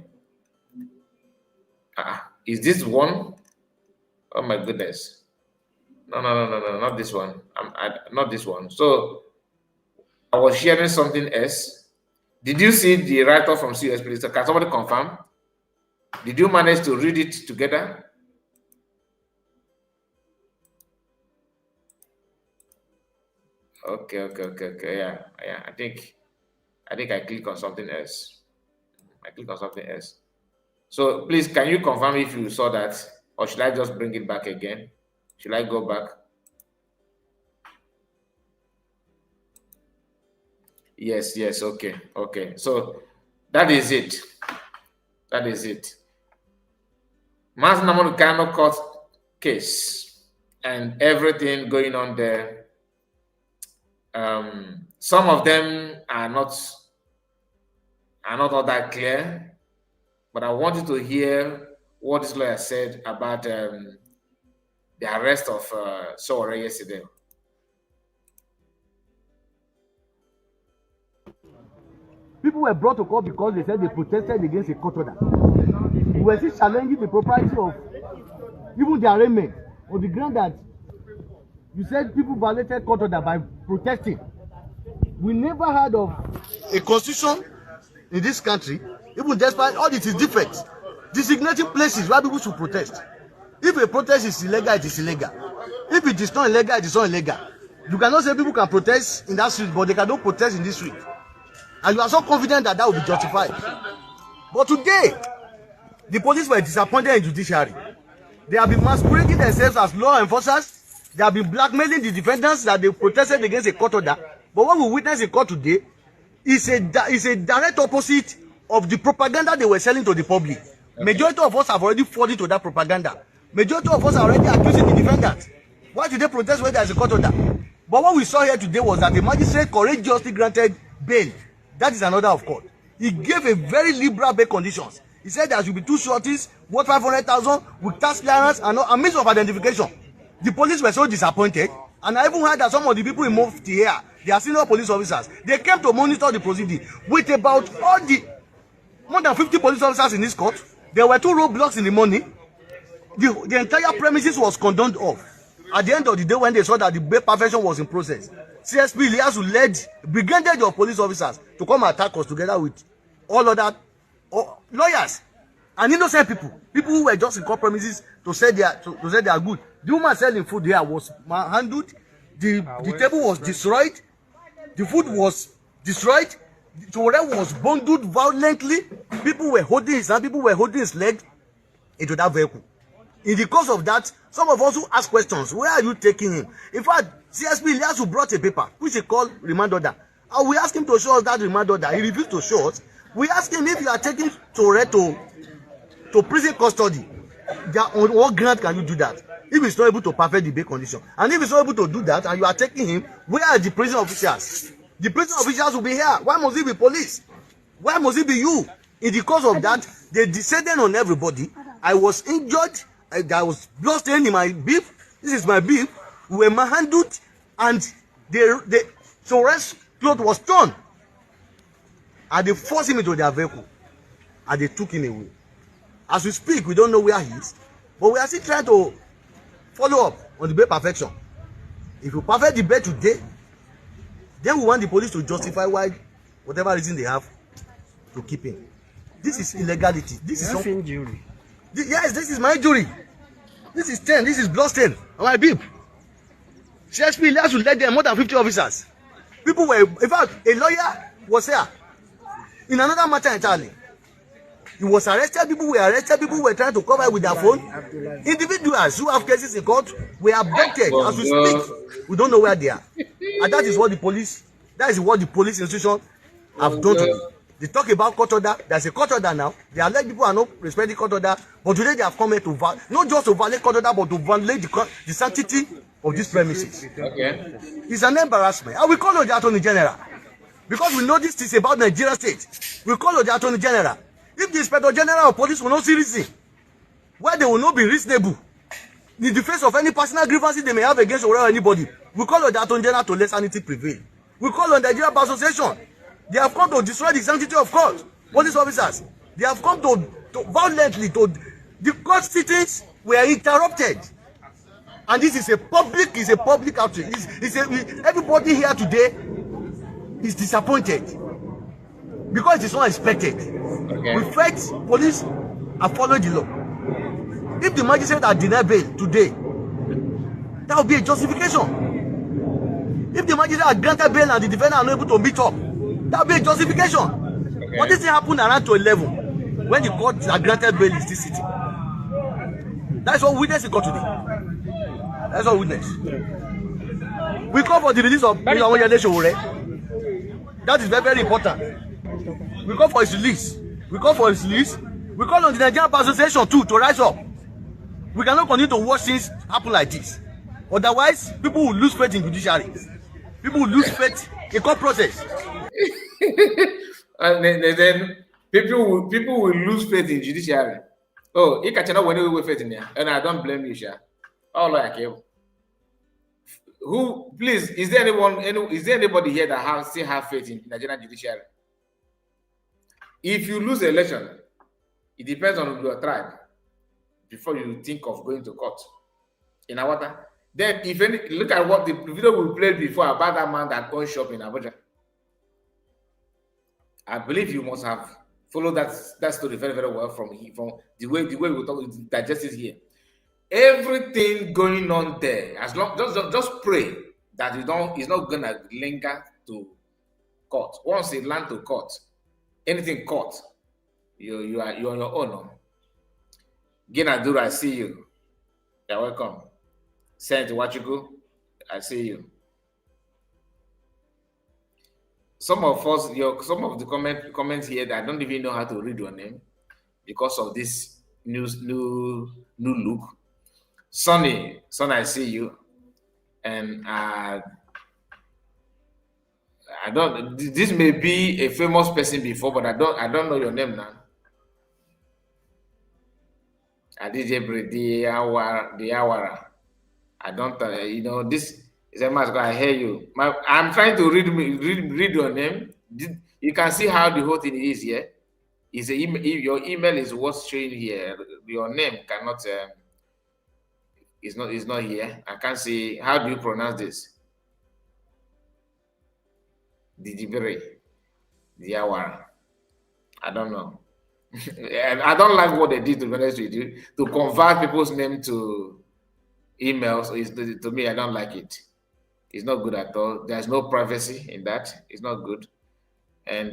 Is this one? Oh my goodness. No, not this one. Not this one. So I was sharing something else. Did you see the write-up from CS, please? Can somebody confirm? Did you manage to read it together? Okay. Yeah. I think I click on something else. So please, can you confirm if you saw that, or should I just bring it back again? Should I go back? Yes. Okay. So that is it. Mass Namorukano court case and everything going on there. Some of them are not all that clear, but I wanted to hear what this lawyer said about the arrest of Sowore yesterday. People were brought to court because they said they protested against a court order. We were still challenging the propriety of even the arraignment on the ground that you said people violated court order by protesting. We never heard of a constitution in this country, even despite all its defects, designating places where people should protest. If a protest is illegal, it is illegal. If it is not illegal, it is not illegal. You cannot say people can protest in that street, but they cannot protest in this street. And you are so confident that that will be justified. But today, the police were disappointed in judiciary. They have been masquerading themselves as law enforcers. They have been blackmailing the defendants that they protested against a court order. But what we witness in court today is a direct opposite of the propaganda they were selling to the public. Okay. Majority of us have already fallen into that propaganda. Majority of us are already accusing the defendants. Why did they protest when there is a court order? But what we saw here today was that the magistrate courageously granted bail. That is another of court. He gave a very liberal bail conditions. He said there should be 2 shorties worth 500,000 with tax clearance and a means of identification. The police were so disappointed And I even heard that some of the people in Mufti here, they are senior police officers. They came to monitor the proceeding with about more than 50 police officers in this court. There were 2 roadblocks in the morning. The entire premises was cordoned off. At the end of the day, when they saw that the bail perfection was in process, CSP Ilyasu led brigade of police officers to come attack us together with all other lawyers and innocent people who were just in court premises to say they are good. The woman selling food here was handled. The table was destroyed. The food was destroyed. The children was bundled violently. People were holding his hand. People were holding his leg into that vehicle. In the course of that, some of us who ask questions, where are you taking him? In fact, CSP Ilyasu brought a paper, which he called remand order. And we asked him to show us that remand order. He refused to show us. We asked him if you are taking Touré to prison custody. On what ground can you do that? If he's not able to perfect the bail condition. And if he's not able to do that, and you are taking him, where are the prison officials? The prison officials will be here. Why must it be police? Why must it be you? In the course of that, they descended on everybody. I was injured. There was blood stain in my bib. This is my bib. We were manhandled, and the Torres cloth was torn. And they forced him into their vehicle, and they took him away. As we speak, we don't know where he is, but we are still trying to follow up on the bail perfection. If you perfect the bail today, then we want the police to justify why, whatever reason they have, to keep him. This is illegality. This is some injury. Yes, this is my injury. This is 10. This is blood stain on my bib. CSP Ilyasu led them more than 50 officers. People were, in fact, a lawyer was here. In another matter entirely. He was arrested. People were arrested. People were trying to cover with their phone. Individuals who have cases in court were abducted as we speak. We don't know where they are. And that is what the police institution have done to them. They talk about court order. There's a court order now. They are like people are not respecting court order. But today they have come here to not just to violate court order, but to violate the sanctity of these premises. Okay. It's an embarrassment. And we call on the Attorney General. Because we know this is about Nigeria state. We call on the Attorney General. If the Inspector General of Police will not see reason, why they will not be reasonable in the face of any personal grievances they may have against or anybody, we call on the Attorney General to let sanity prevail. We call on the Nigeria Bar Association. They have come to destroy the sanctity of court. Police officers, they have come to violently the court sittings were interrupted. And this is a public outrage. Everybody here today is disappointed because it is not expected. Okay. We felt police are following the law. If the magistrate had denied bail today, that would be a justification. If the magistrate had granted bail and the defendant are not able to meet up, that would be a justification. Okay. But this thing happened around to 11 when the court had granted bail in this city. That's what witness in court today. That's what witness. We call for the release of Ohamadike Sowore. That is very, very important. We call for his release. We call for his release. We call on the Nigerian Bar Association too to rise up. We cannot continue to watch things happen like this. Otherwise, people will lose faith in judiciary. People will lose faith in court process. And then people will lose faith in judiciary. Oh, you cannot win away with faith in there, and I don't blame you, Sha. All like you. Who, please? Is there anybody here that still have faith in Nigerian judiciary? If you lose the election, it depends on your tribe before you think of going to court. In Awata, then look at what the video we played before about that man that owned shop in Abuja. I believe you must have followed that story very, very well from the way we talk, digest it here. Everything going on there, as long just pray that it's not gonna linger to court. Once it land to court, anything court, you're on your own. Ginadura, I see you. You're welcome. Saint Wachuku, I see you. Some of the comments here that I don't even know how to read your name because of this new look. Sonny, I see you, and I don't. This may be a famous person before, but I don't know your name now. DJ Brady Awara. I don't. This He said, Master, I hear you. I'm trying to read your name. You can see how the whole thing is here. Your email is what's showing here. Your name cannot is not here. I can't see. How do you pronounce this? Dijibere. Diawara. I don't know. I don't like what they did, to be honest with you, to convert people's name to emails. To me, I don't like it. It's not good at all. There's no privacy in that. It's not good. And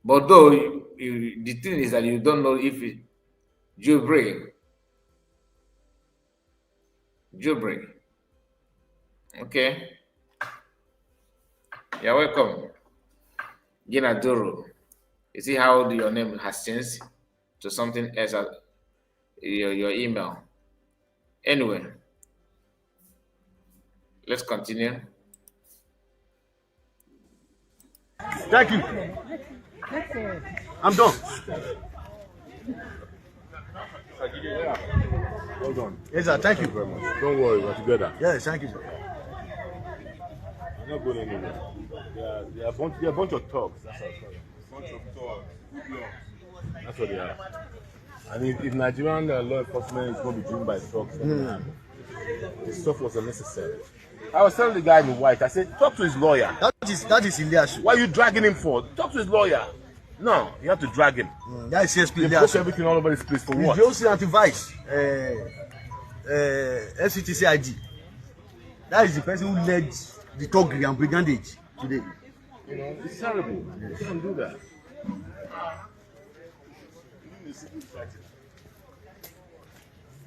but though the thing is that you don't know if it jailbreak. Okay. You're welcome. Gina Duro. You see how your name has changed to something else at your email. Anyway, let's continue. Thank you. I'm done. Hold on. Yes, sir. Thank you very much. Don't worry, we're together. Yes, thank you, sir. I'm not going anywhere. They are a bunch of thugs. That's what That's what they are. And if Nigerian law enforcement is going to be driven by thugs, this stuff was unnecessary. I was telling the guy in white, I said, talk to his lawyer. That is Elias. Why are you dragging him for? Talk to his lawyer. No, you have to drag him. That is CSP They Elias. post everything all over this place for what? The OC anti-vice, FCTC ID. That is the person who led the Togri and brigandage today. You know, it's terrible. You can't do that.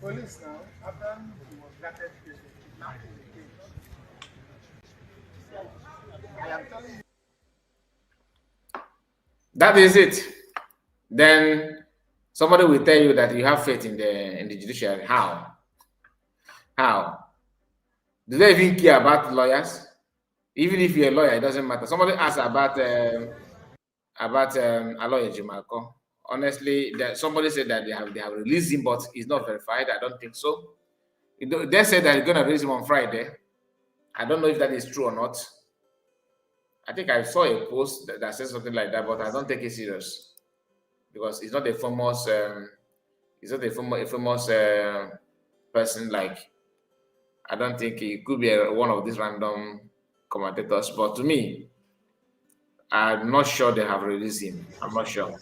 Police now, after he was granted now I am telling you. That is it. Then somebody will tell you that you have faith in the judiciary. How? Do they even care about lawyers? Even if you're a lawyer, it doesn't matter. Somebody asked about Aloy Jimako. Honestly, somebody said that they have released him, but it's not verified. I don't think so. They said that they're going to release him on Friday. I don't know if that is true or not. I think I saw a post that says something like that, but I don't take it serious because it's not a famous, person. Like, I don't think he could be one of these random commentators. But to me, I'm not sure they have released him. I'm not sure.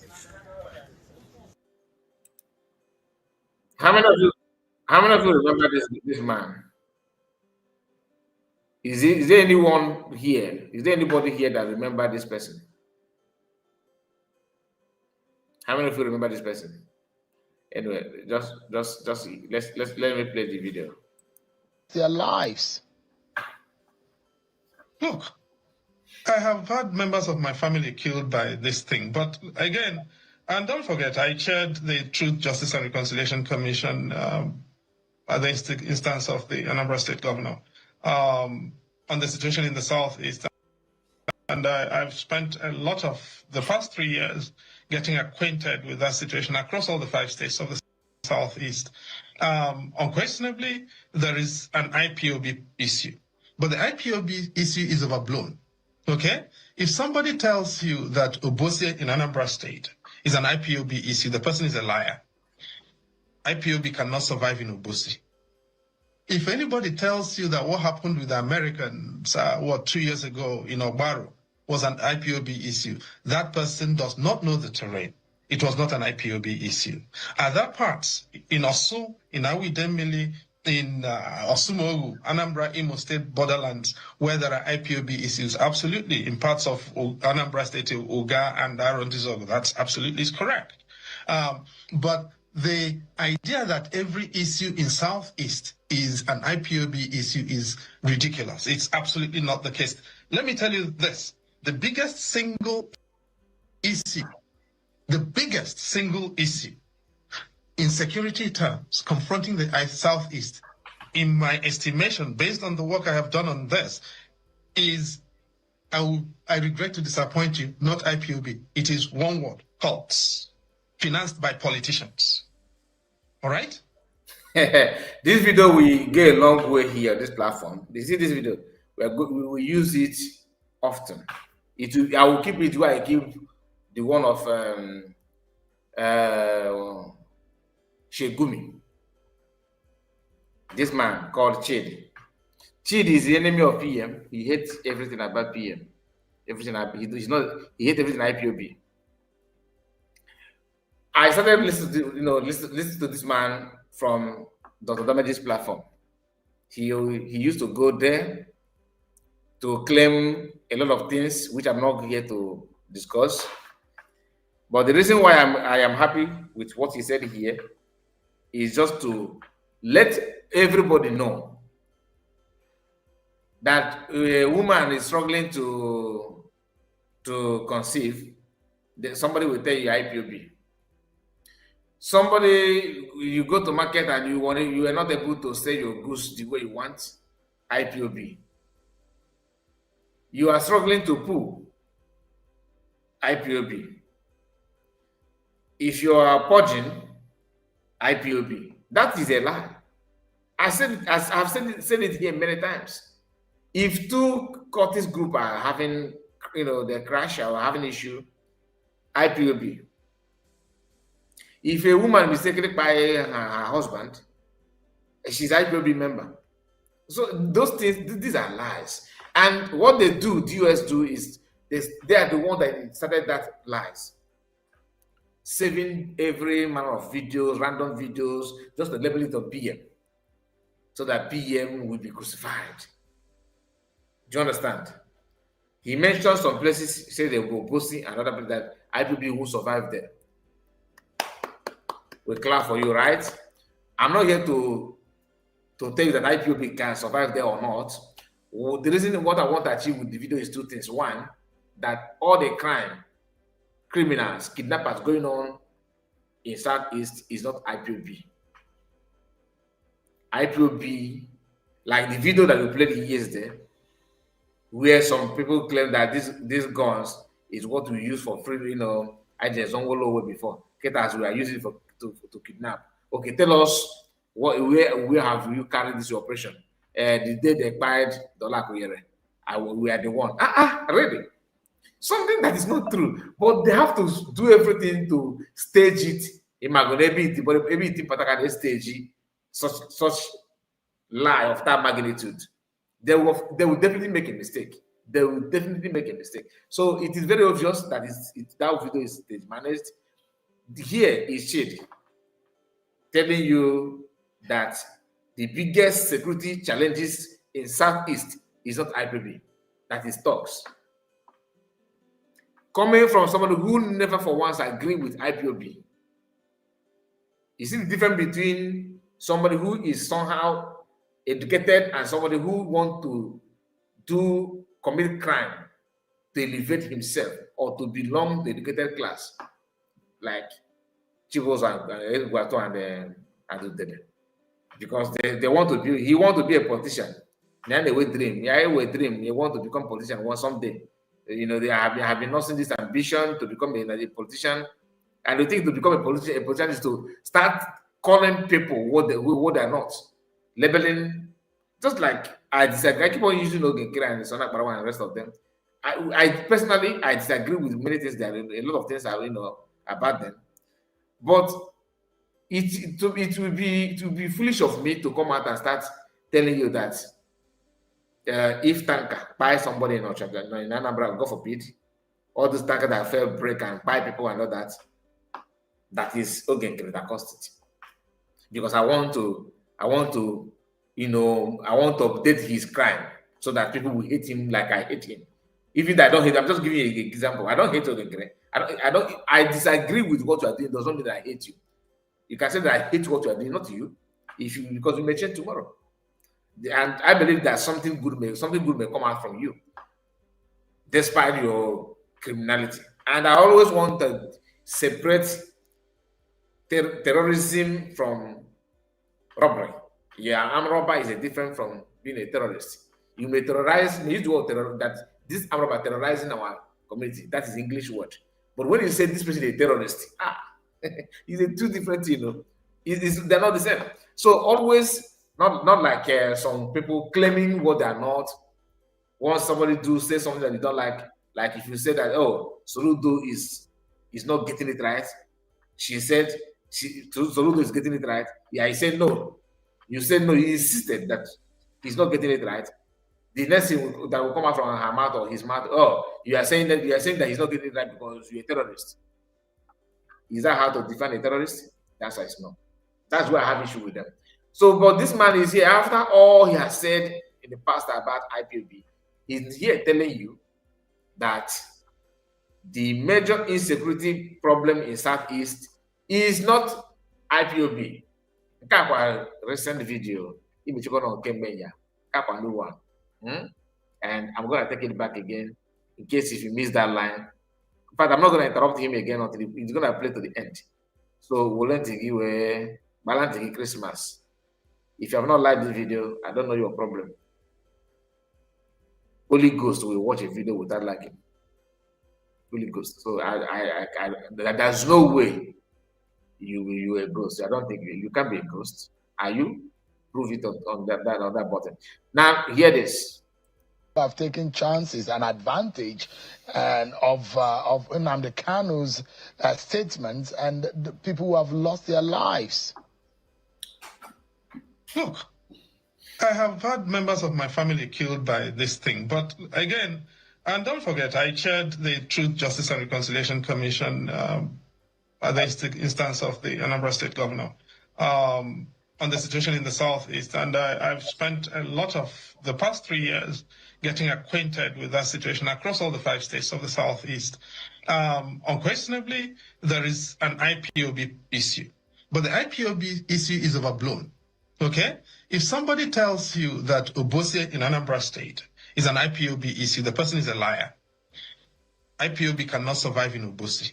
How many of you remember this man? Is there anyone here? Is there anybody here that remember this person? How many of you remember this person? Anyway, just let me play the video. Their lives. Look, I have had members of my family killed by this thing, but again, and don't forget, I chaired the Truth, Justice and Reconciliation Commission at the instance of the Anambra State Governor. On the situation in the Southeast. And I've spent a lot of the past 3 years getting acquainted with that situation across all the 5 states of the Southeast. Unquestionably, there is an IPOB issue. But the IPOB issue is overblown. Okay? If somebody tells you that Obosie in Anambra State is an IPOB issue, the person is a liar. IPOB cannot survive in Obosie. If anybody tells you that what happened with the Americans, 2 years ago in Ogbaro was an IPOB issue, that person does not know the terrain. It was not an IPOB issue. Other parts, in Osu, in Awidemili, in Osumoghu, Anambra, Imo State borderlands, where there are IPOB issues, absolutely. In parts of Anambra State, Uga and Arondizogo, that's absolutely correct. But the idea that every issue in Southeast is an IPOB issue is ridiculous. It's absolutely not the case. Let me tell you this. The biggest single issue in security terms confronting the Southeast, in my estimation, based on the work I have done on this, is, I regret to disappoint you, not IPOB. It is one word, cults, financed by politicians. All right? This video we get a long way here on this platform. You see this video? We will use it often. I will keep it where I keep the one of Shegumi. This man called Chid. Chid is the enemy of PM. He hates everything about PM. Everything he hates everything IPOB. I started listening to this man from Dr. Damage's platform. He used to go there to claim a lot of things which I'm not here to discuss. But the reason why I am happy with what he said here is just to let everybody know that a woman is struggling to conceive. Somebody will tell you IPOB. Somebody, you go to market and you are not able to sell your goods the way you want, IPOB. You are struggling to pull, IPOB. If you are purging, IPOB. That is a lie. I've said it here many times. If two cultist group are having, the crash or having issue, IPOB. If a woman mistakenly by her husband, she's IPOB member. So those things, these are lies. And what they do, the US do, is they are the one that started that lies. Saving every manner of videos, random videos, just to label it on PM. So that PM will be crucified. Do you understand? He mentioned some places, say they will posting, and other places that IPOB will survive there. We clap for you, right? I'm not here to tell you that IPOB can survive there or not. Well, the reason what I want to achieve with the video is two things. One, that all the criminals, kidnappers going on in Southeast is not IPOB. IPOB, like the video that we played yesterday, where some people claim that these guns is what we use for free, I just Sanwo-Olu before. As we are using it to kidnap. Okay, tell us where have you carried this operation? The day they acquired Dollar Koyere, we are the one. Really? Something that is not true, but they have to do everything to stage it. Maybe stage such lie of that magnitude. They will definitely make a mistake. They will definitely make a mistake. So it is very obvious that that video is stage managed. Here is Shade telling you that the biggest security challenges in Southeast is not IPOB, that is talks. Coming from somebody who never for once agreed with IPOB. You see the difference between somebody who is somehow educated and somebody who wants to commit crime to elevate himself or to belong to the educated class, like Chibos and Guato and Udede. Because they want to be, he wants to be a politician. Then they will dream. Yeah, will dream. He want to become a politician one someday. They have been nursing this ambition to become a politician. And they think to become a politician is to start calling people what they are not. Labeling, just like I disagree. I keep on using Ogenkira and Sonak Barawa and the rest of them. I personally disagree with many things. There are a lot of things about them. But it will be foolish of me to come out and start telling you that if tanker buy somebody in Anambra, God forbid, all those tankers that fail break and buy people and all that, that is Ogenkira that caused it. Because I want to update his crime so that people will hate him like I hate him. Even though I don't hate, I'm just giving you an example. I don't hate Ogenkira. I disagree with what you are doing. Does not mean that I hate you. You can say that I hate what you are doing, not you, because you may change tomorrow. And I believe that something good may come out from you, despite your criminality. And I always want to separate terrorism from robbery. Yeah, armed robber is different from being a terrorist. You may terrorize, may use the word terror, that this armed robber terrorizing our community. That is English word. But when you say this person is a terrorist, it's a two different things. They're not the same. So always not like some people claiming what they're not. Once somebody say something that you don't like if you say that, oh, Soludo is not getting it right. She said Soludo is getting it right. Yeah, he said no. You said no. He insisted that he's not getting it right. The next thing that will come out from her mouth or his mouth, oh, you are saying that he's not getting it right because you're a terrorist. Is that how to define a terrorist? That's why it's not. That's why I have issue with them. So, but this man is here after all he has said in the past about IPOB. He's here telling you that the major insecurity problem in Southeast is not IPOB. Recent video, and I'm going to take it back again in case if you miss that line. In fact, I'm not going to interrupt him again until he's going to play to the end. So we'll let you a Christmas. If you have not liked this video, I don't know your problem. Holy Ghost will watch a video without liking. Holy Ghost. So there's no way you a ghost. I don't think you can be a ghost. Are you? Prove it on that button. Now hear this. Have taken chances and advantage of Nnamdi Kanu's statements and the people who have lost their lives. Look, I have had members of my family killed by this thing, but again, and don't forget, I chaired the Truth, Justice and Reconciliation Commission at the instance of the Anambra State Governor on the situation in the Southeast, and I've spent a lot of the past 3 years getting acquainted with that situation across all the 5 states of the Southeast. Unquestionably, there is an IPOB issue, but the IPOB issue is overblown. Okay? If somebody tells you that Obosi in Anambra State is an IPOB issue, the person is a liar. IPOB cannot survive in Obosi.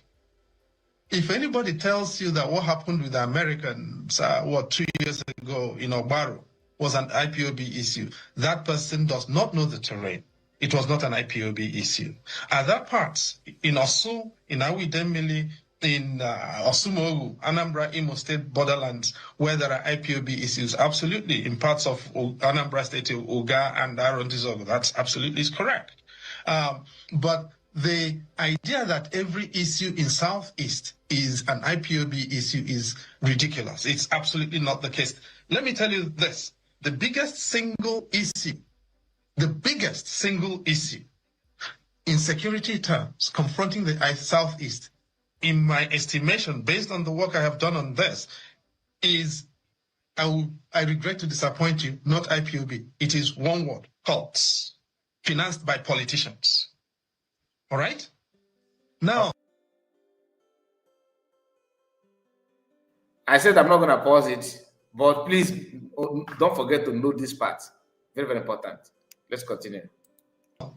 If anybody tells you that what happened with the Americans, 2 years ago in Ogbaro was an IPOB issue, that person does not know the terrain. It was not an IPOB issue. Other parts, in Osu, in Awidemili, in Osumolu, Anambra, Imo State borderlands, where there are IPOB issues, absolutely. In parts of Anambra State, Uga and Arondizogo, that's absolutely correct. But the idea that every issue in Southeast is an IPOB issue is ridiculous. It's absolutely not the case. Let me tell you this. The biggest single issue in security terms confronting the Southeast, in my estimation, based on the work I have done on this, is, I regret to disappoint you, not IPOB. It is one word, cults, financed by politicians. All right? Now, I said I'm not going to pause it, but please don't forget to note this part. Very, very important. Let's continue.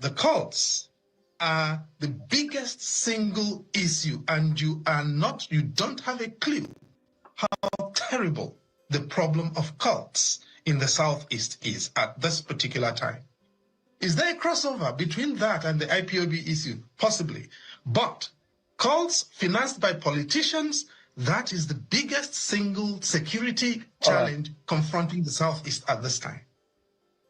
The cults are the biggest single issue, and you don't have a clue how terrible the problem of cults in the Southeast is at this particular time. Is there a crossover between that and the IPOB issue? Possibly. But cults financed by politicians, that is the biggest single security challenge confronting the Southeast at this time.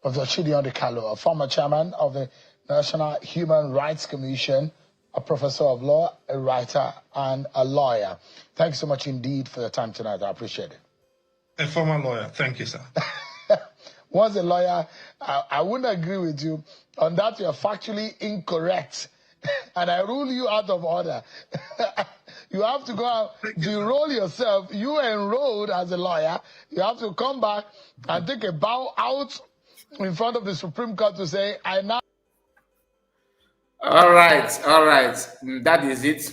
Dr. Chidi Kalu, a former chairman of the National Human Rights Commission, a professor of law, a writer, and a lawyer. Thanks so much indeed for your time tonight. I appreciate it. A former lawyer. Thank you, sir. Once a lawyer, I wouldn't agree with you. On that, you're factually incorrect. And I rule you out of order. You have to go out, enroll yourself. You enrolled as a lawyer. You have to come back and take a bow out in front of the Supreme Court to say, I now. All right. That is it.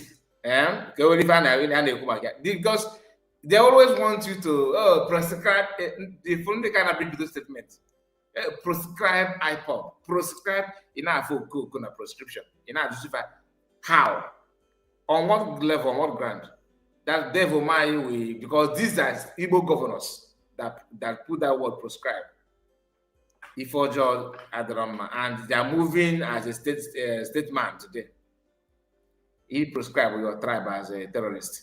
Because they always want you to prescribe the phone kind of big statement. Prescribe IPOB, prescribe enough for prescription, enough justify how, on what level, on what ground. That devil my way, because these are Igbo governors that put that word prescribe. Ifojo Adrama, and they are moving as a statesman today. He prescribed your tribe as a terrorist,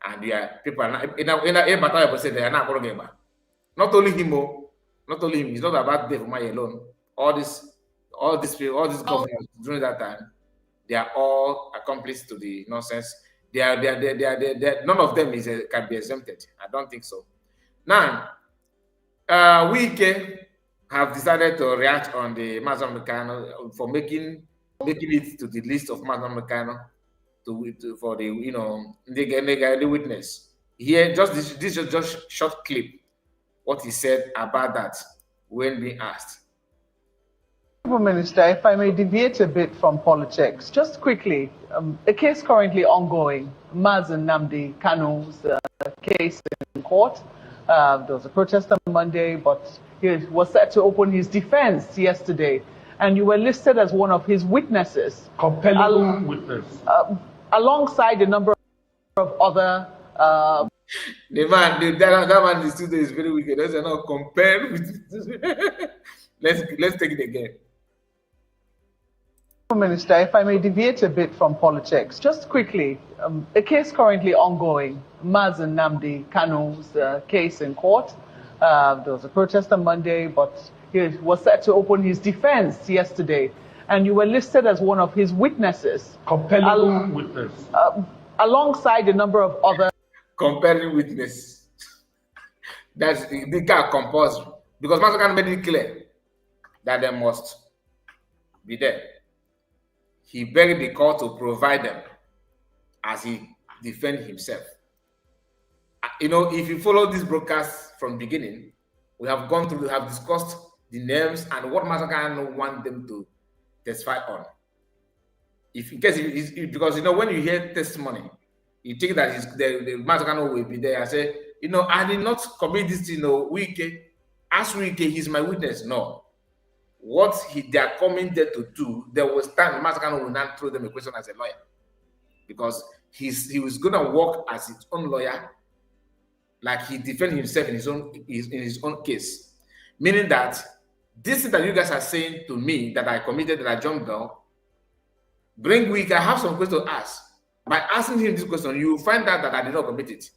and people are not, they are not going to. Not only him, not only him. It's not about Dave Umahi alone. All these governors during that time, they are all accomplices to the nonsense. None of them can be exempted. I don't think so. Now, Wike have decided to react on the Mazam Mekano for making it to the list of Mazam Mekano for the the witness. Here, this is just short clip what he said about that when being asked. Minister, if I may deviate a bit from politics, just quickly, a case currently ongoing, Mazen Namdi Kanu's case in court. There was a protest on Monday, but he was set to open his defense yesterday, and you were listed as one of his witnesses. Compelling witness. Alongside a number of other... that man in the studio is very wicked. Those are not compared with... Let's take it again. Minister, if I may deviate a bit from politics, just quickly, a case currently ongoing, Mazen Namdi Kanu's case in court. There was a protest on Monday, but he was set to open his defense yesterday, and you were listed as one of his witnesses. Compelling witness. Alongside a number of other... Compelling witness. That's the guy compulsory. Because Master made it clear that they must be there. He begged the court to provide them as he defends himself. If you follow this broadcast from the beginning, we have discussed the names and what Master want them to testify on. Because when you hear testimony, you think that the Master will be there and say, I did not commit this thing, Wike. Ask Wike, he's my witness. No. What they are coming there to do, they will stand. Master will not throw them a question as a lawyer, because he was gonna work as his own lawyer, like he defends himself in his own case. Meaning that this thing that you guys are saying to me that I committed, that I jumped down, bring Wike. I have some questions to ask. By asking him this question, you will find out that I did not commit it.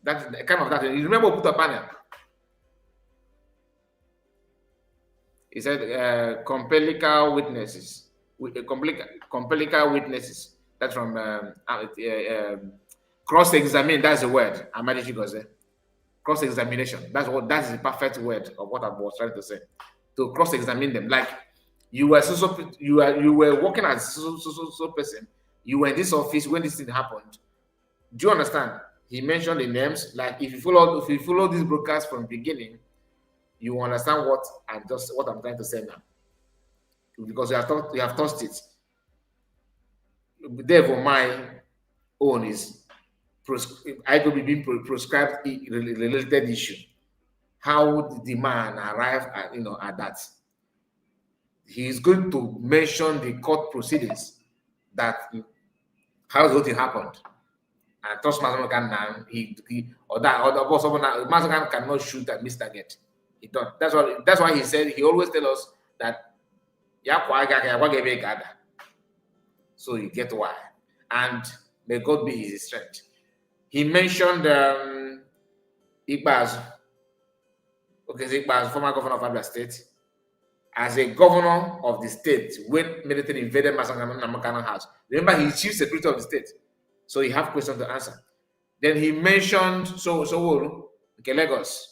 That's kind of that. You remember put a panel. He said, compelling witnesses. Compelling witnesses. That's from cross-examine. That's the word. Cross-examination. That is the perfect word of what I was trying to say. To cross-examine them. Like you were working as so person. You were in this office when this thing happened. Do you understand? He mentioned the names. Like if you follow this broadcast from the beginning, you understand what I'm trying to say now, because you have touched it. Therefore, my own is I will be prescribed related issue. How would the man arrive at that? He is going to mention the court proceedings, that how the thing happened. And trust Master now Master cannot shoot at Mr. Get. He don't. That's why he said, he always tell us that so you get why. And may God be his strength. He mentioned Ikpeazu. Okay, Ikpeazu, former governor of Abia State, as a governor of the state when military invaded Masangamana house. Remember, he's chief secretary of the state, so he have questions to answer. Then he mentioned Sanwo-Olu, Lagos.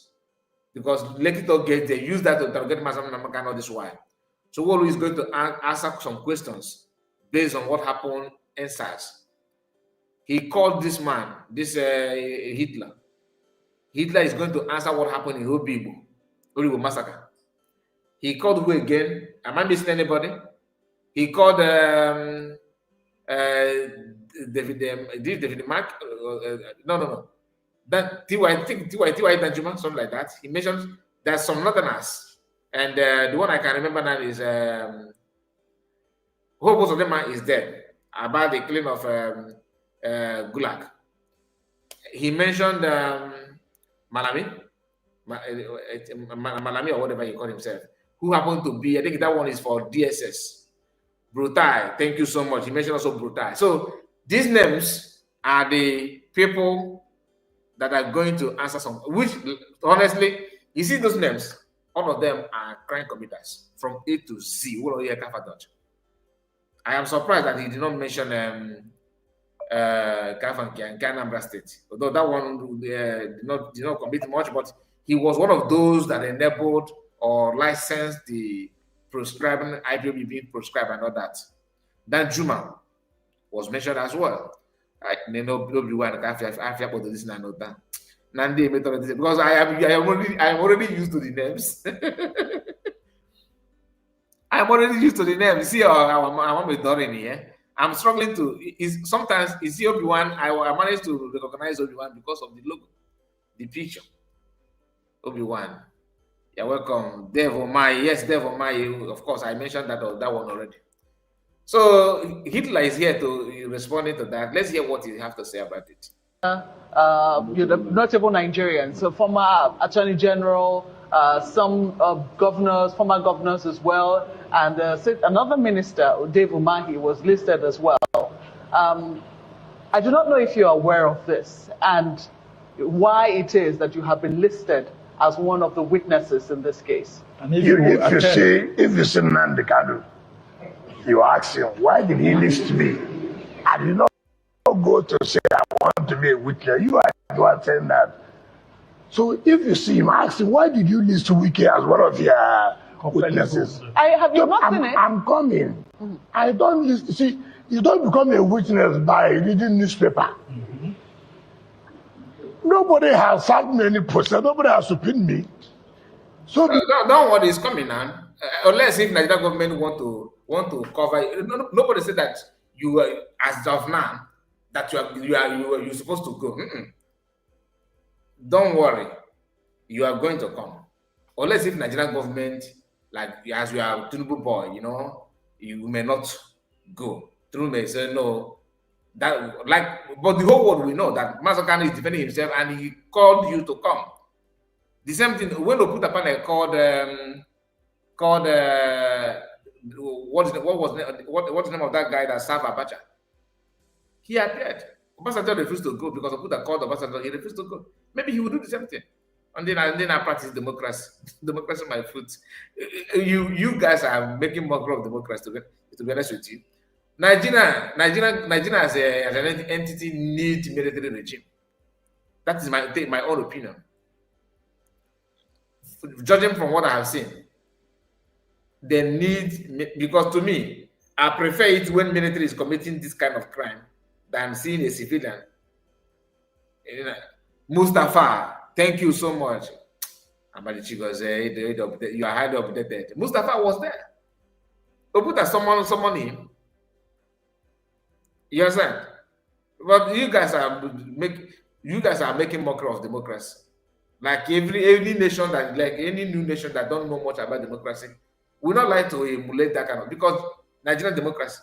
Because Lekito Gate, they use that to target Masangamana this while. So Sanwo-Olu is going to answer some questions based on what happened in SARS. He called this man, Hitler. Hitler is going to answer what happened in Obibo massacre. He called who again? Am I missing anybody? He called David Mark. No. That I think T.Y. Danjuma, something like that. He mentioned there's some northerners, and the one I can remember now is whole most of them is dead about the killing of Gulag. He mentioned Malami or whatever he called himself, who happened to be, I think that one is for DSS. Buratai, thank you so much. He mentioned also Buratai. So these names are the people that are going to answer some, which honestly, you see those names, all of them are crime committers from A to Z. I am surprised that he did not mention Anambra State, although that one did not commit much, but he was one of those that enabled or licensed the prescribing IPOB being prescribed and all that. Dan Juma was mentioned as well. Because I am already used to the names. I'm already used to the names. See, I'm here. I'm struggling to. Sometimes is Obi-Wan. I managed to recognize Obi-Wan because of the logo, the picture. Obi-Wan. You're welcome. Dave Omahi. Yes, Dave Omahi. Of course, I mentioned that one already. So Hitler is here to respond to that. Let's hear what he has to say about it. Notable Nigerians, so former Attorney General, some former governors as well, and another minister, Dave Umahi, was listed as well. I do not know if you're aware of this and why it is that you have been listed as one of the witnesses in this case. And if you see Nnamdi Kanu, you ask him, why did he list me? I did not go to say I want to be a witness. You are the one saying that. So if you see him, ask him, why did you list Wike as one of your witnesses? Have you not seen it? I'm coming. I don't list. See, you don't become a witness by reading newspaper. Nobody has served me any process. Nobody has subpoenaed me. So don't worry, it's coming now. Unless if Nigeria government want to cover it. Nobody said that you are, as of now, that you're supposed to go. Don't worry, you are going to come. Unless if Nigerian government, like as you are Tinubu boy, you may not go. Tinubu may say no. That but the whole world will know that Masakan is defending himself and he called you to come. The same thing when they put a panel called what's the name of that guy that served Abacha? He appeared. Obasanjo refused to go because of Puta called Obasanjo. He refused to go. Maybe he will do the same thing. And then I practice democracy. Democracy, my foot. You guys are making mockery of democracy. To be honest with you, Nigeria as an entity needs military regime. That is my own opinion. Judging from what I have seen, they need, because to me, I prefer it when military is committing this kind of crime than seeing a civilian. Mustafa, thank you so much. You are highly updated. Mustafa was there. Oputa someone him. You understand? But you guys are making mockery of democracy. Like every nation that, like any new nation that don't know much about democracy, will not like to emulate that kind of, because Nigerian democracy,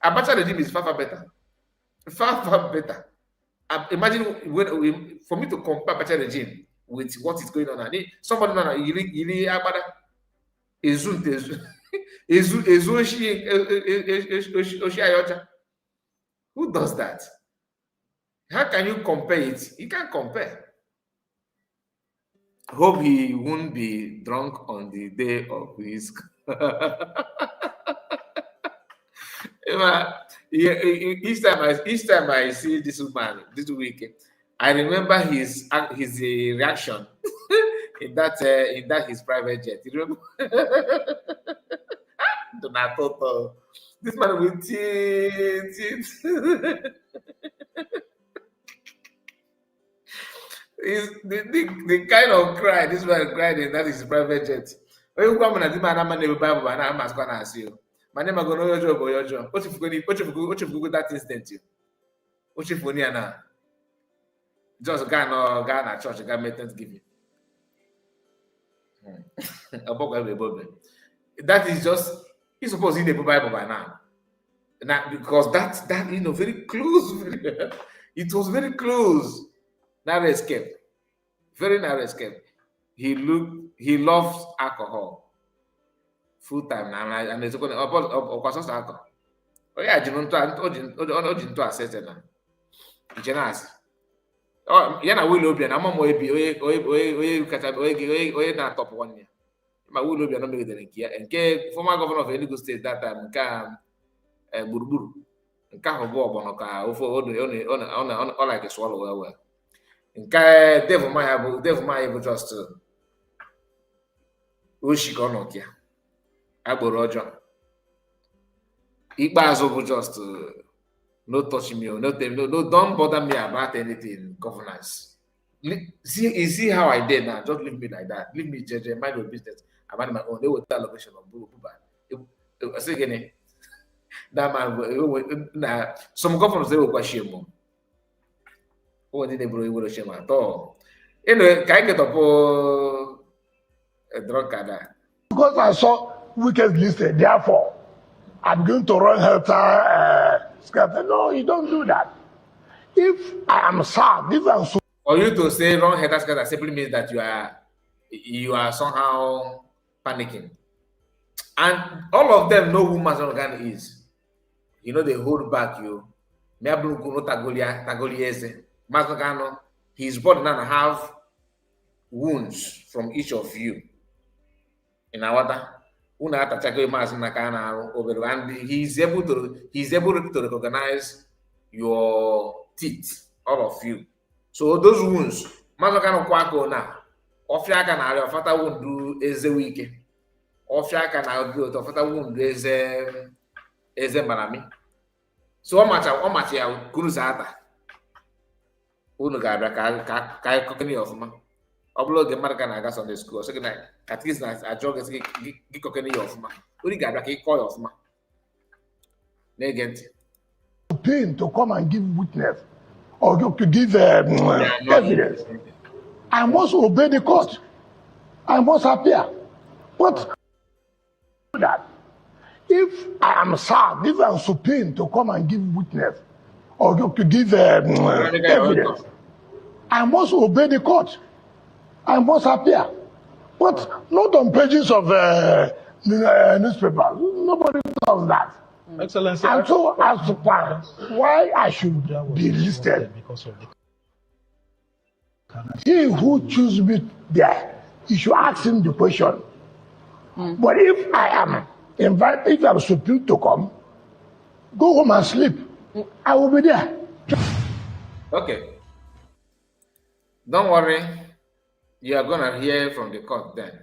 Abacha regime is far better. Far better. Imagine for me to compare Abacha regime with what is going on. Somebody who does that? How can you compare it? You can't compare. Hope he won't be drunk on the day of his. Each time I see this man this week, I remember his reaction in that his private jet. You remember? Donato, this man with teeth. Is the kind of cry this man cried in that is private jet. When you come and the man never Bible and I'm asking ask you. My name is Gono Yojo Boyojo. What if you Google that instant? What if you now? Just Ghana church, God make Thanksgiving. That is just, he's supposed to read the Bible by now. Because that very close. It was very close. Narrow escape. Very narrow escape. He loves alcohol. Full time. And it's going to alcohol. onye a ji ntụ asese na nchenas ya na Willie Obianọ ama m ebi onye kacha onye na-atọpụ nwanne ya ma Willie Obianọ megidere nke ya nke former governor of Enugu State that time nke a gburugburu nke ahụ bụ ọgbọnọ ka ofe ọ like swallow well nke Dave Umahi bụ just oshi ka ọ nọ ya agboro ọjọọ Ikpeazu bụ just no touch me, no, don't bother me about anything, governance. See how I did now. Just leave me like that. Leave me JJ, mind your business. I'm on my own. They will tell location of Buba. Say again, that man. Some governors they will question more. What did they will shame at all? Anyway, can I get up a drunk card? Because I saw Wike's listed, therefore, I'm going to run helter. No, you don't do that. If I am sad, if I'm so. For you to say wrong header scatter simply means that you are somehow panicking. And all of them know who Mazen Organ is. You know they hold back you. His body now have wounds from each of you. In our and he's able to recognize your teeth, all of you. So those wounds, Mazakano Kwako now, Ofiaka na Fata won't do is a week. Ofiaka na do to Fata won't do is a marami. So much ya Kuruzata. Unugabra Kai Cockney of Ma. Oblo the American I got on the school. Second night, at least I jog as Gikokeni of Ma. Uri Gabra call of Ma. Negent. Pain to come and give witness or to give evidence. I must obey the court. I must appear. But that if I am sad, if I am so pain to come and give witness or to give evidence, I must obey the court. I must appear. But not on pages of newspapers. Nobody does that. Excellency, and so as to why I should be listed. He who chooses me there, you should ask him the question. But if I am invited, if I'm supposed to come, go home and sleep. I will be there. Okay. Don't worry. You are gonna hear from the court then.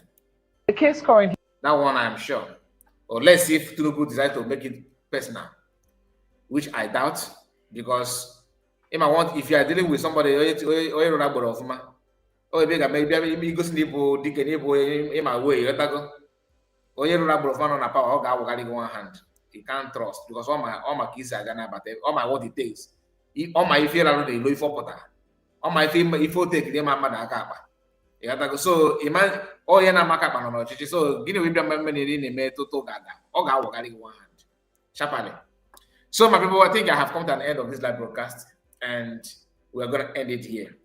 The case currently. That one I'm sure. Or let's see if Tinubu decide to make it personal, which I doubt, because if you are dealing with somebody, maybe go see in my way, one hand. You can't trust because all my kids are gonna but all my what it takes. All my if around the low for potter. All my film if you take them so imagine all yana makapa no chichi so gini we be many in me to gaga oga wogari one hand sharply. So my people, I think I have come to an end of this live broadcast and we're going to end it here.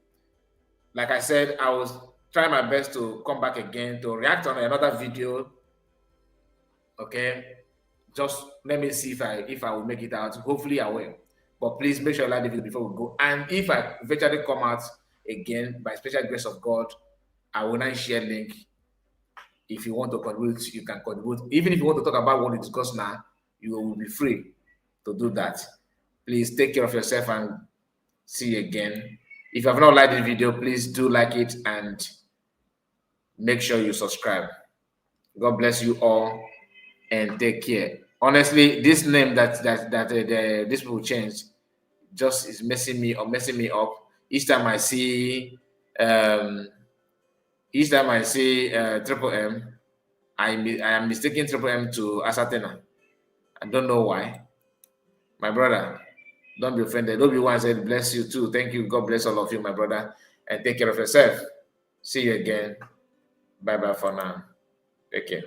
Like I said, I will try my best to come back again to react on another video. Okay, just let me see if I will make it out. Hopefully I will, but please make sure you like the video before we go. And if I eventually come out again by special grace of God, I will not share link. If you want to contribute, you can contribute. Even if you want to talk about what we discussed now, you will be free to do that. Please take care of yourself and see you again. If you have not liked the video, please do like it and make sure you subscribe. God bless you all and take care. Honestly, this name that this people changed just is messing me up. Each time I see Triple M, I am mistaking Triple M to Asatena. I don't know why. My brother, don't be offended. Don't be one said bless you too. Thank you. God bless all of you, my brother. And take care of yourself. See you again. Bye-bye for now. Take care.